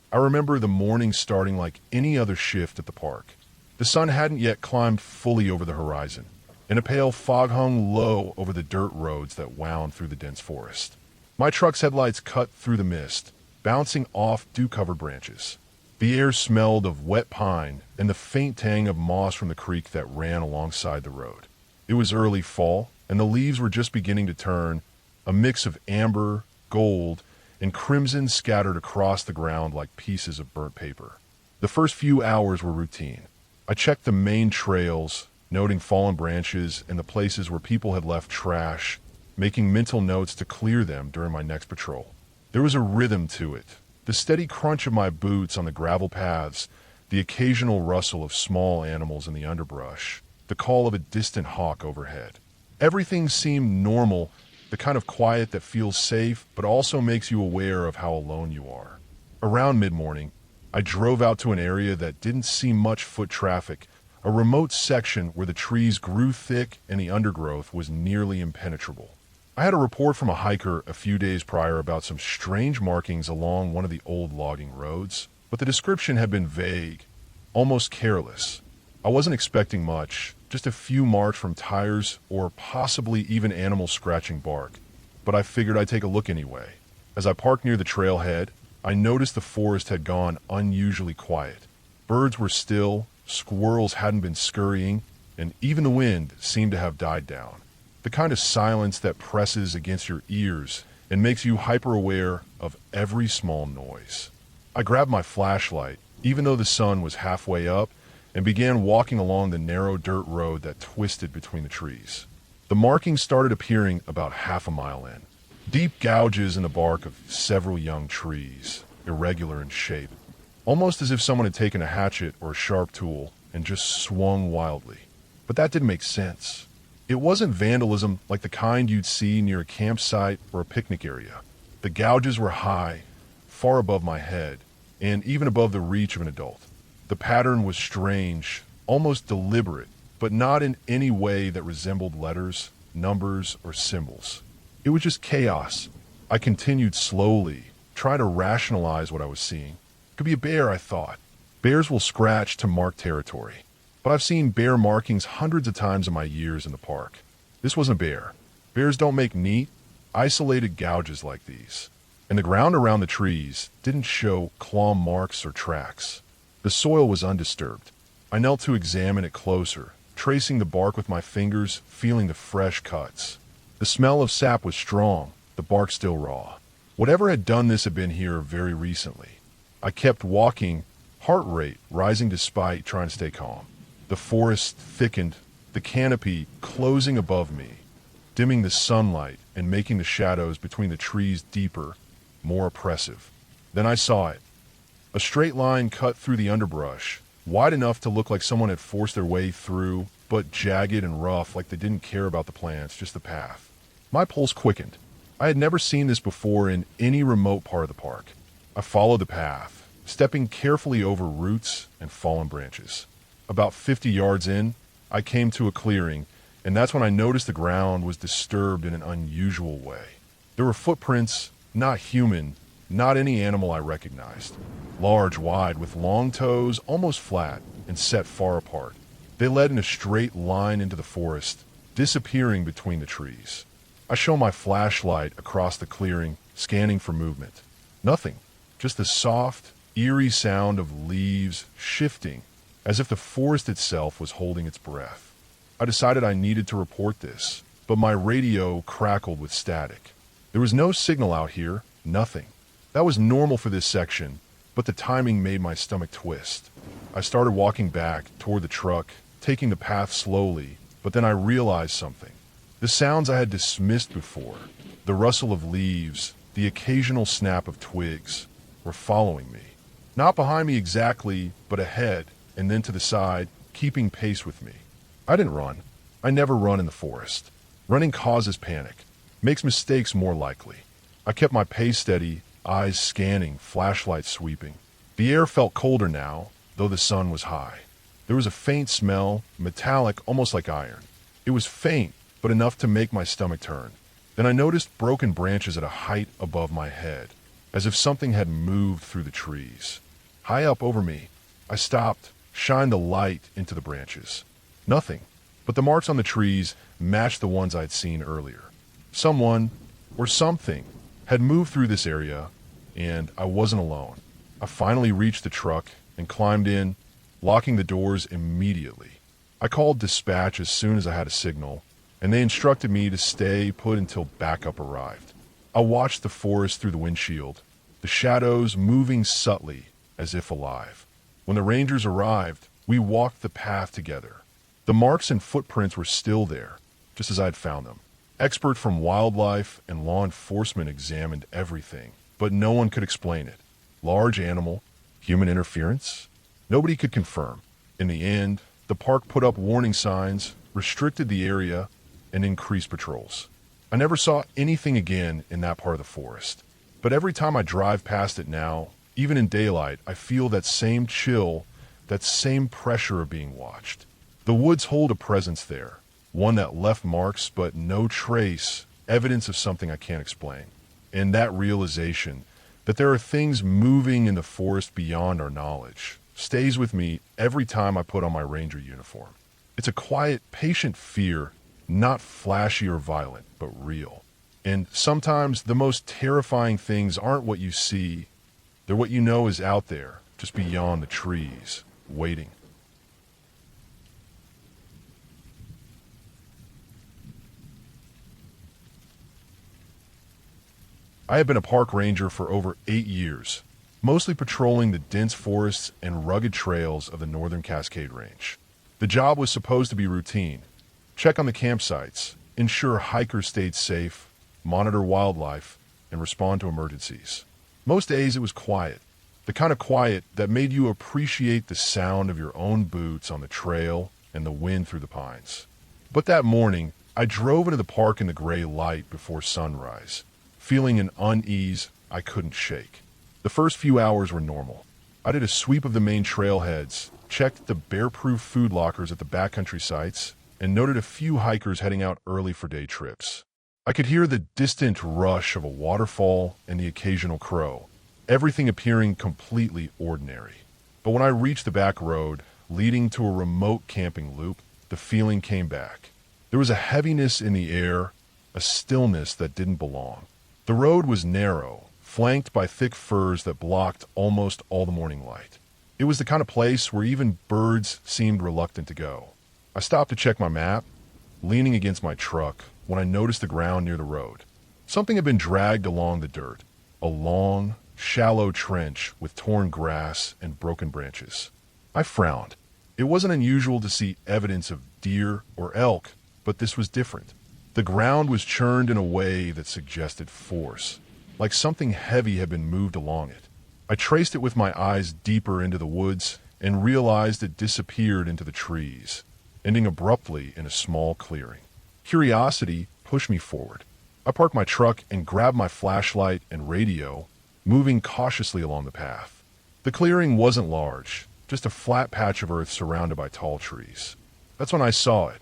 I remember the morning starting like any other shift at the park. The sun hadn't yet climbed fully over the horizon, and a pale fog hung low over the dirt roads that wound through the dense forest. My truck's headlights cut through the mist, bouncing off dew-covered branches. The air smelled of wet pine and the faint tang of moss from the creek that ran alongside the road. It was early fall, and the leaves were just beginning to turn, a mix of amber, gold, and crimson scattered across the ground like pieces of burnt paper. The first few hours were routine. I checked the main trails, noting fallen branches and the places where people had left trash, making mental notes to clear them during my next patrol. There was a rhythm to it. The steady crunch of my boots on the gravel paths, the occasional rustle of small animals in the underbrush, the call of a distant hawk overhead. Everything seemed normal, the kind of quiet that feels safe but also makes you aware of how alone you are. Around mid-morning, I drove out to an area that didn't see much foot traffic, a remote section where the trees grew thick and the undergrowth was nearly impenetrable. I had a report from a hiker a few days prior about some strange markings along one of the old logging roads, but the description had been vague, almost careless. I wasn't expecting much, just a few marks from tires or possibly even animals scratching bark, but I figured I'd take a look anyway. As I parked near the trailhead, I noticed the forest had gone unusually quiet. Birds were still, squirrels hadn't been scurrying, and even the wind seemed to have died down. The kind of silence that presses against your ears and makes you hyper-aware of every small noise. I grabbed my flashlight, even though the sun was halfway up, and began walking along the narrow dirt road that twisted between the trees. The markings started appearing about half a mile in. Deep gouges in the bark of several young trees, irregular in shape, almost as if someone had taken a hatchet or a sharp tool and just swung wildly. But that didn't make sense. It wasn't vandalism like the kind you'd see near a campsite or a picnic area. The gouges were high, far above my head, and even above the reach of an adult. The pattern was strange, almost deliberate, but not in any way that resembled letters, numbers, or symbols. It was just chaos. I continued slowly, trying to rationalize what I was seeing. It could be a bear, I thought. Bears will scratch to mark territory. But I've seen bear markings hundreds of times in my years in the park. This wasn't a bear. Bears don't make neat, isolated gouges like these. And the ground around the trees didn't show claw marks or tracks. The soil was undisturbed. I knelt to examine it closer, tracing the bark with my fingers, feeling the fresh cuts. The smell of sap was strong, the bark still raw. Whatever had done this had been here very recently. I kept walking, heart rate rising despite trying to stay calm. The forest thickened, the canopy closing above me, dimming the sunlight and making the shadows between the trees deeper, more oppressive. Then I saw it. A straight line cut through the underbrush, wide enough to look like someone had forced their way through, but jagged and rough like they didn't care about the plants, just the path. My pulse quickened. I had never seen this before in any remote part of the park. I followed the path, stepping carefully over roots and fallen branches. About 50 yards in, I came to a clearing, and that's when I noticed the ground was disturbed in an unusual way. There were footprints, not human, Not any animal I recognized. Large, wide, with long toes, almost flat, and set far apart. They led in a straight line into the forest, disappearing between the trees. I shone my flashlight across the clearing, scanning for movement. Nothing. Just the soft, eerie sound of leaves shifting, as if the forest itself was holding its breath. I decided I needed to report this, but my radio crackled with static. There was no signal out here, nothing. That was normal for this section, but the timing made my stomach twist. I started walking back toward the truck, taking the path slowly, but then I realized something. The sounds I had dismissed before, the rustle of leaves, the occasional snap of twigs, were following me. Not behind me exactly, but ahead, and then to the side, keeping pace with me. I didn't run. I never run in the forest. Running causes panic, makes mistakes more likely. I kept my pace steady, eyes scanning, flashlight sweeping. The air felt colder now, though the sun was high. There was a faint smell, metallic, almost like iron. It was faint, but enough to make my stomach turn. Then I noticed broken branches at a height above my head, as if something had moved through the trees. High up over me, I stopped, shined a light into the branches. Nothing, but the marks on the trees matched the ones I'd seen earlier. Someone, or something, had moved through this area, and I wasn't alone. I finally reached the truck and climbed in, locking the doors immediately. I called dispatch as soon as I had a signal, and they instructed me to stay put until backup arrived. I watched the forest through the windshield, the shadows moving subtly as if alive. When the rangers arrived, we walked the path together. The marks and footprints were still there, just as I'd found them. Experts from wildlife and law enforcement examined everything, but no one could explain it. Large animal, human interference? Nobody could confirm. In the end, the park put up warning signs, restricted the area, and increased patrols. I never saw anything again in that part of the forest. But every time I drive past it now, even in daylight, I feel that same chill, that same pressure of being watched. The woods hold a presence there, one that left marks but no trace, evidence of something I can't explain. And that realization that there are things moving in the forest beyond our knowledge stays with me every time I put on my ranger uniform. It's a quiet, patient fear, not flashy or violent, but real. And sometimes the most terrifying things aren't what you see, they're what you know is out there, just beyond the trees, waiting. I have been a park ranger for over 8 years, mostly patrolling the dense forests and rugged trails of the Northern Cascade Range. The job was supposed to be routine. Check on the campsites, ensure hikers stayed safe, monitor wildlife, and respond to emergencies. Most days it was quiet, the kind of quiet that made you appreciate the sound of your own boots on the trail and the wind through the pines. But that morning, I drove into the park in the gray light before sunrise, feeling an unease I couldn't shake. The first few hours were normal. I did a sweep of the main trailheads, checked the bear-proof food lockers at the backcountry sites, and noted a few hikers heading out early for day trips. I could hear the distant rush of a waterfall and the occasional crow, everything appearing completely ordinary. But when I reached the back road, leading to a remote camping loop, the feeling came back. There was a heaviness in the air, a stillness that didn't belong. The road was narrow, flanked by thick firs that blocked almost all the morning light. It was the kind of place where even birds seemed reluctant to go. I stopped to check my map, leaning against my truck, when I noticed the ground near the road. Something had been dragged along the dirt, a long, shallow trench with torn grass and broken branches. I frowned. It wasn't unusual to see evidence of deer or elk, but this was different. The ground was churned in a way that suggested force, like something heavy had been moved along it. I traced it with my eyes deeper into the woods and realized it disappeared into the trees, ending abruptly in a small clearing. Curiosity pushed me forward. I parked my truck and grabbed my flashlight and radio, moving cautiously along the path. The clearing wasn't large, just a flat patch of earth surrounded by tall trees. That's when I saw it.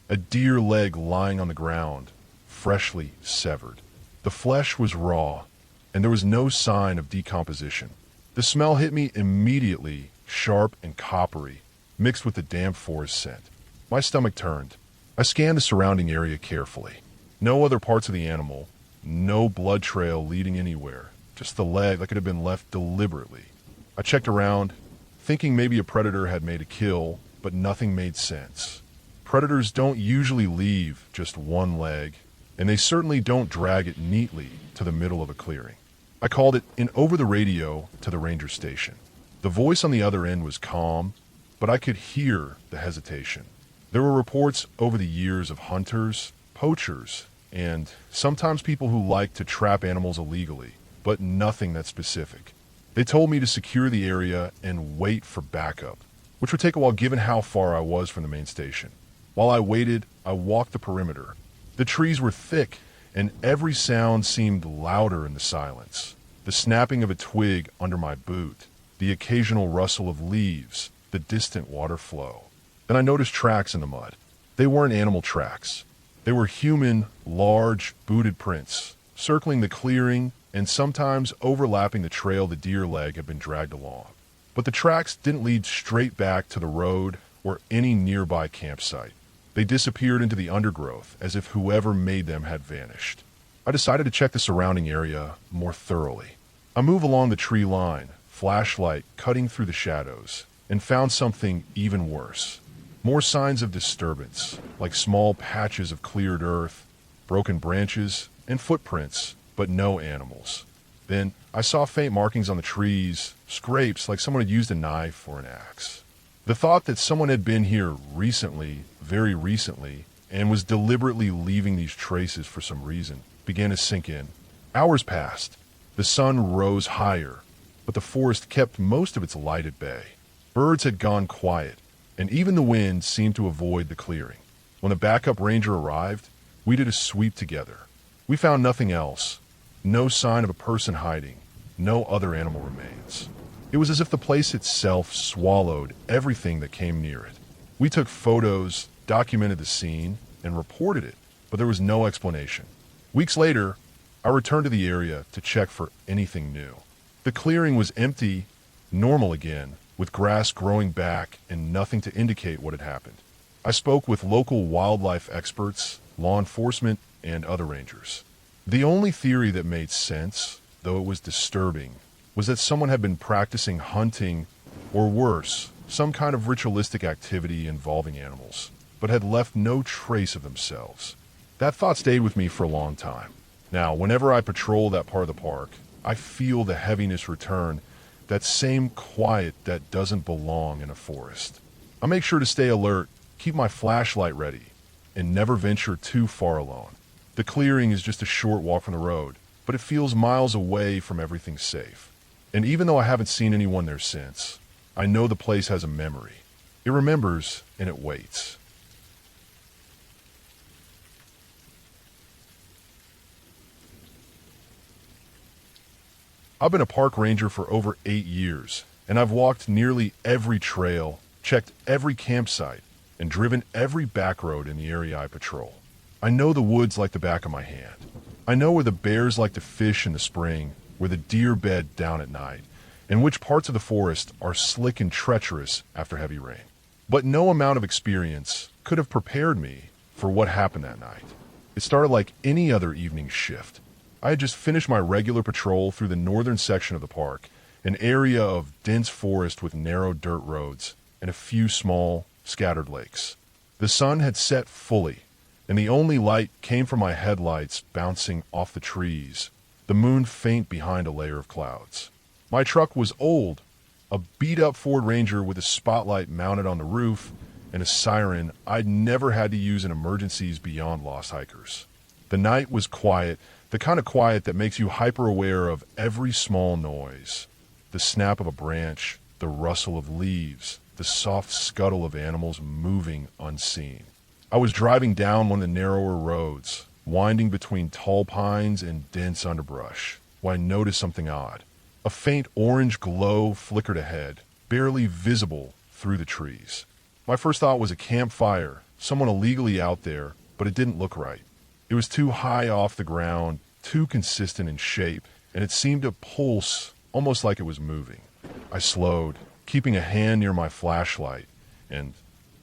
A deer leg lying on the ground, freshly severed. The flesh was raw, and there was no sign of decomposition. The smell hit me immediately, sharp and coppery, mixed with the damp forest scent. My stomach turned. I scanned the surrounding area carefully. No other parts of the animal, no blood trail leading anywhere, just the leg like it had been left deliberately. I checked around, thinking maybe a predator had made a kill, but nothing made sense. Predators don't usually leave just one leg, and they certainly don't drag it neatly to the middle of a clearing. I called it in over the radio to the ranger station. The voice on the other end was calm, but I could hear the hesitation. There were reports over the years of hunters, poachers, and sometimes people who like to trap animals illegally, but nothing that specific. They told me to secure the area and wait for backup, which would take a while given how far I was from the main station. While I waited, I walked the perimeter. The trees were thick, and every sound seemed louder in the silence. The snapping of a twig under my boot, the occasional rustle of leaves, the distant water flow. Then I noticed tracks in the mud. They weren't animal tracks. They were human, large, booted prints, circling the clearing and sometimes overlapping the trail the deer leg had been dragged along. But the tracks didn't lead straight back to the road or any nearby campsite. They disappeared into the undergrowth as if whoever made them had vanished. I decided to check the surrounding area more thoroughly. I moved along the tree line, flashlight cutting through the shadows, and found something even worse. More signs of disturbance, like small patches of cleared earth, broken branches, and footprints, but no animals. Then I saw faint markings on the trees, scrapes like someone had used a knife or an axe. The thought that someone had been here recently, very recently, and was deliberately leaving these traces for some reason, began to sink in. Hours passed. The sun rose higher, but the forest kept most of its light at bay. Birds had gone quiet, and even the wind seemed to avoid the clearing. When the backup ranger arrived, we did a sweep together. We found nothing else. No sign of a person hiding. No other animal remains. It was as if the place itself swallowed everything that came near it. We took photos, documented the scene, and reported it, but there was no explanation. Weeks later, I returned to the area to check for anything new. The clearing was empty, normal again, with grass growing back and nothing to indicate what had happened. I spoke with local wildlife experts, law enforcement, and other rangers. The only theory that made sense, though it was disturbing, was that someone had been practicing hunting, or worse, some kind of ritualistic activity involving animals, but had left no trace of themselves. That thought stayed with me for a long time. Now, whenever I patrol that part of the park, I feel the heaviness return, that same quiet that doesn't belong in a forest. I make sure to stay alert, keep my flashlight ready, and never venture too far alone. The clearing is just a short walk from the road, but it feels miles away from everything safe. And even though I haven't seen anyone there since, I know the place has a memory. It remembers and it waits. I've been a park ranger for over 8 years, and I've walked nearly every trail, checked every campsite, and driven every back road in the area I patrol. I know the woods like the back of my hand. I know where the bears like to fish in the spring, where the deer bed down at night, and which parts of the forest are slick and treacherous after heavy rain. But no amount of experience could have prepared me for what happened that night. It started like any other evening shift. I had just finished my regular patrol through the northern section of the park, an area of dense forest with narrow dirt roads and a few small, scattered lakes. The sun had set fully, and the only light came from my headlights bouncing off the trees, the moon faint behind a layer of clouds. My truck was old, a beat-up Ford Ranger with a spotlight mounted on the roof and a siren I'd never had to use in emergencies beyond lost hikers. The night was quiet, the kind of quiet that makes you hyper-aware of every small noise. The snap of a branch, the rustle of leaves, the soft scuttle of animals moving unseen. I was driving down one of the narrower roads, winding between tall pines and dense underbrush, when I noticed something odd. A faint orange glow flickered ahead, barely visible through the trees. My first thought was a campfire, someone illegally out there, but it didn't look right. It was too high off the ground, too consistent in shape, and it seemed to pulse almost like it was moving. I slowed, keeping a hand near my flashlight, and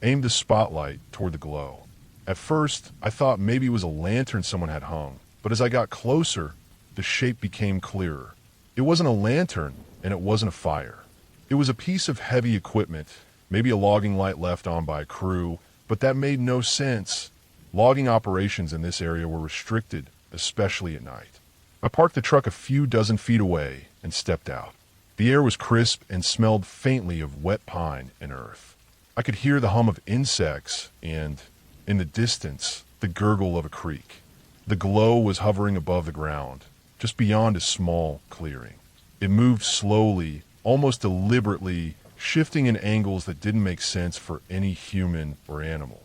aimed the spotlight toward the glow. At first, I thought maybe it was a lantern someone had hung, but as I got closer, the shape became clearer. It wasn't a lantern, and it wasn't a fire. It was a piece of heavy equipment, maybe a logging light left on by a crew, but that made no sense. Logging operations in this area were restricted, especially at night. I parked the truck a few dozen feet away and stepped out. The air was crisp and smelled faintly of wet pine and earth. I could hear the hum of insects and, in the distance, the gurgle of a creek. The glow was hovering above the ground, just beyond a small clearing. It moved slowly, almost deliberately, shifting in angles that didn't make sense for any human or animal.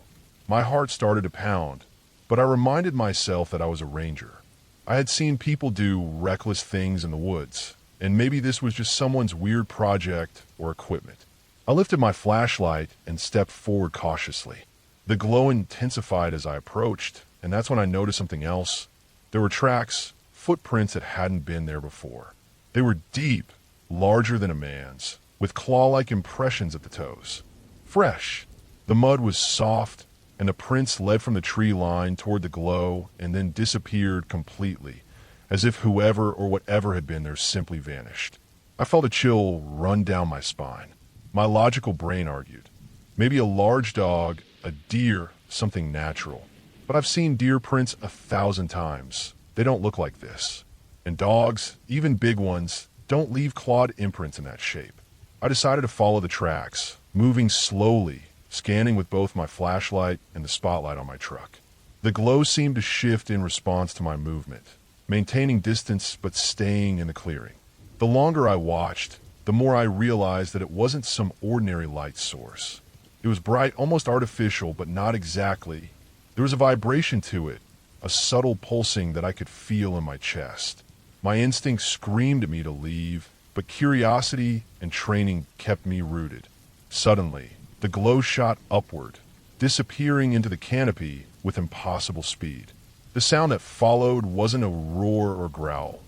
My heart started to pound, but I reminded myself that I was a ranger. I had seen people do reckless things in the woods, and maybe this was just someone's weird project or equipment. I lifted my flashlight and stepped forward cautiously. The glow intensified as I approached, and that's when I noticed something else. There were tracks, footprints that hadn't been there before. They were deep, larger than a man's, with claw-like impressions at the toes. Fresh. The mud was soft, and the prints led from the tree line toward the glow and then disappeared completely, as if whoever or whatever had been there simply vanished. I felt a chill run down my spine. My logical brain argued, maybe a large dog, a deer, something natural. But I've seen deer prints 1,000 times. They don't look like this. And dogs, even big ones, don't leave clawed imprints in that shape. I decided to follow the tracks, moving slowly, scanning with both my flashlight and the spotlight on my truck. The glow seemed to shift in response to my movement, maintaining distance but staying in the clearing. The longer I watched, the more I realized that it wasn't some ordinary light source. It was bright, almost artificial, but not exactly. There was a vibration to it, a subtle pulsing that I could feel in my chest. My instinct screamed at me to leave, but curiosity and training kept me rooted. Suddenly, the glow shot upward, disappearing into the canopy with impossible speed. The sound that followed wasn't a roar or growl.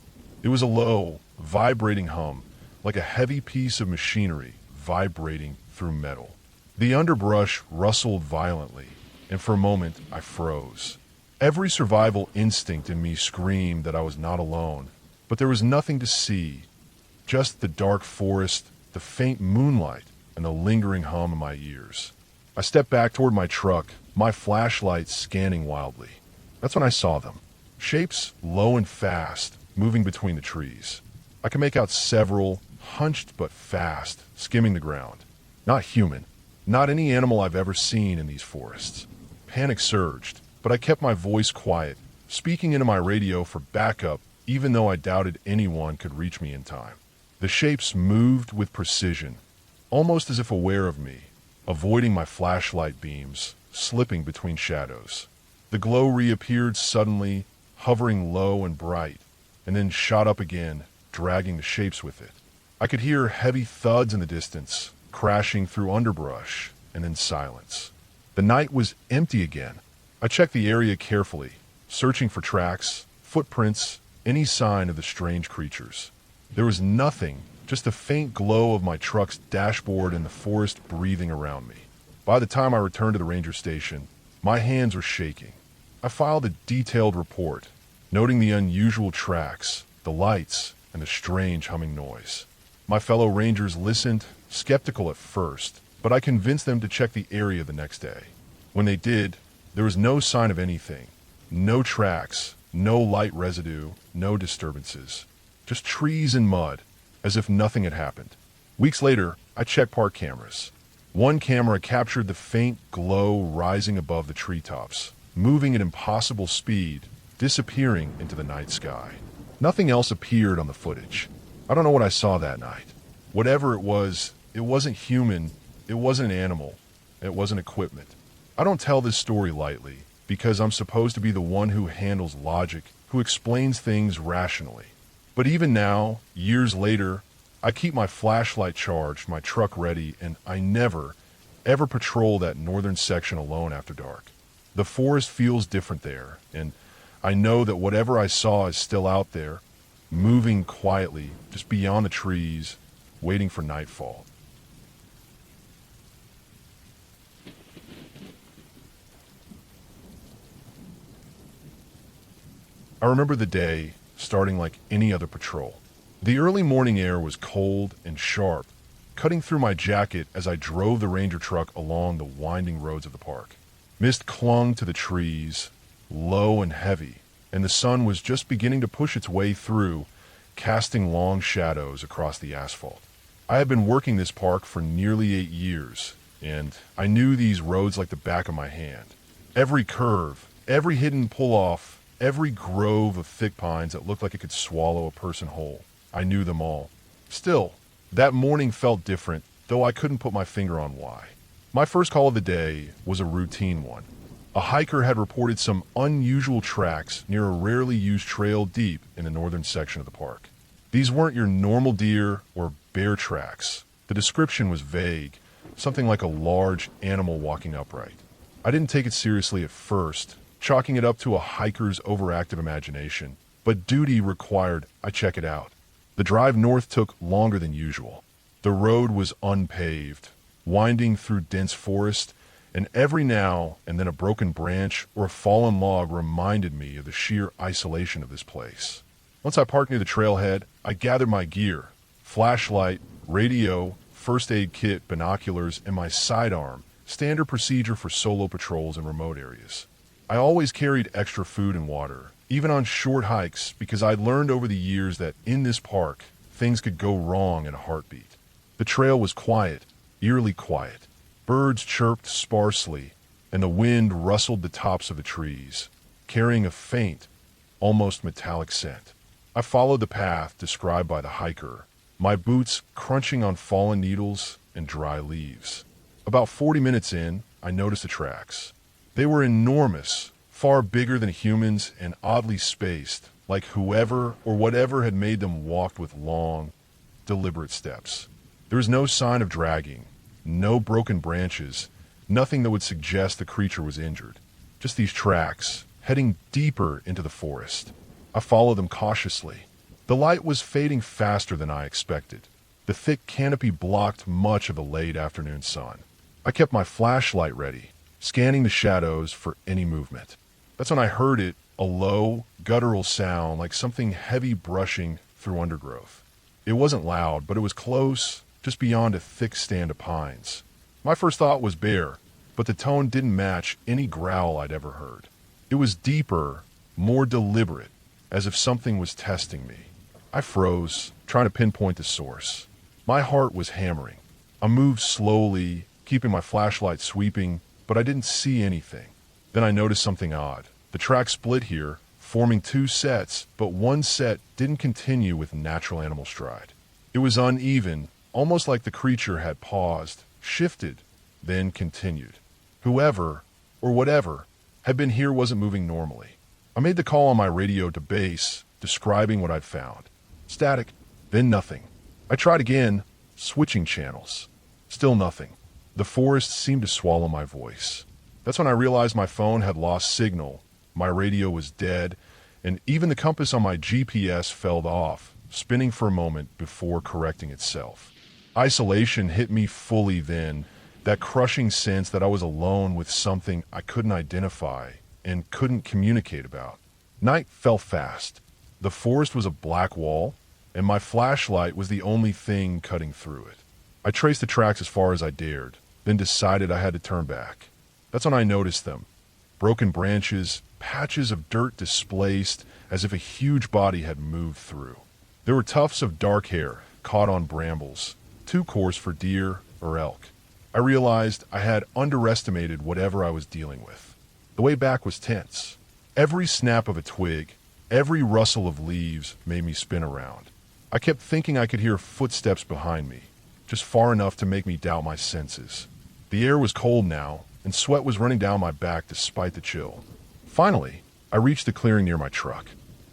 It was a low, vibrating hum, like a heavy piece of machinery vibrating through metal. The underbrush rustled violently, and for a moment I froze. Every survival instinct in me screamed that I was not alone, but there was nothing to see, just the dark forest, the faint moonlight, and the lingering hum in my ears. I stepped back toward my truck, my flashlight scanning wildly. That's when I saw them. Shapes low and fast, moving between the trees. I could make out several, hunched but fast, skimming the ground. Not human. Not any animal I've ever seen in these forests. Panic surged, but I kept my voice quiet, speaking into my radio for backup even though I doubted anyone could reach me in time. The shapes moved with precision, almost as if aware of me, avoiding my flashlight beams, slipping between shadows. The glow reappeared suddenly, hovering low and bright, and then shot up again, dragging the shapes with it. I could hear heavy thuds in the distance, crashing through underbrush, and then silence. The night was empty again. I checked the area carefully, searching for tracks, footprints, any sign of the strange creatures. There was nothing, just the faint glow of my truck's dashboard and the forest breathing around me. By the time I returned to the ranger station, my hands were shaking. I filed a detailed report, noting the unusual tracks, the lights, and the strange humming noise. My fellow rangers listened, skeptical at first, but I convinced them to check the area the next day. When they did, there was no sign of anything. No tracks, no light residue, no disturbances. Just trees and mud, as if nothing had happened. Weeks later, I checked park cameras. One camera captured the faint glow rising above the treetops, moving at impossible speed, disappearing into the night sky. Nothing else appeared on the footage. I don't know what I saw that night. Whatever it wasn't human, it wasn't an animal, it wasn't equipment. I don't tell this story lightly, because I'm supposed to be the one who handles logic, who explains things rationally. But even now, years later, I keep my flashlight charged, my truck ready, and I never, ever patrol that northern section alone after dark. The forest feels different there, and I know that whatever I saw is still out there, moving quietly just beyond the trees, waiting for nightfall. I remember the day starting like any other patrol. The early morning air was cold and sharp, cutting through my jacket as I drove the ranger truck along the winding roads of the park. Mist clung to the trees, low and heavy, and the sun was just beginning to push its way through, casting long shadows across the asphalt. I had been working this park for nearly 8 years, and I knew these roads like the back of my hand. Every curve, every hidden pull-off, every grove of thick pines that looked like it could swallow a person whole. I knew them all. Still, that morning felt different, though I couldn't put my finger on why. My first call of the day was a routine one. A hiker had reported some unusual tracks near a rarely used trail deep in the northern section of the park. These weren't your normal deer or bear tracks. The description was vague, something like a large animal walking upright. I didn't take it seriously at first, chalking it up to a hiker's overactive imagination, but duty required I check it out. The drive north took longer than usual. The road was unpaved, winding through dense forest, and every now and then a broken branch or a fallen log reminded me of the sheer isolation of this place. Once I parked near the trailhead, I gathered my gear: flashlight, radio, first aid kit, binoculars, and my sidearm, standard procedure for solo patrols in remote areas. I always carried extra food and water, even on short hikes, because I'd learned over the years that in this park, things could go wrong in a heartbeat. The trail was quiet, eerily quiet. Birds chirped sparsely, and the wind rustled the tops of the trees, carrying a faint, almost metallic scent. I followed the path described by the hiker, my boots crunching on fallen needles and dry leaves. About 40 minutes in, I noticed the tracks. They were enormous, far bigger than humans and oddly spaced, like whoever or whatever had made them walked with long, deliberate steps. There was no sign of dragging, no broken branches, nothing that would suggest the creature was injured. Just these tracks, heading deeper into the forest. I followed them cautiously. The light was fading faster than I expected. The thick canopy blocked much of the late afternoon sun. I kept my flashlight ready, scanning the shadows for any movement. That's when I heard it, a low, guttural sound like something heavy brushing through undergrowth. It wasn't loud, but it was close, just beyond a thick stand of pines. My first thought was bear, but the tone didn't match any growl I'd ever heard. It was deeper, more deliberate, as if something was testing me. I froze, trying to pinpoint the source. My heart was hammering. I moved slowly, keeping my flashlight sweeping, but I didn't see anything. Then I noticed something odd. The track split here, forming 2 sets, but one set didn't continue with natural animal stride. It was uneven, almost like the creature had paused, shifted, then continued. Whoever, or whatever, had been here wasn't moving normally. I made the call on my radio to base, describing what I'd found. Static, then nothing. I tried again, switching channels. Still nothing. The forest seemed to swallow my voice. That's when I realized my phone had lost signal, my radio was dead, and even the compass on my GPS fell off, spinning for a moment before correcting itself. Isolation hit me fully then, that crushing sense that I was alone with something I couldn't identify and couldn't communicate about. Night fell fast. The forest was a black wall, and my flashlight was the only thing cutting through it. I traced the tracks as far as I dared, then decided I had to turn back. That's when I noticed them. Broken branches, patches of dirt displaced, as if a huge body had moved through. There were tufts of dark hair caught on brambles, too coarse for deer or elk. I realized I had underestimated whatever I was dealing with. The way back was tense. Every snap of a twig, every rustle of leaves made me spin around. I kept thinking I could hear footsteps behind me, just far enough to make me doubt my senses. The air was cold now, and sweat was running down my back despite the chill. Finally, I reached the clearing near my truck.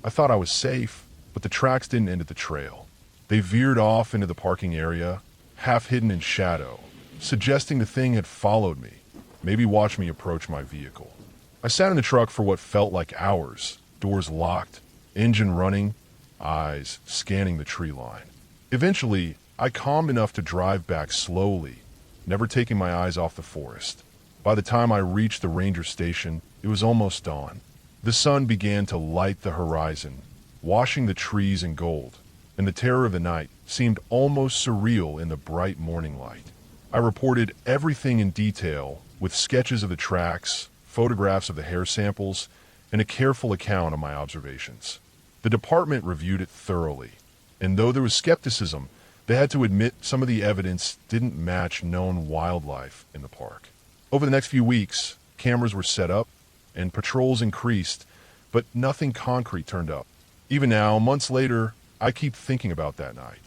I thought I was safe, but the tracks didn't end at the trail. They veered off into the parking area, half hidden in shadow, suggesting the thing had followed me, maybe watched me approach my vehicle. I sat in the truck for what felt like hours, doors locked, engine running, eyes scanning the tree line. Eventually, I calmed enough to drive back slowly, never taking my eyes off the forest. By the time I reached the ranger station, it was almost dawn. The sun began to light the horizon, washing the trees in gold, and the terror of the night seemed almost surreal in the bright morning light. I reported everything in detail, with sketches of the tracks, photographs of the hair samples, and a careful account of my observations. The department reviewed it thoroughly, and though there was skepticism, they had to admit some of the evidence didn't match known wildlife in the park. Over the next few weeks, cameras were set up and patrols increased, but nothing concrete turned up. Even now, months later, I keep thinking about that night.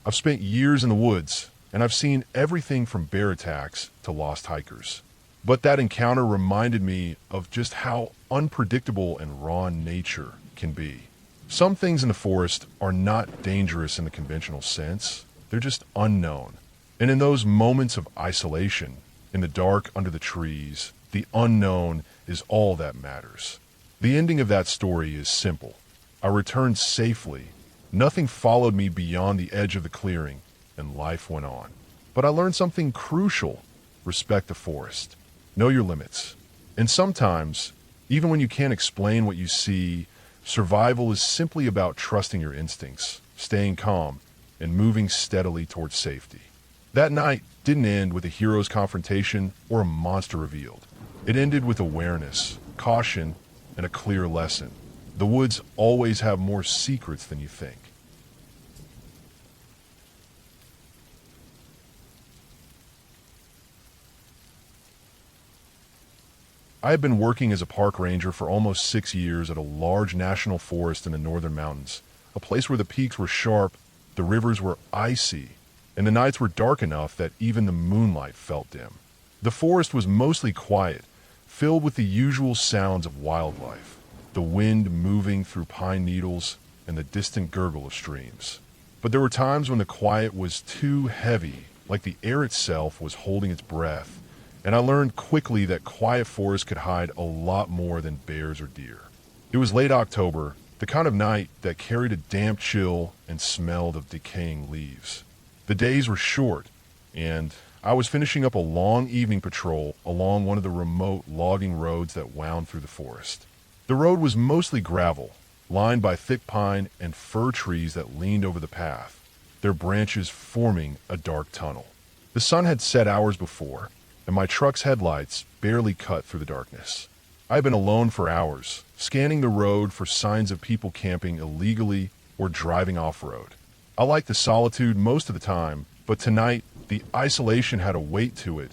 I've spent years in the woods, and I've seen everything from bear attacks to lost hikers. But that encounter reminded me of just how unpredictable and raw nature can be. Some things in the forest are not dangerous in the conventional sense. They're just unknown. And in those moments of isolation, in the dark under the trees, the unknown is all that matters. The ending of that story is simple. I returned safely. Nothing followed me beyond the edge of the clearing, and life went on. But I learned something crucial. Respect the forest. Know your limits. And sometimes, even when you can't explain what you see, survival is simply about trusting your instincts, staying calm, and moving steadily towards safety. That night didn't end with a hero's confrontation or a monster revealed. It ended with awareness, caution, and a clear lesson. The woods always have more secrets than you think. I have been working as a park ranger for almost 6 years at a large national forest in the northern mountains, a place where the peaks were sharp, the rivers were icy, and the nights were dark enough that even the moonlight felt dim. The forest was mostly quiet, filled with the usual sounds of wildlife, the wind moving through pine needles and the distant gurgle of streams. But there were times when the quiet was too heavy, like the air itself was holding its breath, and I learned quickly that quiet forests could hide a lot more than bears or deer. It was late October, the kind of night that carried a damp chill and smelled of decaying leaves. The days were short, and I was finishing up a long evening patrol along one of the remote logging roads that wound through the forest. The road was mostly gravel, lined by thick pine and fir trees that leaned over the path, their branches forming a dark tunnel. The sun had set hours before, and my truck's headlights barely cut through the darkness. I had been alone for hours, scanning the road for signs of people camping illegally or driving off-road. I liked the solitude most of the time, but tonight, the isolation had a weight to it,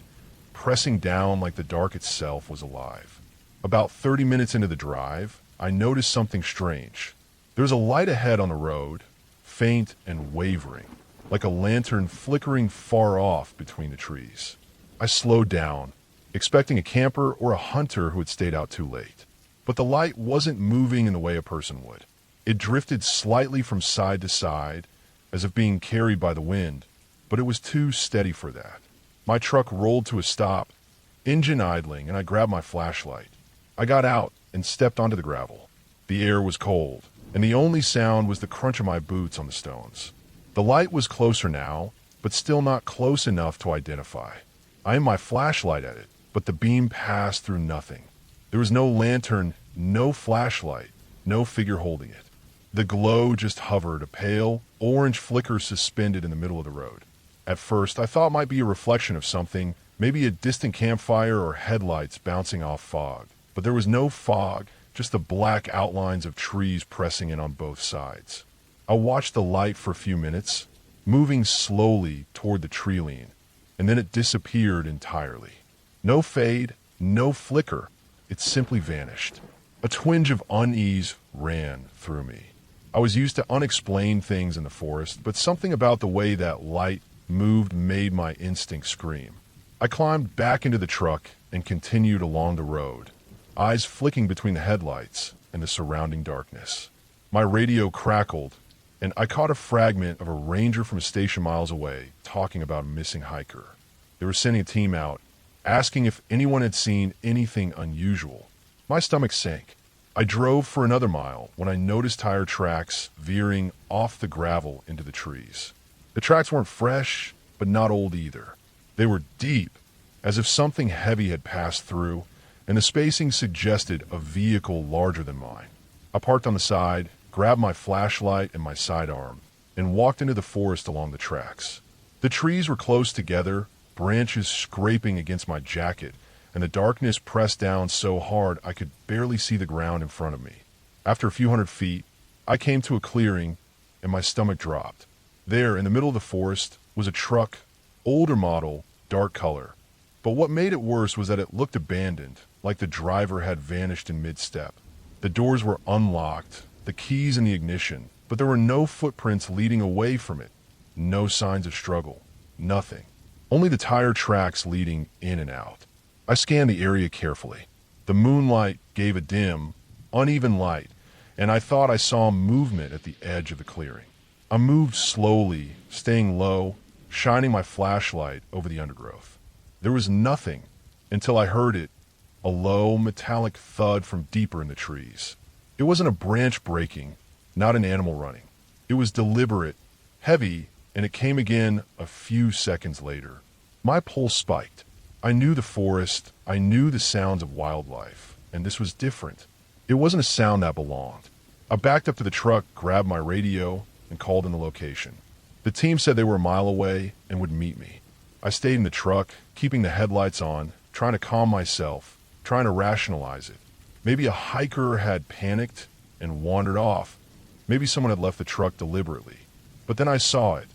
pressing down like the dark itself was alive. About 30 minutes into the drive, I noticed something strange. There was a light ahead on the road, faint and wavering, like a lantern flickering far off between the trees. I slowed down, expecting a camper or a hunter who had stayed out too late. But the light wasn't moving in the way a person would. It drifted slightly from side to side, as if being carried by the wind, but it was too steady for that. My truck rolled to a stop, engine idling, and I grabbed my flashlight. I got out and stepped onto the gravel. The air was cold, and the only sound was the crunch of my boots on the stones. The light was closer now, but still not close enough to identify. I aimed my flashlight at it, but the beam passed through nothing. There was no lantern, no flashlight, no figure holding it. The glow just hovered, a pale, orange flicker suspended in the middle of the road. At first, I thought it might be a reflection of something, maybe a distant campfire or headlights bouncing off fog. But there was no fog, just the black outlines of trees pressing in on both sides. I watched the light for a few minutes, moving slowly toward the tree line, and then it disappeared entirely. No fade, no flicker. It simply vanished. A twinge of unease ran through me. I was used to unexplained things in the forest, but something about the way that light moved made my instinct scream. I climbed back into the truck and continued along the road, eyes flicking between the headlights and the surrounding darkness. My radio crackled, and I caught a fragment of a ranger from a station miles away talking about a missing hiker. They were sending a team out, asking if anyone had seen anything unusual. My stomach sank. I drove for another mile when I noticed tire tracks veering off the gravel into the trees. The tracks weren't fresh, but not old either. They were deep, as if something heavy had passed through, and the spacing suggested a vehicle larger than mine. I parked on the side, grabbed my flashlight and my sidearm, and walked into the forest along the tracks. The trees were close together, branches scraping against my jacket, and the darkness pressed down so hard I could barely see the ground in front of me. After a few hundred feet, I came to a clearing, and my stomach dropped. There, in the middle of the forest, was a truck, older model, dark color. But what made it worse was that it looked abandoned, like the driver had vanished in mid-step. The doors were unlocked, the keys in the ignition, but there were no footprints leading away from it. No signs of struggle. Nothing. Only the tire tracks leading in and out. I scanned the area carefully. The moonlight gave a dim, uneven light, and I thought I saw movement at the edge of the clearing. I moved slowly, staying low, shining my flashlight over the undergrowth. There was nothing until I heard it, a low, metallic thud from deeper in the trees. It wasn't a branch breaking, not an animal running. It was deliberate, heavy, and it came again a few seconds later. My pulse spiked. I knew the forest, I knew the sounds of wildlife, and this was different. It wasn't a sound that belonged. I backed up to the truck, grabbed my radio, and called in the location. The team said they were a mile away and would meet me. I stayed in the truck, keeping the headlights on, trying to calm myself, trying to rationalize it. Maybe a hiker had panicked and wandered off. Maybe someone had left the truck deliberately. But then I saw it,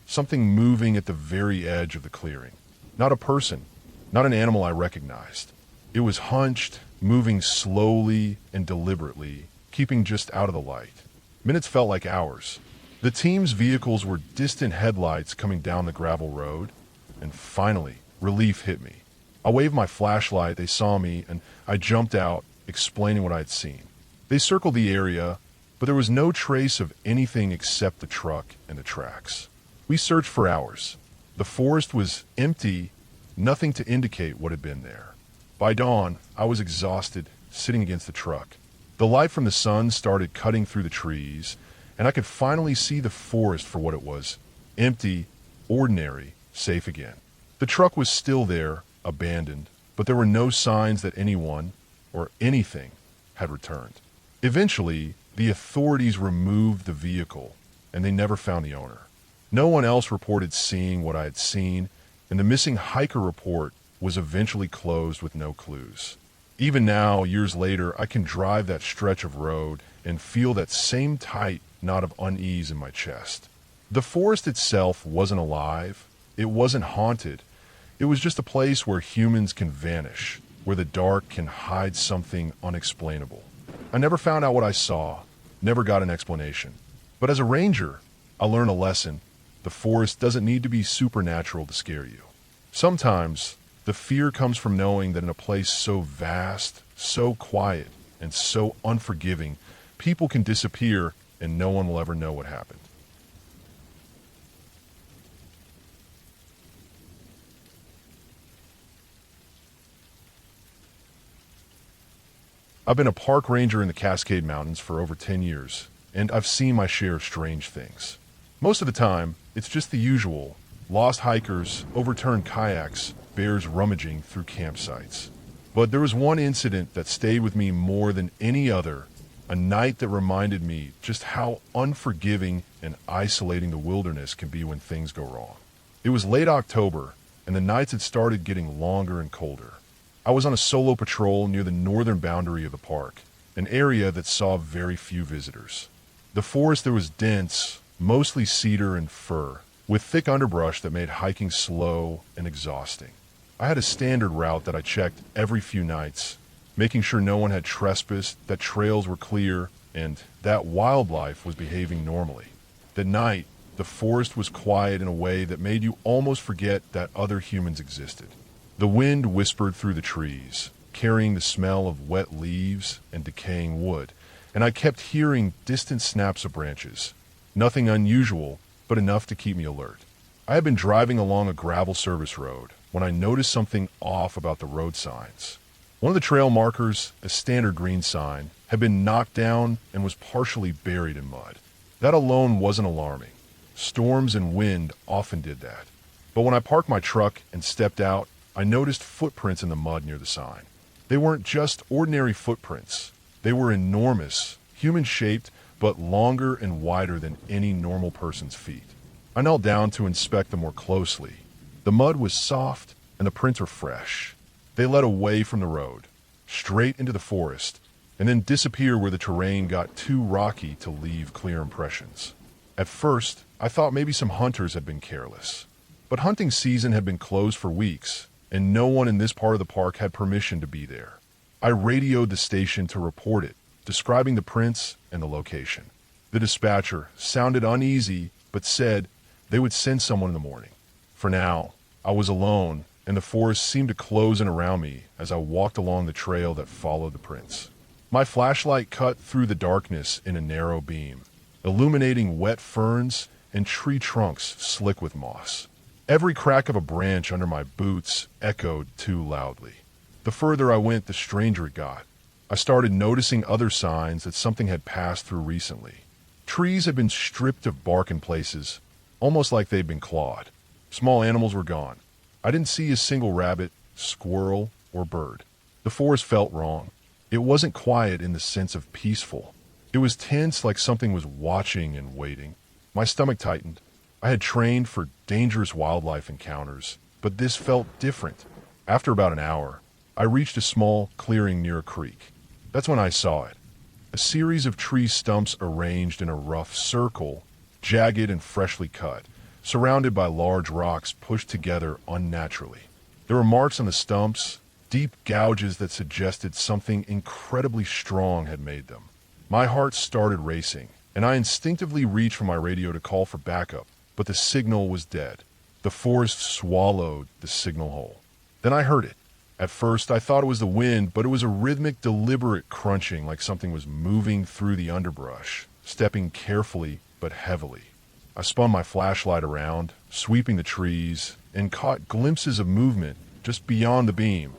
something moving at the very edge of the clearing. Not a person, not an animal I recognized. It was hunched, moving slowly and deliberately, keeping just out of the light. Minutes felt like hours. The team's vehicles were distant headlights coming down the gravel road, and finally, relief hit me. I waved my flashlight, they saw me, and I jumped out, explaining what I had seen. They circled the area, but there was no trace of anything except the truck and the tracks. We searched for hours. The forest was empty, nothing to indicate what had been there. By dawn, I was exhausted, sitting against the truck. The light from the sun started cutting through the trees, and I could finally see the forest for what it was. Empty, ordinary, safe again. The truck was still there, abandoned, but there were no signs that anyone, or anything, had returned. Eventually, the authorities removed the vehicle, and they never found the owner. No one else reported seeing what I had seen, and the missing hiker report was eventually closed with no clues. Even now, years later, I can drive that stretch of road and feel that same tight knot of unease in my chest. The forest itself wasn't alive. It wasn't haunted. It was just a place where humans can vanish, where the dark can hide something unexplainable. I never found out what I saw, never got an explanation. But as a ranger, I learned a lesson. The forest doesn't need to be supernatural to scare you. Sometimes, the fear comes from knowing that in a place so vast, so quiet, and so unforgiving, people can disappear and no one will ever know what happened. I've been a park ranger in the Cascade Mountains for over 10 years, and I've seen my share of strange things. Most of the time, it's just the usual: lost hikers, overturned kayaks, bears rummaging through campsites. But there was one incident that stayed with me more than any other, a night that reminded me just how unforgiving and isolating the wilderness can be when things go wrong. It was late October, and the nights had started getting longer and colder. I was on a solo patrol near the northern boundary of the park, an area that saw very few visitors. The forest there was dense, mostly cedar and fir, with thick underbrush that made hiking slow and exhausting. I had a standard route that I checked every few nights, making sure no one had trespassed, that trails were clear, and that wildlife was behaving normally. That night, the forest was quiet in a way that made you almost forget that other humans existed. The wind whispered through the trees, carrying the smell of wet leaves and decaying wood, and I kept hearing distant snaps of branches. Nothing unusual, but enough to keep me alert. I had been driving along a gravel service road when I noticed something off about the road signs. One of the trail markers, a standard green sign, had been knocked down and was partially buried in mud. That alone wasn't alarming. Storms and wind often did that. But when I parked my truck and stepped out, I noticed footprints in the mud near the sign. They weren't just ordinary footprints. They were enormous, human-shaped, but longer and wider than any normal person's feet. I knelt down to inspect them more closely. The mud was soft and the prints were fresh. They led away from the road, straight into the forest, and then disappeared where the terrain got too rocky to leave clear impressions. At first, I thought maybe some hunters had been careless. But hunting season had been closed for weeks, and no one in this part of the park had permission to be there. I radioed the station to report it, describing the prints and the location. The dispatcher sounded uneasy, but said they would send someone in the morning. For now, I was alone, and the forest seemed to close in around me as I walked along the trail that followed the prints. My flashlight cut through the darkness in a narrow beam, illuminating wet ferns and tree trunks slick with moss. Every crack of a branch under my boots echoed too loudly. The further I went, the stranger it got. I started noticing other signs that something had passed through recently. Trees had been stripped of bark in places, almost like they'd been clawed. Small animals were gone. I didn't see a single rabbit, squirrel, or bird. The forest felt wrong. It wasn't quiet in the sense of peaceful. It was tense, like something was watching and waiting. My stomach tightened. I had trained for dangerous wildlife encounters, but this felt different. After about an hour, I reached a small clearing near a creek. That's when I saw it. A series of tree stumps arranged in a rough circle, jagged and freshly cut, surrounded by large rocks pushed together unnaturally. There were marks on the stumps, deep gouges that suggested something incredibly strong had made them. My heart started racing, and I instinctively reached for my radio to call for backup. But the signal was dead. The forest swallowed the signal hole. Then I heard it. At first, I thought it was the wind, but it was a rhythmic, deliberate crunching, like something was moving through the underbrush, stepping carefully but heavily. I spun my flashlight around, sweeping the trees, and caught glimpses of movement just beyond the beam.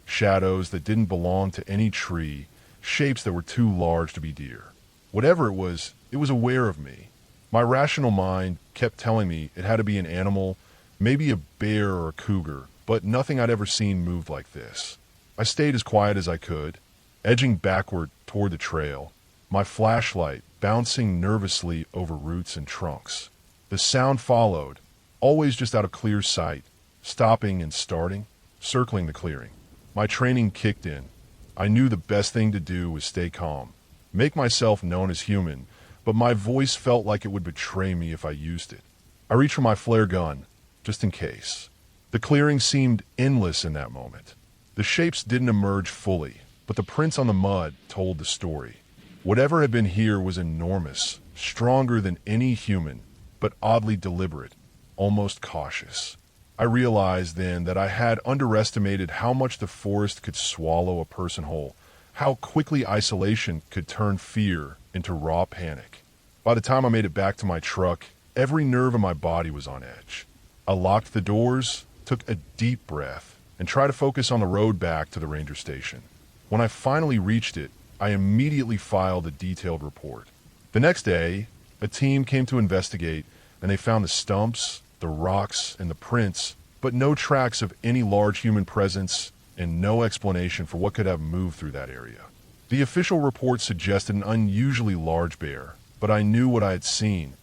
Shadows that didn't belong to any tree, shapes that were too large to be deer. Whatever it was aware of me. My rational mind kept telling me it had to be an animal, maybe a bear or a cougar, but nothing I'd ever seen moved like this. I stayed as quiet as I could, edging backward toward the trail, my flashlight bouncing nervously over roots and trunks. The sound followed, always just out of clear sight, stopping and starting, circling the clearing. My training kicked in. I knew the best thing to do was stay calm, make myself known as human, but my voice felt like it would betray me if I used it. I reached for my flare gun, just in case. The clearing seemed endless in that moment. The shapes didn't emerge fully, but the prints on the mud told the story. Whatever had been here was enormous, stronger than any human, but oddly deliberate, almost cautious. I realized then that I had underestimated how much the forest could swallow a person whole, how quickly isolation could turn fear into raw panic. By the time I made it back to my truck, every nerve in my body was on edge. I locked the doors, took a deep breath, and tried to focus on the road back to the ranger station. When I finally reached it, I immediately filed a detailed report. The next day, a team came to investigate, and they found the stumps, the rocks, and the prints, but no tracks of any large human presence and no explanation for what could have moved through that area. The official report suggested an unusually large bear, but I knew what I had seen.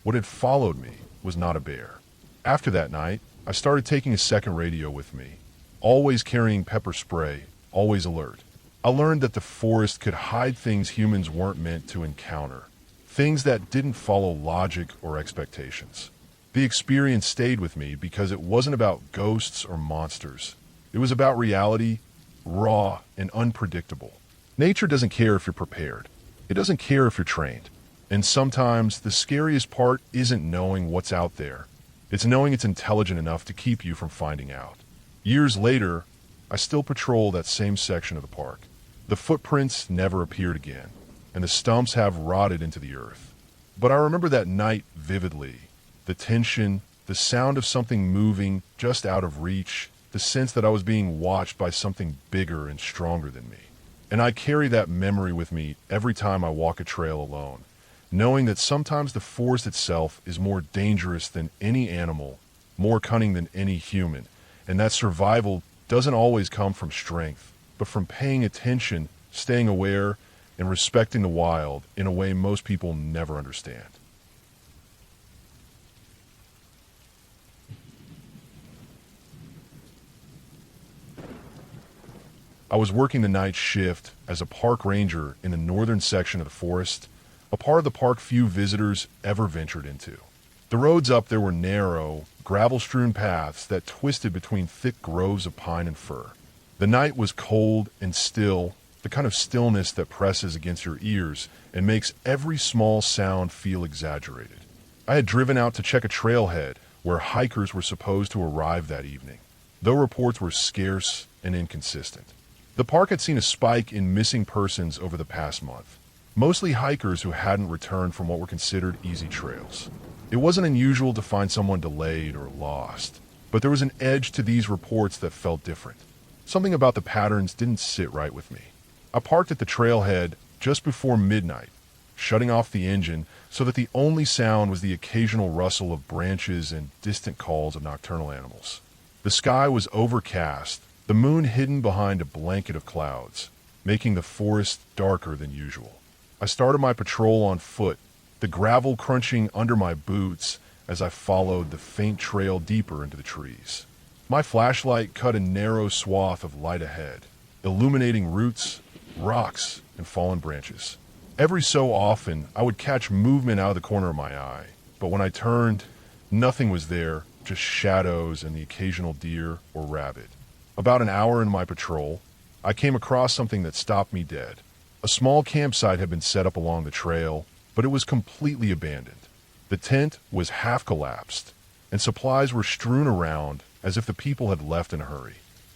What had followed me was not a bear. After that night, I started taking a second radio with me, always carrying pepper spray, always alert. I learned that the forest could hide things humans weren't meant to encounter, things that didn't follow logic or expectations. The experience stayed with me because it wasn't about ghosts or monsters. It was about reality, raw and unpredictable. Nature doesn't care if you're prepared. It doesn't care if you're trained. And sometimes the scariest part isn't knowing what's out there. It's knowing it's intelligent enough to keep you from finding out. Years later, I still patrol that same section of the park. The footprints never appeared again, and the stumps have rotted into the earth. But I remember that night vividly. The tension, the sound of something moving just out of reach, the sense that I was being watched by something bigger and stronger than me. And I carry that memory with me every time I walk a trail alone, knowing that sometimes the forest itself is more dangerous than any animal, more cunning than any human, and that survival doesn't always come from strength, but from paying attention, staying aware, and respecting the wild in a way most people never understand. I was working the night shift as a park ranger in the northern section of the forest, a part of the park few visitors ever ventured into. The roads up there were narrow, gravel-strewn paths that twisted between thick groves of pine and fir. The night was cold and still, the kind of stillness that presses against your ears and makes every small sound feel exaggerated. I had driven out to check a trailhead where hikers were supposed to arrive that evening, though reports were scarce and inconsistent. The park had seen a spike in missing persons over the past month, mostly hikers who hadn't returned from what were considered easy trails. It wasn't unusual to find someone delayed or lost, but there was an edge to these reports that felt different. Something about the patterns didn't sit right with me. I parked at the trailhead just before midnight, shutting off the engine so that the only sound was the occasional rustle of branches and distant calls of nocturnal animals. The sky was overcast, the moon hidden behind a blanket of clouds, making the forest darker than usual. I started my patrol on foot, the gravel crunching under my boots as I followed the faint trail deeper into the trees. My flashlight cut a narrow swath of light ahead, illuminating roots, rocks, and fallen branches. Every so often, I would catch movement out of the corner of my eye, but when I turned, nothing was there, just shadows and the occasional deer or rabbit. About an hour in my patrol, I came across something that stopped me dead. A small campsite had been set up along the trail, but it was completely abandoned. The tent was half collapsed, and supplies were strewn around as if the people had left in a hurry.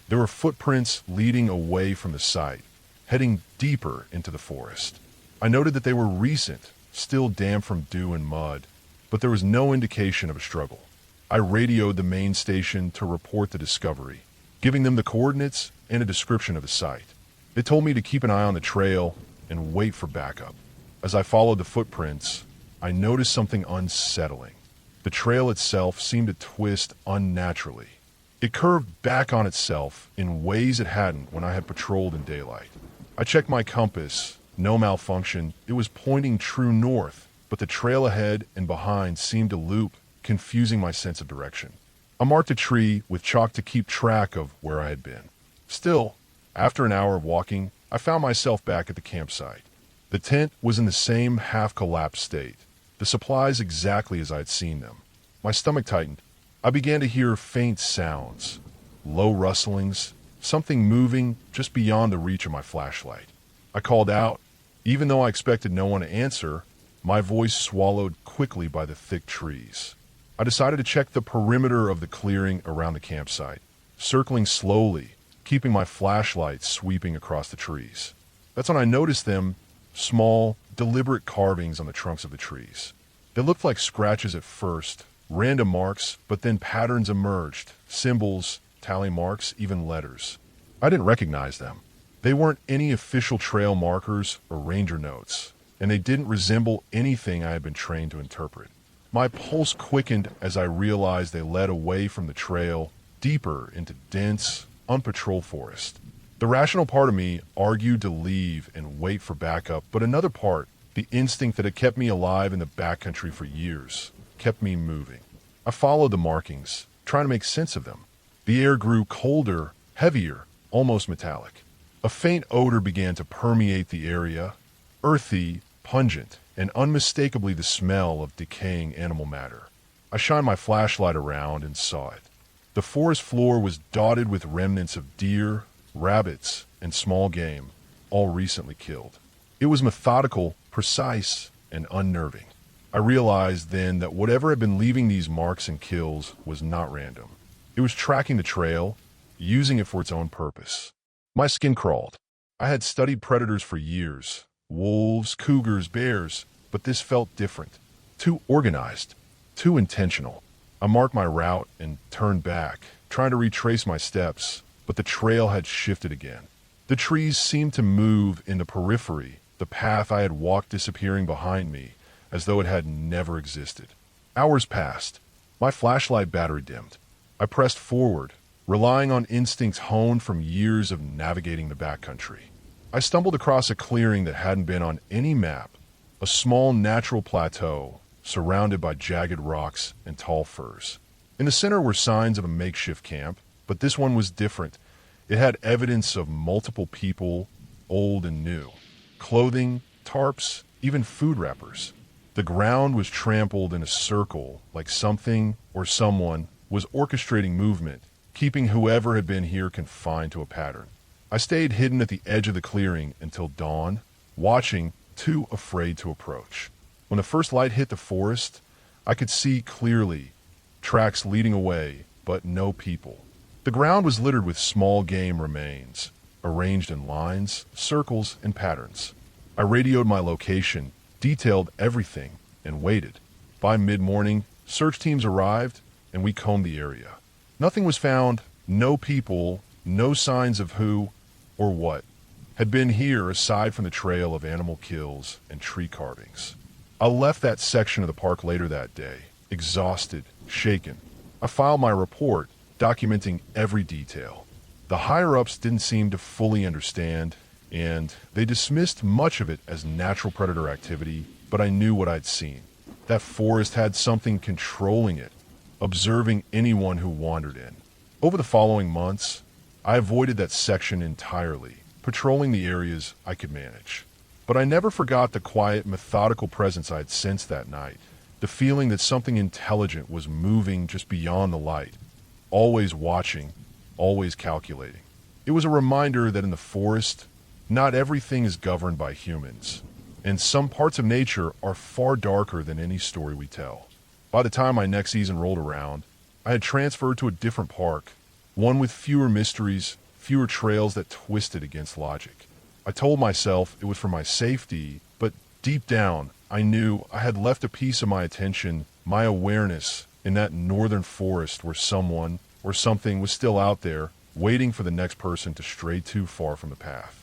There were footprints leading away from the site, heading deeper into the forest. I noted that they were recent, still damp from dew and mud, but there was no indication of a struggle. I radioed the main station to report the discovery, giving them the coordinates and a description of the site. They told me to keep an eye on the trail and wait for backup. As I followed the footprints, I noticed something unsettling. The trail itself seemed to twist unnaturally. It curved back on itself in ways it hadn't when I had patrolled in daylight. I checked my compass, no malfunction. It was pointing true north, but the trail ahead and behind seemed to loop, confusing my sense of direction. I marked a tree with chalk to keep track of where I had been. Still, after an hour of walking, I found myself back at the campsite. The tent was in the same half-collapsed state, the supplies exactly as I had seen them. My stomach tightened. I began to hear faint sounds, low rustlings, something moving just beyond the reach of my flashlight. I called out. Even though I expected no one to answer, my voice swallowed quickly by the thick trees. I decided to check the perimeter of the clearing around the campsite, circling slowly, keeping my flashlight sweeping across the trees. That's when I noticed them, small, deliberate carvings on the trunks of the trees. They looked like scratches at first, random marks, but then patterns emerged, symbols, tally marks, even letters. I didn't recognize them. They weren't any official trail markers or ranger notes, and they didn't resemble anything I had been trained to interpret. My pulse quickened as I realized they led away from the trail, deeper into dense, unpatrolled forest. The rational part of me argued to leave and wait for backup, but another part, the instinct that had kept me alive in the backcountry for years, kept me moving. I followed the markings, trying to make sense of them. The air grew colder, heavier, almost metallic. A faint odor began to permeate the area, earthy, pungent, and unmistakably the smell of decaying animal matter. I shined my flashlight around and saw it. The forest floor was dotted with remnants of deer, rabbits, and small game, all recently killed. It was methodical, precise, and unnerving. I realized then that whatever had been leaving these marks and kills was not random. It was tracking the trail, using it for its own purpose. My skin crawled. I had studied predators for years, wolves, cougars, bears, but this felt different, too organized, too intentional. I marked my route and turned back, trying to retrace my steps, but the trail had shifted again. The trees seemed to move in the periphery, the path I had walked disappearing behind me, as though it had never existed. Hours passed. My flashlight battery dimmed. I pressed forward, relying on instincts honed from years of navigating the backcountry. I stumbled across a clearing that hadn't been on any map, a small natural plateau surrounded by jagged rocks and tall firs. In the center were signs of a makeshift camp, but this one was different. It had evidence of multiple people, old and new. Clothing, tarps, even food wrappers. The ground was trampled in a circle, like something or someone was orchestrating movement, keeping whoever had been here confined to a pattern. I stayed hidden at the edge of the clearing until dawn, watching, too afraid to approach. When the first light hit the forest, I could see clearly, tracks leading away, but no people. The ground was littered with small game remains, arranged in lines, circles, and patterns. I radioed my location, detailed everything, and waited. By mid-morning, search teams arrived, and we combed the area. Nothing was found, no people, no signs of who or what had been here aside from the trail of animal kills and tree carvings. I left that section of the park later that day, exhausted, shaken. I filed my report, documenting every detail. The higher-ups didn't seem to fully understand, and they dismissed much of it as natural predator activity, but I knew what I'd seen. That forest had something controlling it, observing anyone who wandered in. Over the following months, I avoided that section entirely, patrolling the areas I could manage. But I never forgot the quiet, methodical presence I had sensed that night, the feeling that something intelligent was moving just beyond the light, always watching, always calculating. It was a reminder that in the forest, not everything is governed by humans, and some parts of nature are far darker than any story we tell. By the time my next season rolled around, I had transferred to a different park, one with fewer mysteries, fewer trails that twisted against logic. I told myself it was for my safety, but deep down, I knew I had left a piece of my attention, my awareness, in that northern forest where someone or something was still out there, waiting for the next person to stray too far from the path.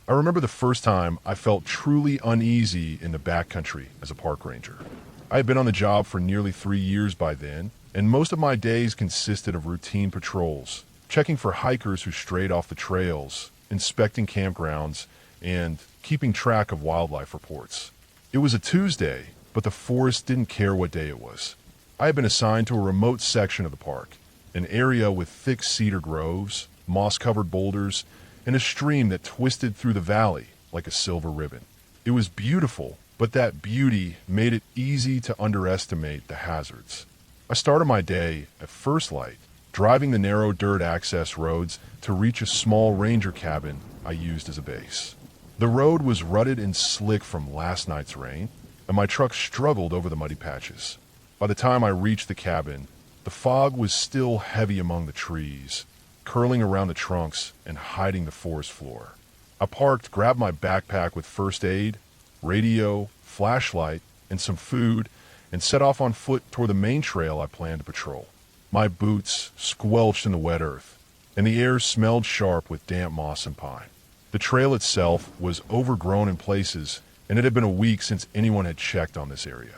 I remember the first time I felt truly uneasy in the backcountry as a park ranger. I had been on the job for nearly 3 years by then, and most of my days consisted of routine patrols, checking for hikers who strayed off the trails, inspecting campgrounds, and keeping track of wildlife reports. It was a Tuesday, but the forest didn't care what day it was. I had been assigned to a remote section of the park, an area with thick cedar groves, moss-covered boulders, and a stream that twisted through the valley like a silver ribbon. It was beautiful, but that beauty made it easy to underestimate the hazards. I started my day at first light, driving the narrow dirt access roads to reach a small ranger cabin I used as a base. The road was rutted and slick from last night's rain, and my truck struggled over the muddy patches. By the time I reached the cabin, the fog was still heavy among the trees, curling around the trunks and hiding the forest floor. I parked, grabbed my backpack with first aid, radio, flashlight, and some food, and set off on foot toward the main trail I planned to patrol. My boots squelched in the wet earth, and the air smelled sharp with damp moss and pine. The trail itself was overgrown in places, and it had been a week since anyone had checked on this area.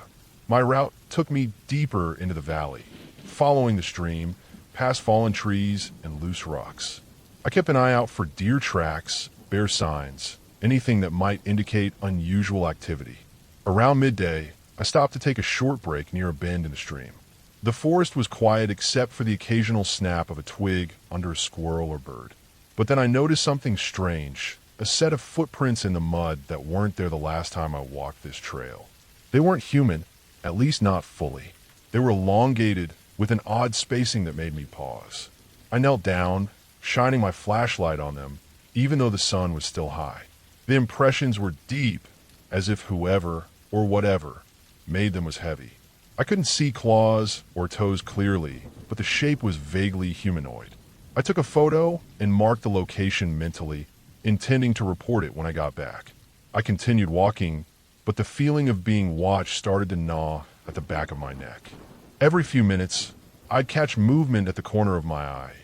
My route took me deeper into the valley, following the stream, past fallen trees and loose rocks. I kept an eye out for deer tracks, bear signs, anything that might indicate unusual activity. Around midday, I stopped to take a short break near a bend in the stream. The forest was quiet except for the occasional snap of a twig under a squirrel or bird. But then I noticed something strange, a set of footprints in the mud that weren't there the last time I walked this trail. They weren't human, at least not fully. They were elongated, with an odd spacing that made me pause. I knelt down, shining my flashlight on them, even though the sun was still high. The impressions were deep, as if whoever, or whatever, made them was heavy. I couldn't see claws or toes clearly, but the shape was vaguely humanoid. I took a photo and marked the location mentally, intending to report it when I got back. I continued walking, but the feeling of being watched started to gnaw at the back of my neck. Every few minutes, I'd catch movement at the corner of my eye,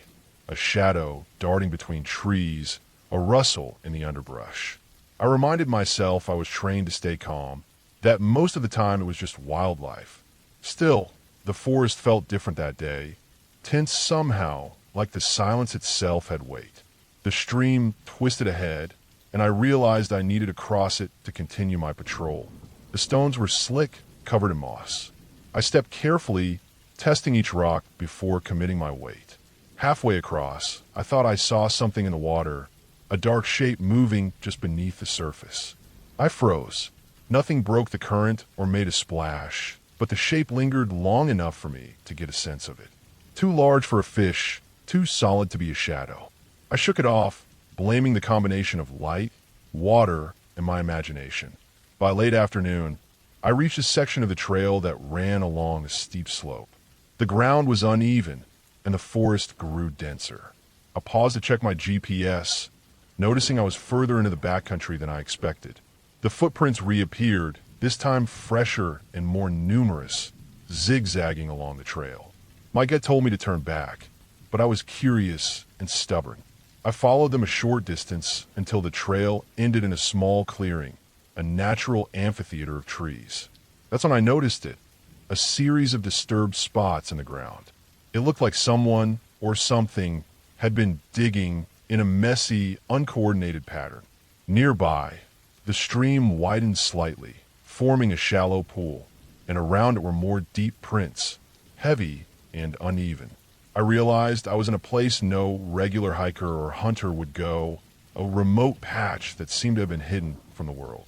a shadow darting between trees, a rustle in the underbrush. I reminded myself I was trained to stay calm, that most of the time it was just wildlife. Still, the forest felt different that day, tense somehow, like the silence itself had weight. The stream twisted ahead, and I realized I needed to cross it to continue my patrol. The stones were slick, covered in moss. I stepped carefully, testing each rock before committing my weight. Halfway across, I thought I saw something in the water, a dark shape moving just beneath the surface. I froze. Nothing broke the current or made a splash, but the shape lingered long enough for me to get a sense of it. Too large for a fish, too solid to be a shadow. I shook it off, blaming the combination of light, water, and my imagination. By late afternoon, I reached a section of the trail that ran along a steep slope. The ground was uneven, and the forest grew denser. I paused to check my GPS, noticing I was further into the backcountry than I expected. The footprints reappeared, this time fresher and more numerous, zigzagging along the trail. My gut told me to turn back, but I was curious and stubborn. I followed them a short distance until the trail ended in a small clearing, a natural amphitheater of trees. That's when I noticed it, a series of disturbed spots in the ground. It looked like someone or something had been digging in a messy, uncoordinated pattern. Nearby, the stream widened slightly, forming a shallow pool, and around it were more deep prints, heavy and uneven. I realized I was in a place no regular hiker or hunter would go, a remote patch that seemed to have been hidden from the world.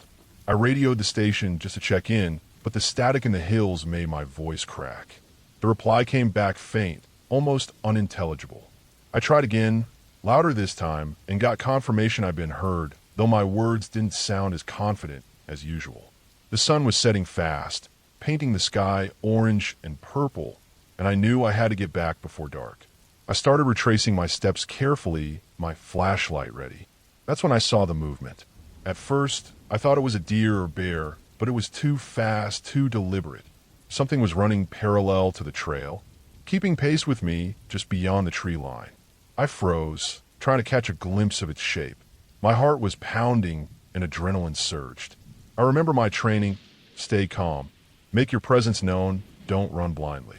I radioed the station just to check in, but the static in the hills made my voice crack. The reply came back faint, almost unintelligible. I tried again, louder this time, and got confirmation I'd been heard, though my words didn't sound as confident as usual. The sun was setting fast, painting the sky orange and purple, and I knew I had to get back before dark. I started retracing my steps carefully, my flashlight ready. That's when I saw the movement. At first, I thought it was a deer or bear, but it was too fast, too deliberate. Something was running parallel to the trail, keeping pace with me just beyond the tree line. I froze, trying to catch a glimpse of its shape. My heart was pounding and adrenaline surged. I remember my training: stay calm, make your presence known, don't run blindly.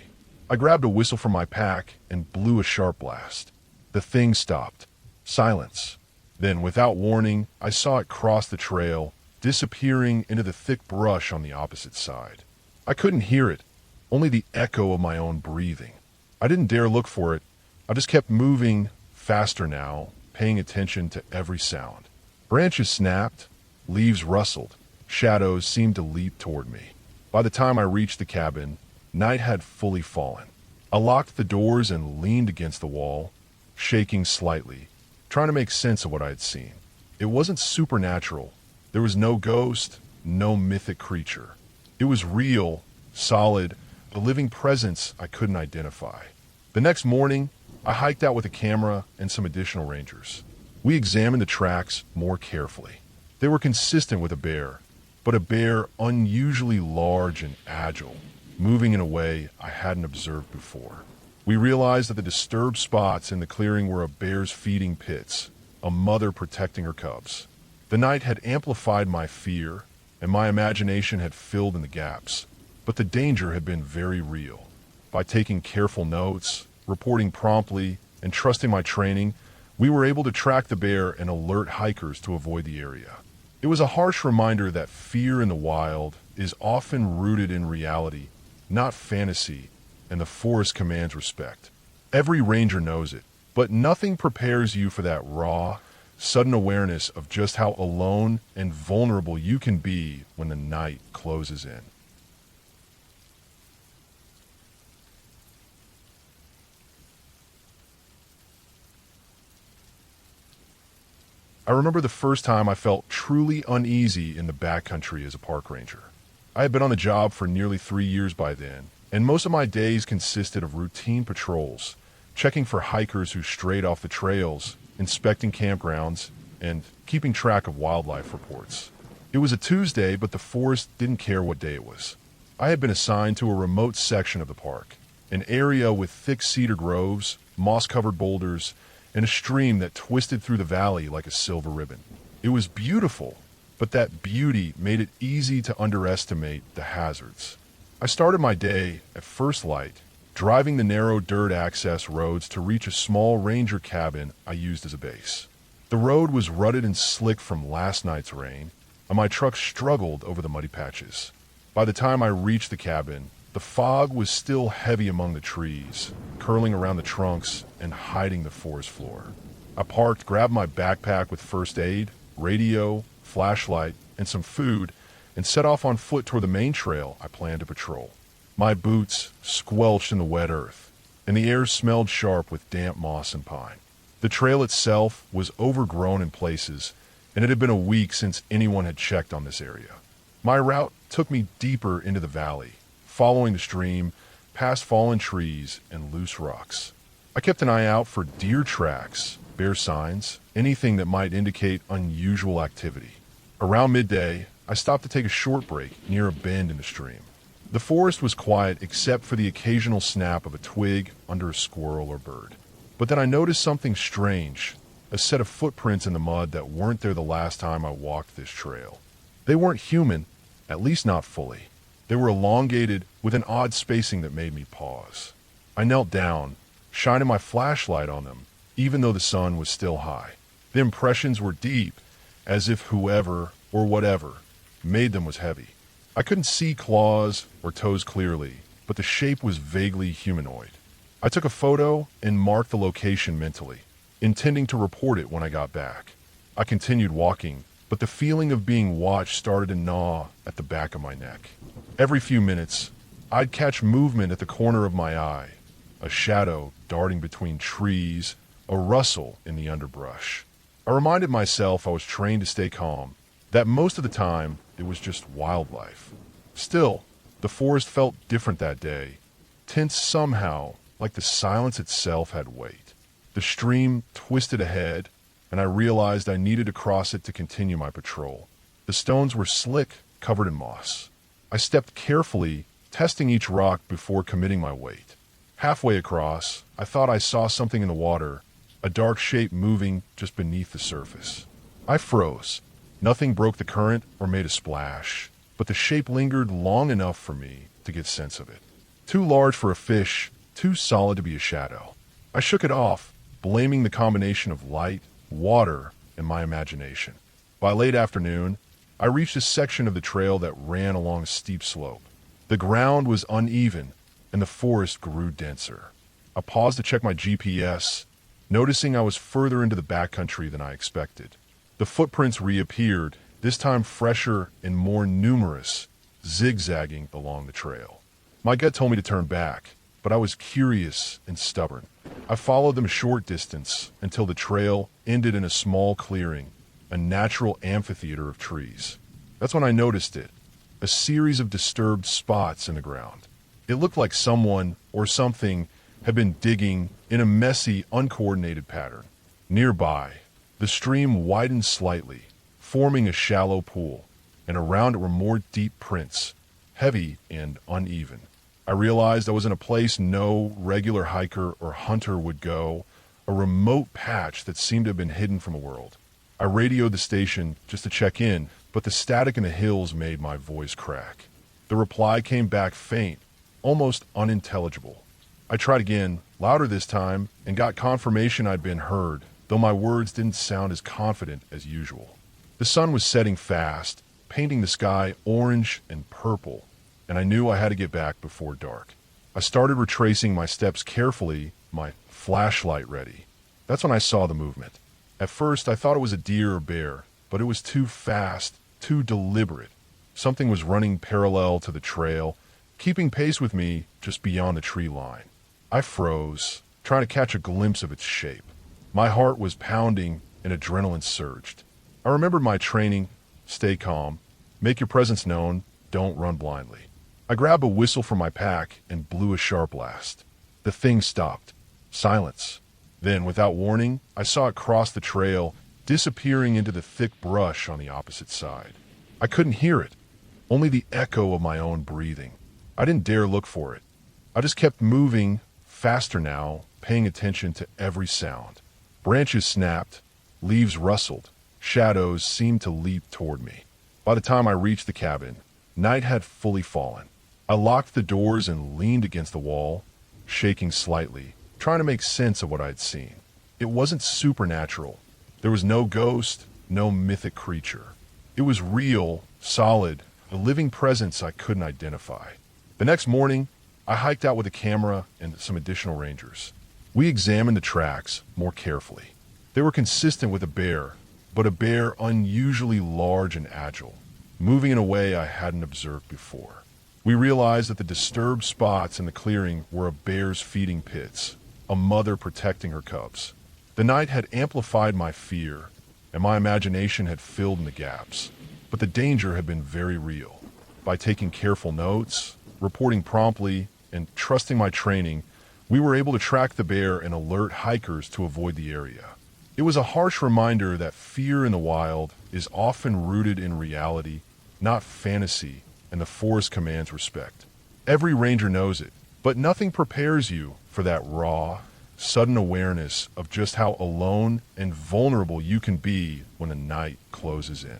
I grabbed a whistle from my pack and blew a sharp blast. The thing stopped. Silence. Then, without warning, I saw it cross the trail, disappearing into the thick brush on the opposite side. I couldn't hear it, only the echo of my own breathing. I didn't dare look for it. I just kept moving, faster now, paying attention to every sound. Branches snapped, leaves rustled, shadows seemed to leap toward me. By the time I reached the cabin, night had fully fallen. I locked the doors and leaned against the wall, shaking slightly, trying to make sense of what I had seen. It wasn't supernatural. There was no ghost, no mythic creature. It was real, solid, a living presence I couldn't identify. The next morning, I hiked out with a camera and some additional rangers. We examined the tracks more carefully. They were consistent with a bear, but a bear unusually large and agile, moving in a way I hadn't observed before. We realized that the disturbed spots in the clearing were a bear's feeding pits, a mother protecting her cubs. The night had amplified my fear, and my imagination had filled in the gaps, but the danger had been very real. By taking careful notes, reporting promptly, and trusting my training, we were able to track the bear and alert hikers to avoid the area. It was a harsh reminder that fear in the wild is often rooted in reality, not fantasy, and the forest commands respect. Every ranger knows it, but nothing prepares you for that raw, sudden awareness of just how alone and vulnerable you can be when the night closes in. I remember the first time I felt truly uneasy in the backcountry as a park ranger. I had been on the job for nearly 3 years by then, and most of my days consisted of routine patrols, checking for hikers who strayed off the trails, inspecting campgrounds, and keeping track of wildlife reports. It was a Tuesday, but the forest didn't care what day it was. I had been assigned to a remote section of the park, an area with thick cedar groves, moss-covered boulders, and a stream that twisted through the valley like a silver ribbon. It was beautiful, but that beauty made it easy to underestimate the hazards. I started my day at first light, driving the narrow dirt access roads to reach a small ranger cabin I used as a base. The road was rutted and slick from last night's rain, and my truck struggled over the muddy patches. By the time I reached the cabin, the fog was still heavy among the trees, curling around the trunks and hiding the forest floor. I parked, grabbed my backpack with first aid, radio, flashlight, and some food, and set off on foot toward the main trail I planned to patrol. My boots squelched in the wet earth, and the air smelled sharp with damp moss and pine. The trail itself was overgrown in places, and it had been a week since anyone had checked on this area. My route took me deeper into the valley, following the stream, past fallen trees and loose rocks. I kept an eye out for deer tracks, bear signs, anything that might indicate unusual activity. Around midday, I stopped to take a short break near a bend in the stream. The forest was quiet except for the occasional snap of a twig under a squirrel or bird. But then I noticed something strange, a set of footprints in the mud that weren't there the last time I walked this trail. They weren't human, at least not fully. They were elongated with an odd spacing that made me pause. I knelt down, shining my flashlight on them, even though the sun was still high. The impressions were deep, as if whoever or whatever made them was heavy. I couldn't see claws or toes clearly, but the shape was vaguely humanoid. I took a photo and marked the location mentally, intending to report it when I got back. I continued walking, but the feeling of being watched started to gnaw at the back of my neck. Every few minutes, I'd catch movement at the corner of my eye, a shadow darting between trees, a rustle in the underbrush. I reminded myself I was trained to stay calm, that most of the time it was just wildlife. Still, the forest felt different that day, tense somehow, like the silence itself had weight. The stream twisted ahead, and I realized I needed to cross it to continue my patrol. The stones were slick, covered in moss. I stepped carefully, testing each rock before committing my weight. Halfway across, I thought I saw something in the water, a dark shape moving just beneath the surface. I froze. Nothing broke the current or made a splash, but the shape lingered long enough for me to get sense of it. Too large for a fish, too solid to be a shadow. I shook it off, blaming the combination of light, water, and my imagination. By late afternoon, I reached a section of the trail that ran along a steep slope. The ground was uneven, and the forest grew denser. I paused to check my GPS, noticing I was further into the backcountry than I expected. The footprints reappeared, this time fresher and more numerous, zigzagging along the trail. My gut told me to turn back, but I was curious and stubborn. I followed them a short distance until the trail ended in a small clearing, a natural amphitheater of trees. That's when I noticed it, a series of disturbed spots in the ground. It looked like someone or something had been digging in a messy, uncoordinated pattern. Nearby, the stream widened slightly, forming a shallow pool, and around it were more deep prints, heavy and uneven. I realized I was in a place no regular hiker or hunter would go, a remote patch that seemed to have been hidden from the world. I radioed the station just to check in, but the static in the hills made my voice crack. The reply came back faint, almost unintelligible. I tried again, louder this time, and got confirmation I'd been heard, though my words didn't sound as confident as usual. The sun was setting fast, painting the sky orange and purple, and I knew I had to get back before dark. I started retracing my steps carefully, my flashlight ready. That's when I saw the movement. At first, I thought it was a deer or bear, but it was too fast, too deliberate. Something was running parallel to the trail, keeping pace with me just beyond the tree line. I froze, trying to catch a glimpse of its shape. My heart was pounding and adrenaline surged. I remembered my training: stay calm, make your presence known, don't run blindly. I grabbed a whistle from my pack and blew a sharp blast. The thing stopped. Silence. Then, without warning, I saw it cross the trail, disappearing into the thick brush on the opposite side. I I couldn't hear it, only the echo of my own breathing. I didn't dare look for it. I just kept moving, faster now, paying attention to every sound. Branches snapped, leaves rustled, shadows seemed to leap toward me. By the time I reached the cabin, night had fully fallen. I locked the doors and leaned against the wall, shaking slightly, trying to make sense of what I'd seen. It wasn't supernatural. There was no ghost, no mythic creature. It was real, solid, a living presence I couldn't identify. The next morning, I hiked out with a camera and some additional rangers. We examined the tracks more carefully. They were consistent with a bear, but a bear unusually large and agile, moving in a way I hadn't observed before. We realized that the disturbed spots in the clearing were a bear's feeding pits, a mother protecting her cubs. The night had amplified my fear, and my imagination had filled in the gaps. But the danger had been very real. By taking careful notes, reporting promptly, and trusting my training, we were able to track the bear and alert hikers to avoid the area. It was a harsh reminder that fear in the wild is often rooted in reality, not fantasy, and the forest commands respect. Every ranger knows it, but nothing prepares you for that raw, sudden awareness of just how alone and vulnerable you can be when the night closes in.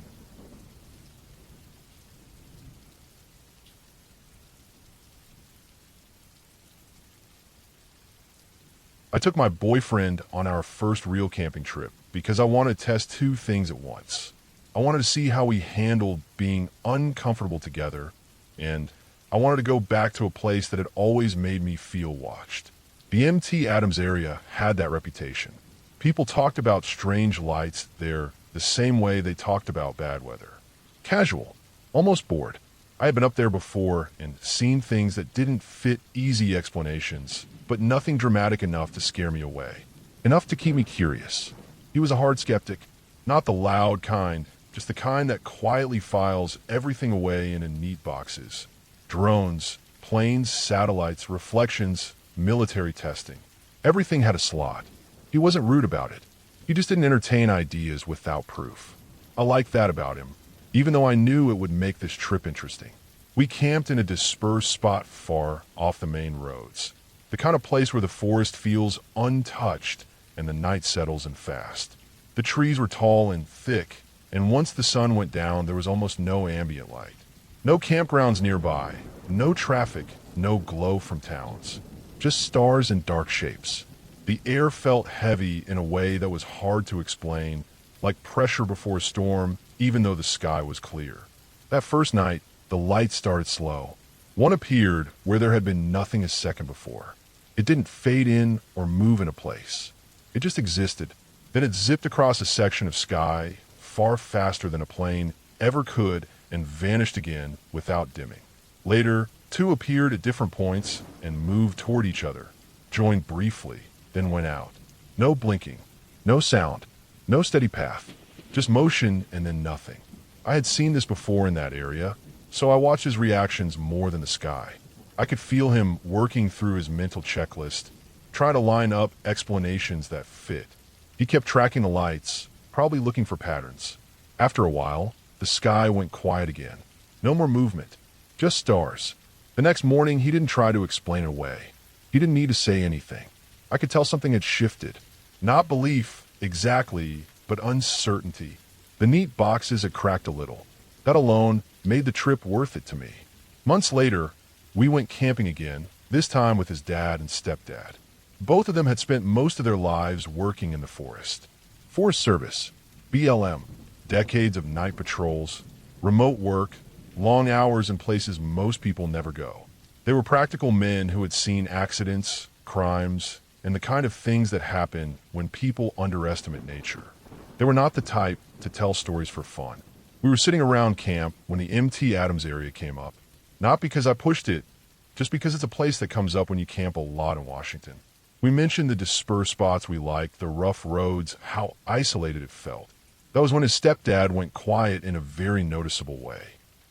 I took my boyfriend on our first real camping trip because I wanted to test two things at once. I wanted to see how we handled being uncomfortable together, and I wanted to go back to a place that had always made me feel watched. The MT Adams area had that reputation. People talked about strange lights there the same way they talked about bad weather. Casual, almost bored. I had been up there before and seen things that didn't fit easy explanations, but nothing dramatic enough to scare me away. Enough to keep me curious. He was a hard skeptic, not the loud kind, just the kind that quietly files everything away into neat boxes. Drones, planes, satellites, reflections, military testing. Everything had a slot. He wasn't rude about it. He just didn't entertain ideas without proof. I liked that about him, even though I knew it would make this trip interesting. We camped in a dispersed spot far off the main roads. The kind of place where the forest feels untouched and the night settles in fast. The trees were tall and thick, and once the sun went down, there was almost no ambient light. No campgrounds nearby, no traffic, no glow from towns. Just stars and dark shapes. The air felt heavy in a way that was hard to explain, like pressure before a storm, even though the sky was clear. That first night, the lights started slow. One appeared where there had been nothing a second before. It didn't fade in or move in a place. It just existed. Then it zipped across a section of sky, far faster than a plane ever could, and vanished again without dimming. Later, two appeared at different points and moved toward each other, joined briefly, then went out. No blinking, no sound, no steady path, just motion and then nothing. I had seen this before in that area, so I watched his reactions more than the sky. I could feel him working through his mental checklist, trying to line up explanations that fit. He kept tracking the lights, probably looking for patterns. After a while, the sky went quiet again. No more movement, just stars. The next morning, he didn't try to explain it away. He didn't need to say anything. I could tell something had shifted. Not belief, exactly, but uncertainty. The neat boxes had cracked a little. That alone made the trip worth it to me. Months later, we went camping again, this time with his dad and stepdad. Both of them had spent most of their lives working in the forest. Forest Service, BLM, decades of night patrols, remote work, long hours in places most people never go. They were practical men who had seen accidents, crimes, and the kind of things that happen when people underestimate nature. They were not the type to tell stories for fun. We were sitting around camp when the MT Adams area came up. Not because I pushed it, just because it's a place that comes up when you camp a lot in Washington. We mentioned the dispersed spots we liked, the rough roads, how isolated it felt. That was when his stepdad went quiet in a very noticeable way.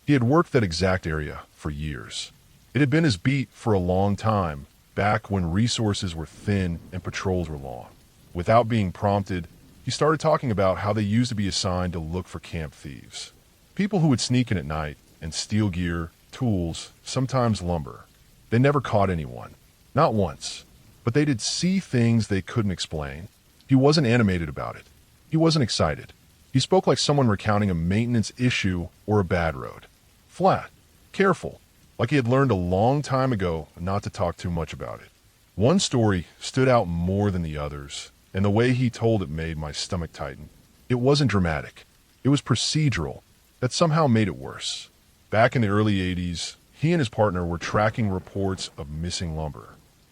He had worked that exact area for years. It had been his beat for a long time, back when resources were thin and patrols were long. Without being prompted, he started talking about how they used to be assigned to look for camp thieves. People who would sneak in at night and steal gear, tools, sometimes lumber. They never caught anyone. Not once. But they did see things they couldn't explain. He wasn't animated about it. He wasn't excited. He spoke like someone recounting a maintenance issue or a bad road. Flat. Careful. Like he had learned a long time ago not to talk too much about it. One story stood out more than the others, and the way he told it made my stomach tighten. It wasn't dramatic. It was procedural. That somehow made it worse. Back in the early 80s, he and his partner were tracking reports of missing lumber.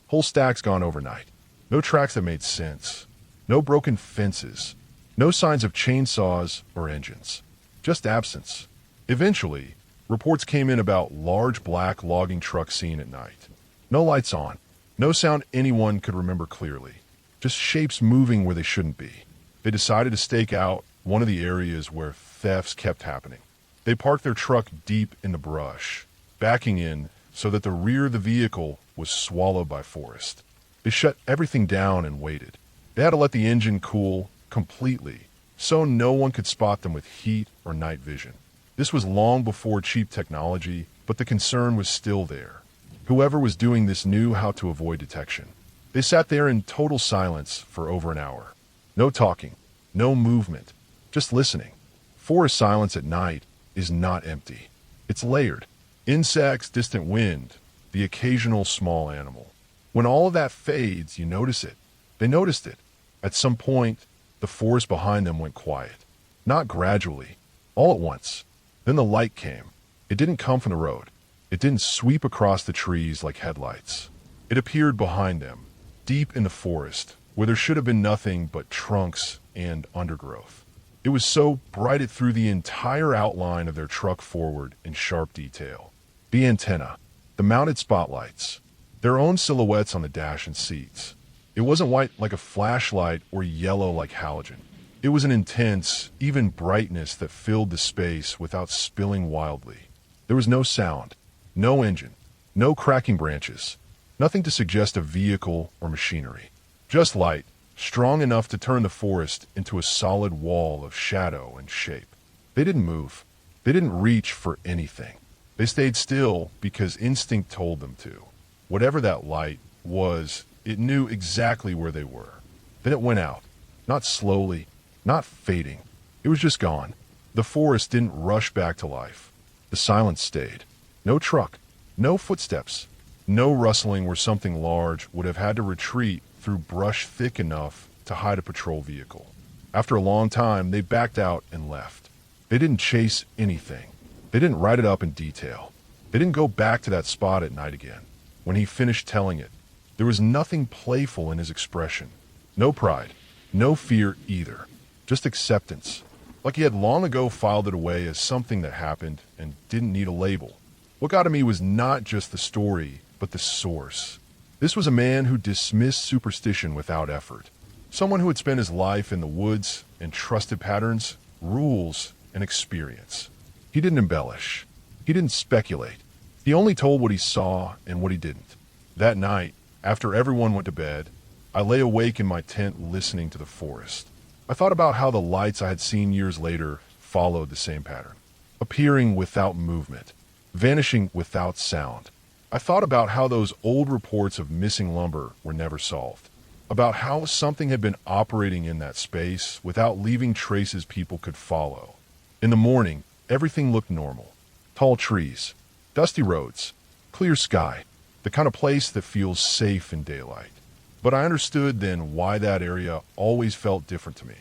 Whole stacks gone overnight. No tracks that made sense. No broken fences. No signs of chainsaws or engines. Just absence. Eventually, reports came in about large black logging trucks seen at night. No lights on. No sound anyone could remember clearly. Just shapes moving where they shouldn't be. They decided to stake out one of the areas where thefts kept happening. They parked their truck deep in the brush, backing in so that the rear of the vehicle was swallowed by forest. They shut everything down and waited. They had to let the engine cool completely so no one could spot them with heat or night vision. This was long before cheap technology, but the concern was still there. Whoever was doing this knew how to avoid detection. They sat there in total silence for over an hour. No talking, no movement, just listening. Forest silence at night is not empty. It's layered. Insects, distant wind, the occasional small animal. When all of that fades, you notice it. They noticed it. At some point, the forest behind them went quiet. Not gradually, all at once. Then the light came. It didn't come from the road. It didn't sweep across the trees like headlights. It appeared behind them, deep in the forest, where there should have been nothing but trunks and undergrowth. It was so bright it threw the entire outline of their truck forward in sharp detail. The antenna, the mounted spotlights, their own silhouettes on the dash and seats. It wasn't white like a flashlight or yellow like halogen. It was an intense, even brightness that filled the space without spilling wildly. There was no sound, no engine, no cracking branches, nothing to suggest a vehicle or machinery. Just light, strong enough to turn the forest into a solid wall of shadow and shape. They didn't move. They didn't reach for anything. They stayed still because instinct told them to. Whatever that light was, it knew exactly where they were. Then it went out, not slowly, not fading. It was just gone. The forest didn't rush back to life. The silence stayed. No truck, no footsteps, no rustling where something large would have had to retreat through brush thick enough to hide a patrol vehicle. After a long time, they backed out and left. They didn't chase anything. They didn't write it up in detail. They didn't go back to that spot at night again. When he finished telling it, there was nothing playful in his expression. No pride, no fear either. Just acceptance. Like he had long ago filed it away as something that happened and didn't need a label. What got to me was not just the story, but the source. This was a man who dismissed superstition without effort. Someone who had spent his life in the woods and trusted patterns, rules, and experience. He didn't embellish. He didn't speculate. He only told what he saw and what he didn't. That night, after everyone went to bed, I lay awake in my tent listening to the forest. I thought about how the lights I had seen years later followed the same pattern. Appearing without movement, vanishing without sound. I thought about how those old reports of missing lumber were never solved. About how something had been operating in that space without leaving traces people could follow. In the morning, everything looked normal. Tall trees, dusty roads, clear sky, the kind of place that feels safe in daylight. But I understood then why that area always felt different to me.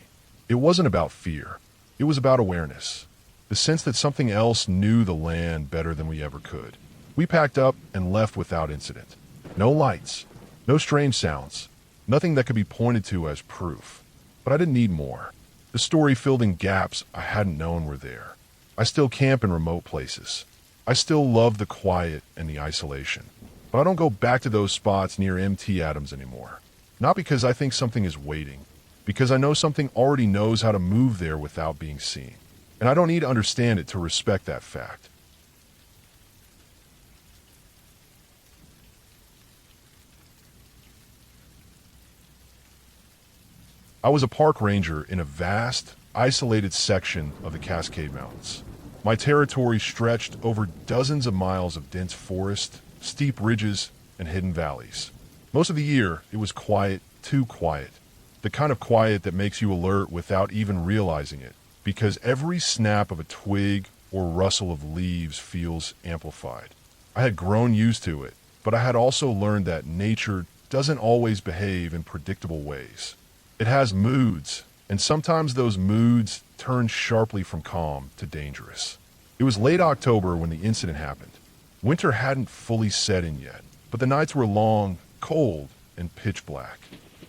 It wasn't about fear. It was about awareness. The sense that something else knew the land better than we ever could. We packed up and left without incident. No lights, no strange sounds, nothing that could be pointed to as proof. But I didn't need more. The story filled in gaps I hadn't known were there. I still camp in remote places. I still love the quiet and the isolation. But I don't go back to those spots near MT atoms anymore. Not because I think something is waiting, because I know something already knows how to move there without being seen. And I don't need to understand it to respect that fact. I was a park ranger in a vast, isolated section of the Cascade Mountains. My territory stretched over dozens of miles of dense forest, steep ridges, and hidden valleys. Most of the year, it was quiet, too quiet. The kind of quiet that makes you alert without even realizing it, because every snap of a twig or rustle of leaves feels amplified. I had grown used to it, but I had also learned that nature doesn't always behave in predictable ways. It has moods, and sometimes those moods turn sharply from calm to dangerous. It was late October when the incident happened. Winter hadn't fully set in yet, but the nights were long, cold, and pitch black.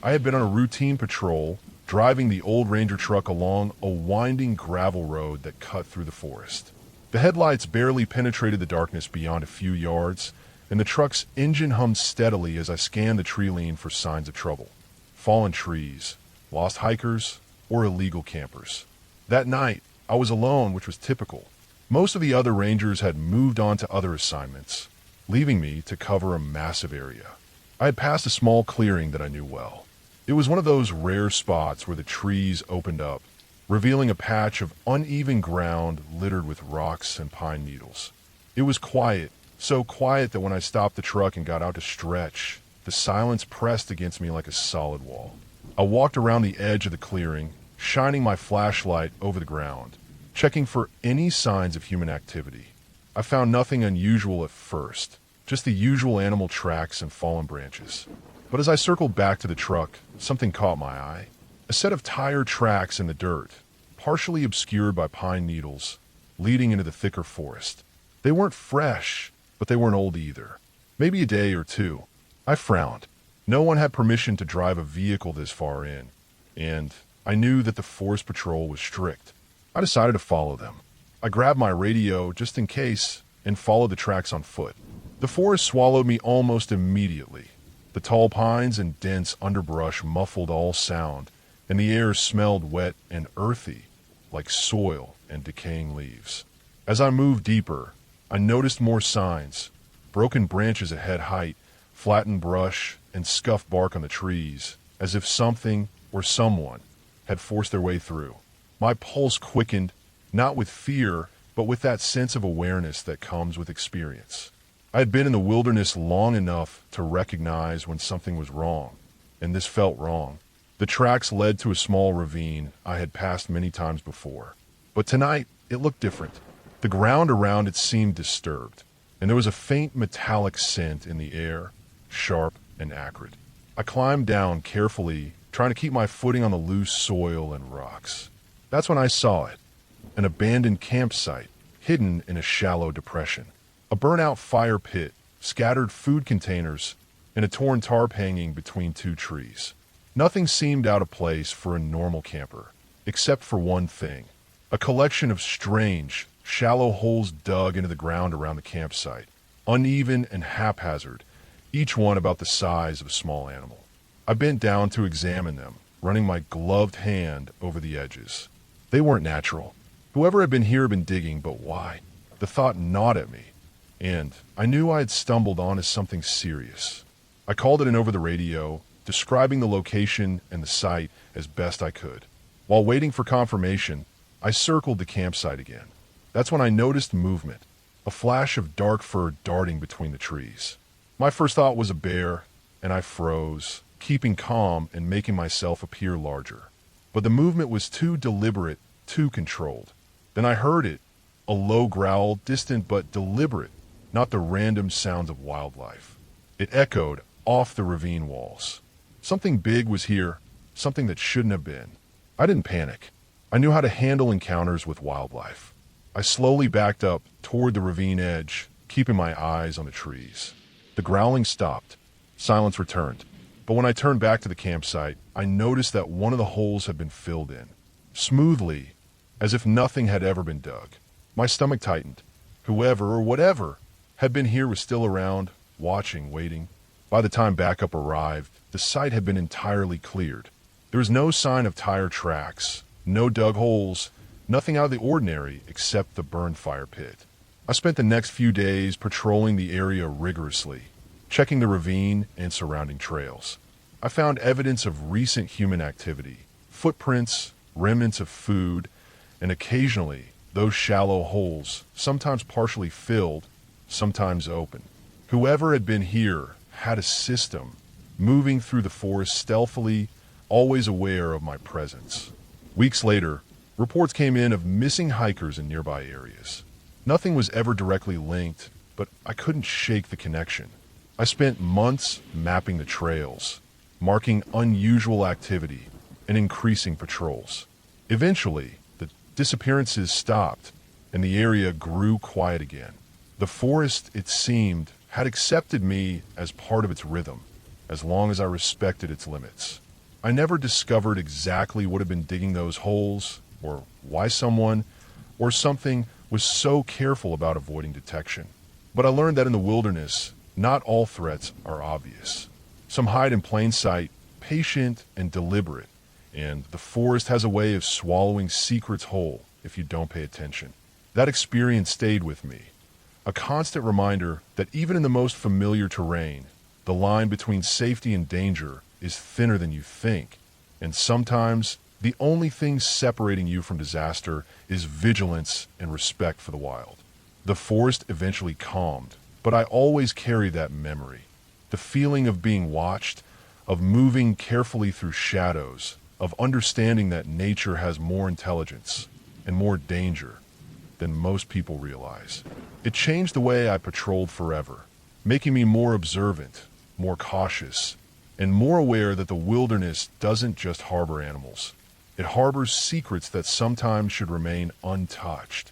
I had been on a routine patrol, driving the old Ranger truck along a winding gravel road that cut through the forest. The headlights barely penetrated the darkness beyond a few yards, and the truck's engine hummed steadily as I scanned the tree line for signs of trouble. Fallen trees, lost hikers, or illegal campers. That night, I was alone, which was typical. Most of the other rangers had moved on to other assignments, leaving me to cover a massive area. I had passed a small clearing that I knew well. It was one of those rare spots where the trees opened up, revealing a patch of uneven ground littered with rocks and pine needles. It was quiet, so quiet that when I stopped the truck and got out to stretch, the silence pressed against me like a solid wall. I walked around the edge of the clearing, shining my flashlight over the ground, checking for any signs of human activity. I found nothing unusual at first, just the usual animal tracks and fallen branches. But as I circled back to the truck, something caught my eye. A set of tire tracks in the dirt, partially obscured by pine needles, leading into the thicker forest. They weren't fresh, but they weren't old either. Maybe a day or two. I frowned. No one had permission to drive a vehicle this far in, and I knew that the forest patrol was strict. I decided to follow them. I grabbed my radio just in case and followed the tracks on foot. The forest swallowed me almost immediately. The tall pines and dense underbrush muffled all sound, and the air smelled wet and earthy, like soil and decaying leaves. As I moved deeper, I noticed more signs: broken branches at head height, flattened brush, and scuffed bark on the trees, as if something or someone had forced their way through. My pulse quickened, not with fear, but with that sense of awareness that comes with experience. I had been in the wilderness long enough to recognize when something was wrong, and this felt wrong. The tracks led to a small ravine I had passed many times before. But tonight, it looked different. The ground around it seemed disturbed, and there was a faint metallic scent in the air, sharp and acrid. I climbed down carefully, trying to keep my footing on the loose soil and rocks. That's when I saw it, an abandoned campsite, hidden in a shallow depression. A burnt-out fire pit, scattered food containers, and a torn tarp hanging between two trees. Nothing seemed out of place for a normal camper, except for one thing: a collection of strange, shallow holes dug into the ground around the campsite, uneven and haphazard, each one about the size of a small animal. I bent down to examine them, running my gloved hand over the edges. They weren't natural. Whoever had been here had been digging, but why? The thought gnawed at me, and I knew I had stumbled onto something serious. I called it in over the radio, describing the location and the site as best I could. While waiting for confirmation, I circled the campsite again. That's when I noticed movement, a flash of dark fur darting between the trees. My first thought was a bear, and I froze, keeping calm and making myself appear larger. But the movement was too deliberate, too controlled. Then I heard it, a low growl, distant but deliberate, not the random sounds of wildlife. It echoed off the ravine walls. Something big was here, something that shouldn't have been. I didn't panic. I knew how to handle encounters with wildlife. I slowly backed up toward the ravine edge, keeping my eyes on the trees. The growling stopped. Silence returned. But when I turned back to the campsite, I noticed that one of the holes had been filled in, smoothly, as if nothing had ever been dug. My stomach tightened. Whoever or whatever had been here was still around, watching, waiting. By the time backup arrived, the site had been entirely cleared. There was no sign of tire tracks, no dug holes, nothing out of the ordinary except the burned fire pit. I spent the next few days patrolling the area rigorously, checking the ravine and surrounding trails. I found evidence of recent human activity, footprints, remnants of food, and occasionally those shallow holes, sometimes partially filled, sometimes open. Whoever had been here had a system, moving through the forest stealthily, always aware of my presence. Weeks later, reports came in of missing hikers in nearby areas. Nothing was ever directly linked, but I couldn't shake the connection. I spent months mapping the trails, marking unusual activity, and increasing patrols. Eventually, the disappearances stopped, and the area grew quiet again. The forest, it seemed, had accepted me as part of its rhythm, as long as I respected its limits. I never discovered exactly what had been digging those holes, or why someone or something was so careful about avoiding detection. But I learned that in the wilderness, not all threats are obvious. Some hide in plain sight, patient and deliberate, and the forest has a way of swallowing secrets whole if you don't pay attention. That experience stayed with me, a constant reminder that even in the most familiar terrain, the line between safety and danger is thinner than you think, and sometimes the only thing separating you from disaster is vigilance and respect for the wild. The forest eventually calmed, but I always carry that memory. The feeling of being watched, of moving carefully through shadows, of understanding that nature has more intelligence and more danger than most people realize. It changed the way I patrolled forever, making me more observant, more cautious, and more aware that the wilderness doesn't just harbor animals. It harbors secrets that sometimes should remain untouched.